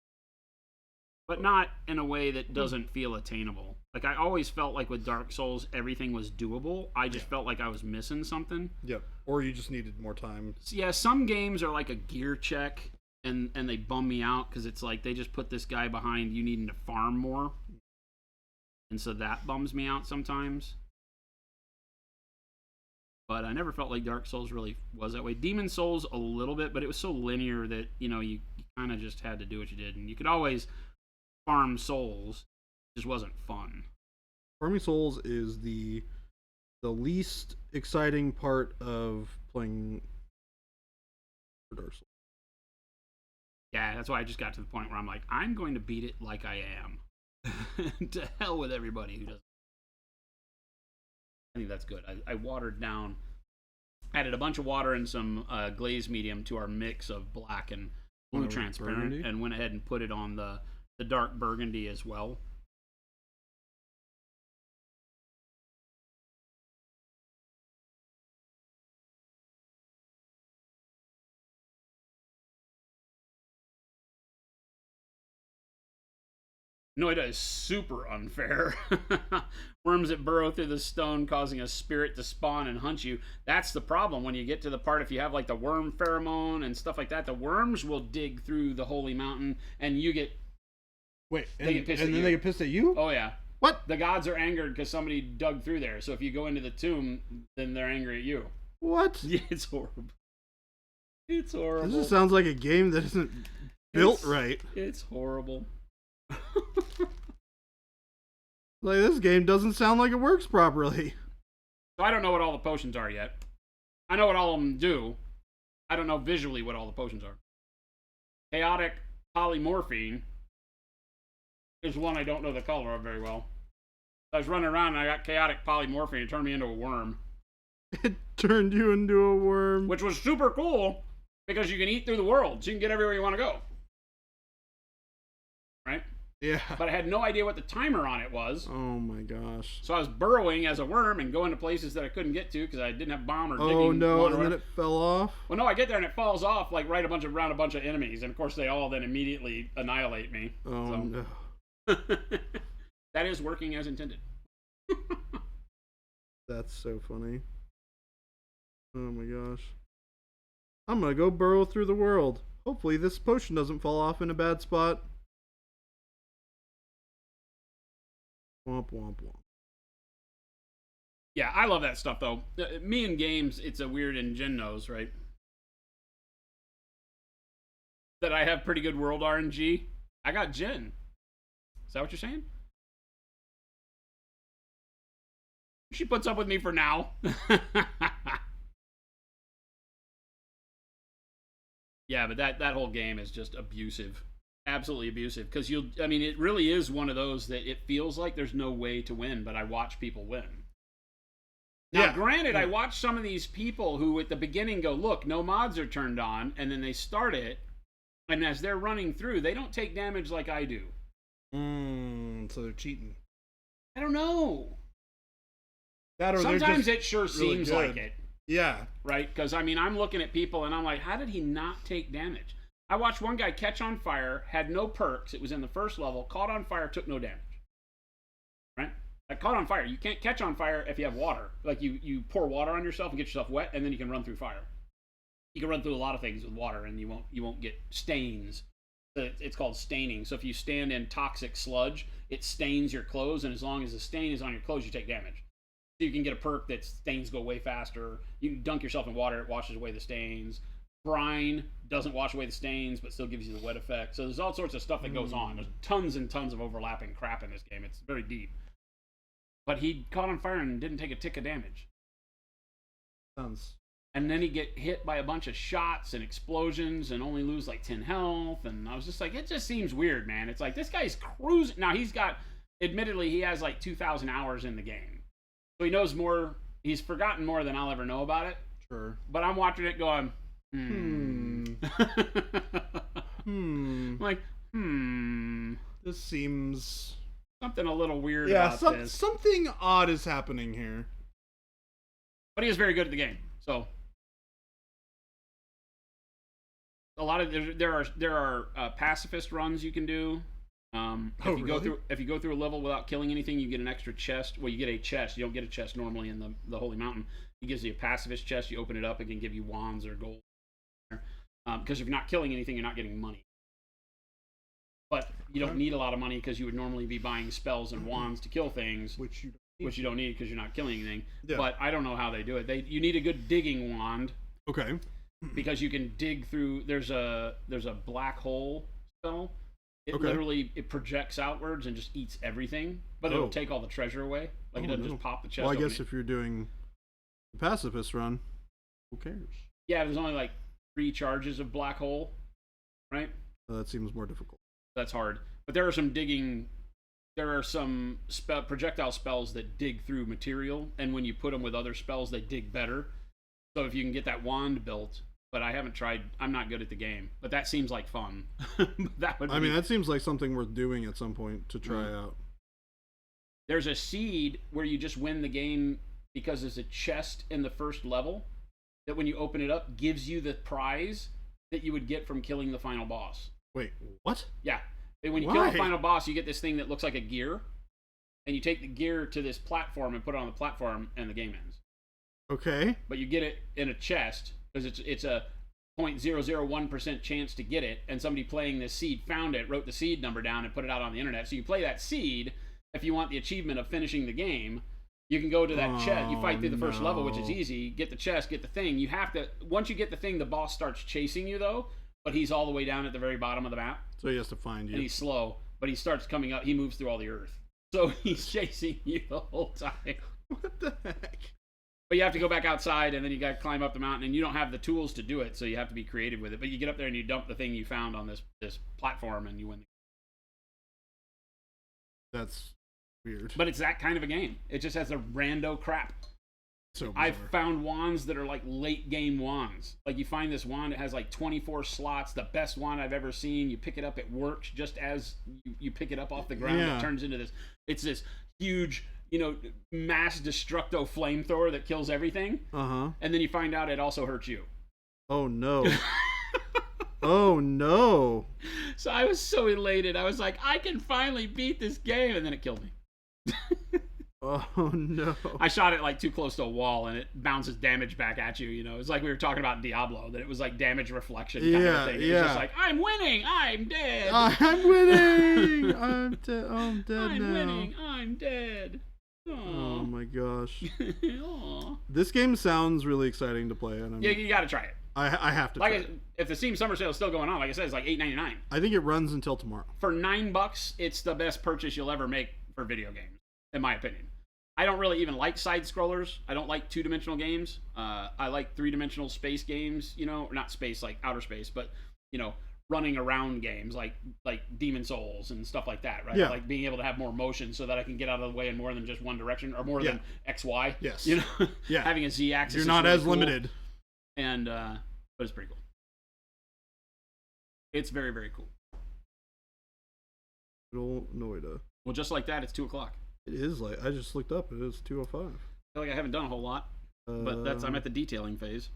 but not in a way that doesn't feel attainable. Like I always felt like with Dark Souls everything was doable. I just felt like I was missing something. Yep. Or you just needed more time. So, yeah, some games are like a gear check and they bum me out because it's like they just put this guy behind you needing to farm more, and so that bums me out sometimes. But I never felt like Dark Souls really was that way. Demon Souls a little bit, but it was so linear that, you kind of just had to do what you did. And you could always farm souls. It just wasn't fun. Farming souls is the least exciting part of playing Dark Souls. Yeah, that's why I just got to the point where I'm like, I'm going to beat it like I am. To hell with everybody who doesn't. I think that's good. I watered down, added a bunch of water and some glaze medium to our mix of black and blue transparent, burgundy? And went ahead and put it on the dark burgundy as well. Noida is super unfair. Worms that burrow through the stone, causing a spirit to spawn and hunt you. That's the problem when you get to the part, if you have like the worm pheromone and stuff like that, the worms will dig through the holy mountain and you get... Wait, they get pissed and at then you. they get pissed at you? Oh, yeah. What? The gods are angered because somebody dug through there. So if you go into the tomb, then they're angry at you. What? Yeah, it's horrible. It's horrible. This just sounds like a game that isn't built right. It's horrible. Like, this game doesn't sound like it works properly. So I don't know what all the potions are yet. I know what all of them do. I don't know visually what all the potions are. Chaotic polymorphine is one I don't know the color of very well. I was running around and I got chaotic polymorphine. It turned me into a worm. It turned you into a worm. Which was super cool because you can eat through the world. So you can get everywhere you want to go. Right? Yeah. But I had no idea what the timer on it was. Oh my gosh. So I was burrowing as a worm and going to places that I couldn't get to because I didn't have bomb or digging. Oh no, and then then it fell off? Well, no, I get there and it falls off like right around a bunch of enemies. And of course they all then immediately annihilate me. Oh no. That is working as intended. That's so funny. Oh my gosh. I'm gonna go burrow through the world. Hopefully this potion doesn't fall off in a bad spot. Womp womp womp. Yeah, I love that stuff though. Me in games, it's a weird, and Jen knows, right? That I have pretty good world RNG. I got Jen. Is that what you're saying? She puts up with me for now. Yeah, but that whole game is just abusive. Absolutely abusive. Because it really is one of those that it feels like there's no way to win, but I watch people win. Now, Yeah. granted, I watched some of these people who at the beginning go, look, no mods are turned on, and then they start it, and as they're running through, they don't take damage like I do. So they're cheating. I don't know. That or Sometimes they're it sure really seems like good. it, Yeah. right? Because, I mean, I'm looking at people, and I'm like, how did he not take damage? I watched one guy catch on fire, had no perks, it was in the first level, caught on fire, took no damage. Right? Like, caught on fire. You can't catch on fire if you have water. Like, you pour water on yourself and get yourself wet, and then you can run through fire. You can run through a lot of things with water, and you won't get stains. It's called staining. So if you stand in toxic sludge, it stains your clothes, and as long as the stain is on your clothes, you take damage. So you can get a perk that stains go way faster. You can dunk yourself in water, it washes away the stains. Brine doesn't wash away the stains, but still gives you the wet effect. So there's all sorts of stuff that goes on. There's tons and tons of overlapping crap in this game. It's very deep. But he caught on fire and didn't take a tick of damage. Sounds. And then he'd get hit by a bunch of shots and explosions and only lose like 10 health. And I was just like, it just seems weird, man. It's like, this guy's cruising. Now, admittedly, he has like 2,000 hours in the game. So he knows more. He's forgotten more than I'll ever know about it. Sure. But I'm watching it going, like, This seems something a little weird about this. Something odd is happening here. But he is very good at the game. So a lot of there are pacifist runs you can do. If you go through a level without killing anything, you get an extra chest. Well, you get a chest. You don't get a chest normally in the Holy Mountain. It gives you a pacifist chest. You open it up, it can give you wands or gold. Because if you're not killing anything, you're not getting money. But you don't need a lot of money because you would normally be buying spells and wands to kill things, which you don't need because you're not killing anything. Yeah. But I don't know how they do it. You need a good digging wand. Okay. Because you can dig through. There's a black hole spell. It literally projects outwards and just eats everything, but it'll take all the treasure away. Like it doesn't just pop the chest. Well, I guess if you're doing the pacifist run, who cares? Yeah, there's only like 3 charges of black hole, right? That seems more difficult. That's hard. But there are some projectile spells that dig through material, and when you put them with other spells, they dig better. So if you can get that wand built, but I haven't tried. I'm not good at the game, but that seems like fun. That seems like something worth doing at some point to try out. There's a seed where you just win the game because there's a chest in the first level that when you open it up gives you the prize that you would get from killing the final boss. Wait, what? Yeah. And when you kill the final boss, you get this thing that looks like a gear, and you take the gear to this platform and put it on the platform, and the game ends. Okay. But you get it in a chest, because it's a 0.001% chance to get it, and somebody playing this seed found it, wrote the seed number down, and put it out on the internet. So you play that seed if you want the achievement of finishing the game. You can go to that chest. You fight through the first level, which is easy. Get the chest, get the thing. You have to. Once you get the thing, the boss starts chasing you though. But he's all the way down at the very bottom of the map. So he has to find you. And he's slow, but he starts coming up. He moves through all the earth, so he's chasing you the whole time. What the heck? But you have to go back outside, and then you got to climb up the mountain, and you don't have the tools to do it, so you have to be creative with it. But you get up there and you dump the thing you found on this platform, and you win. That's weird. But it's that kind of a game. It just has a rando crap. So I've found wands that are like late game wands. Like you find this wand, it has like 24 slots, the best wand I've ever seen. You pick it up, it works just as you pick it up off the ground. It turns into this. It's this huge, mass destructo flamethrower that kills everything. And then you find out it also hurts you. Oh no. Oh no. So I was so elated. I was like, I can finally beat this game, and then it killed me. Oh no. I shot it like too close to a wall, and it bounces damage back at you. It's like we were talking about in Diablo, that it was like damage reflection kind of thing. It was just like, I'm winning, I'm dead. I'm winning. I'm dead now. I'm winning, I'm dead. Oh my gosh. This game sounds really exciting to play. And yeah, you got to try it. I have to try it. If the Steam Summer Sale is still going on, like I said, it's like $8.99. I think it runs until tomorrow. For $9, it's the best purchase you'll ever make for video games, in my opinion. I don't really even like side scrollers. I don't like 2-dimensional games. I like 3-dimensional space games, not space like outer space, but running around games like Demon Souls and stuff like that, right? Yeah. I like being able to have more motion so that I can get out of the way in more than just one direction or more than XY. Yes. You know, Yeah. having a Z axis. You're is not really as cool. limited. And but it's pretty cool. It's very, very cool. Little Noida. Well, just like that, it's 2:00. It is like I just looked up. It is 2:05. I feel like I haven't done a whole lot, but I'm at the detailing phase.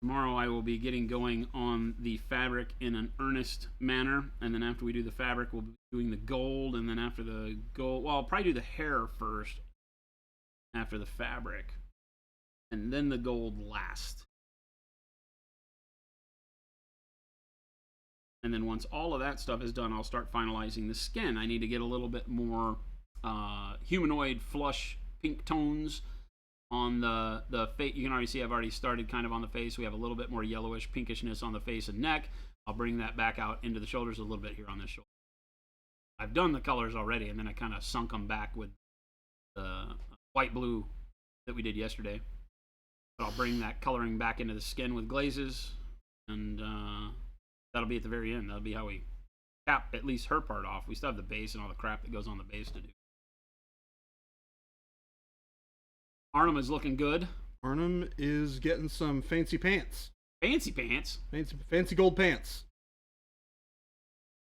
Tomorrow I will be getting going on the fabric in an earnest manner, and then after we do the fabric, we'll be doing the gold, and then after the gold, well, I'll probably do the hair first, after the fabric, and then the gold last. And then once all of that stuff is done, I'll start finalizing the skin. I need to get a little bit more humanoid flush pink tones on the face. You can already see I've already started kind of on the face. We have a little bit more yellowish pinkishness on the face and neck. I'll bring that back out into the shoulders a little bit here on this shoulder. I've done the colors already, and then I kind of sunk them back with the white blue that we did yesterday. But I'll bring that coloring back into the skin with glazes, and that'll be at the very end. That'll be how we cap at least her part off. We still have the base and all the crap that goes on the base to do. Arnhem is looking good. Arnhem is getting some fancy pants. Fancy pants. Fancy gold pants.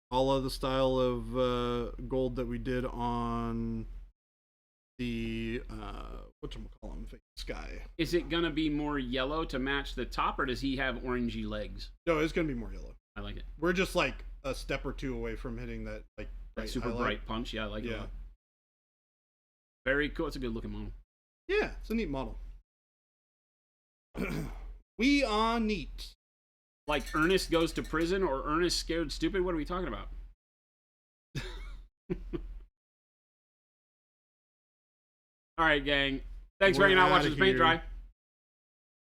All of the style of gold that we did on the whatchamacallem sky. Is it gonna be more yellow to match the top, or does he have orangey legs? No, it's gonna be more yellow. I like it. We're just like a step or two away from hitting that like That super bright punch. Yeah, I like it. Yeah. A lot. Very cool. It's a good looking model. Yeah, it's a neat model. We are neat. Like Ernest goes to prison or Ernest scared stupid. What are we talking about? All right, gang. Thanks for hanging out, watching this paint dry,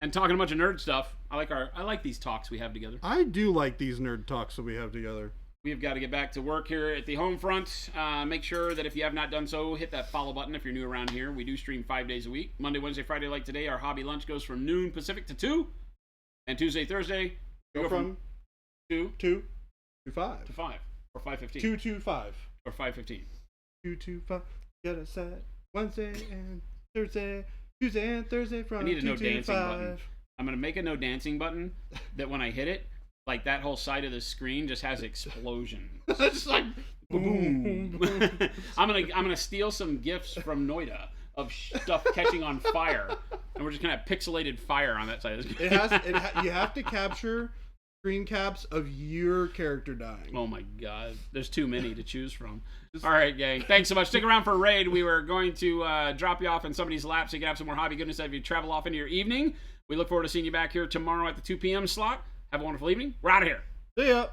and talking a bunch of nerd stuff. I like these talks we have together. I do like these nerd talks that we have together. We've got to get back to work here at the home front. Make sure that if you have not done so, hit that follow button if you're new around here. We do stream 5 days a week. Monday, Wednesday, Friday, like today, our hobby lunch goes from noon Pacific to 2. And Tuesday, Thursday, Go from 2 to 5. to 5. Or 5:15. 2 to 5. Or 5:15. 2 to 5. Get us at Wednesday and Thursday, Tuesday and Thursday from I need a 2 no to dancing 5. button. I'm going to make a no dancing button that when I hit it, like that whole side of the screen just has explosions. It's like Boom. I'm gonna steal some gifts from Noida of stuff catching on fire, and we're just gonna have pixelated fire on that side of the screen. you have to capture screen caps of your character dying. Oh my god, there's too many to choose from. All right, gang, thanks so much. Stick around for a raid. We were going to drop you off in somebody's lap so you can have some more hobby goodness as you travel off into your evening. We look forward to seeing you back here tomorrow at the 2 p.m. slot. Have a wonderful evening. We're out of here. See ya.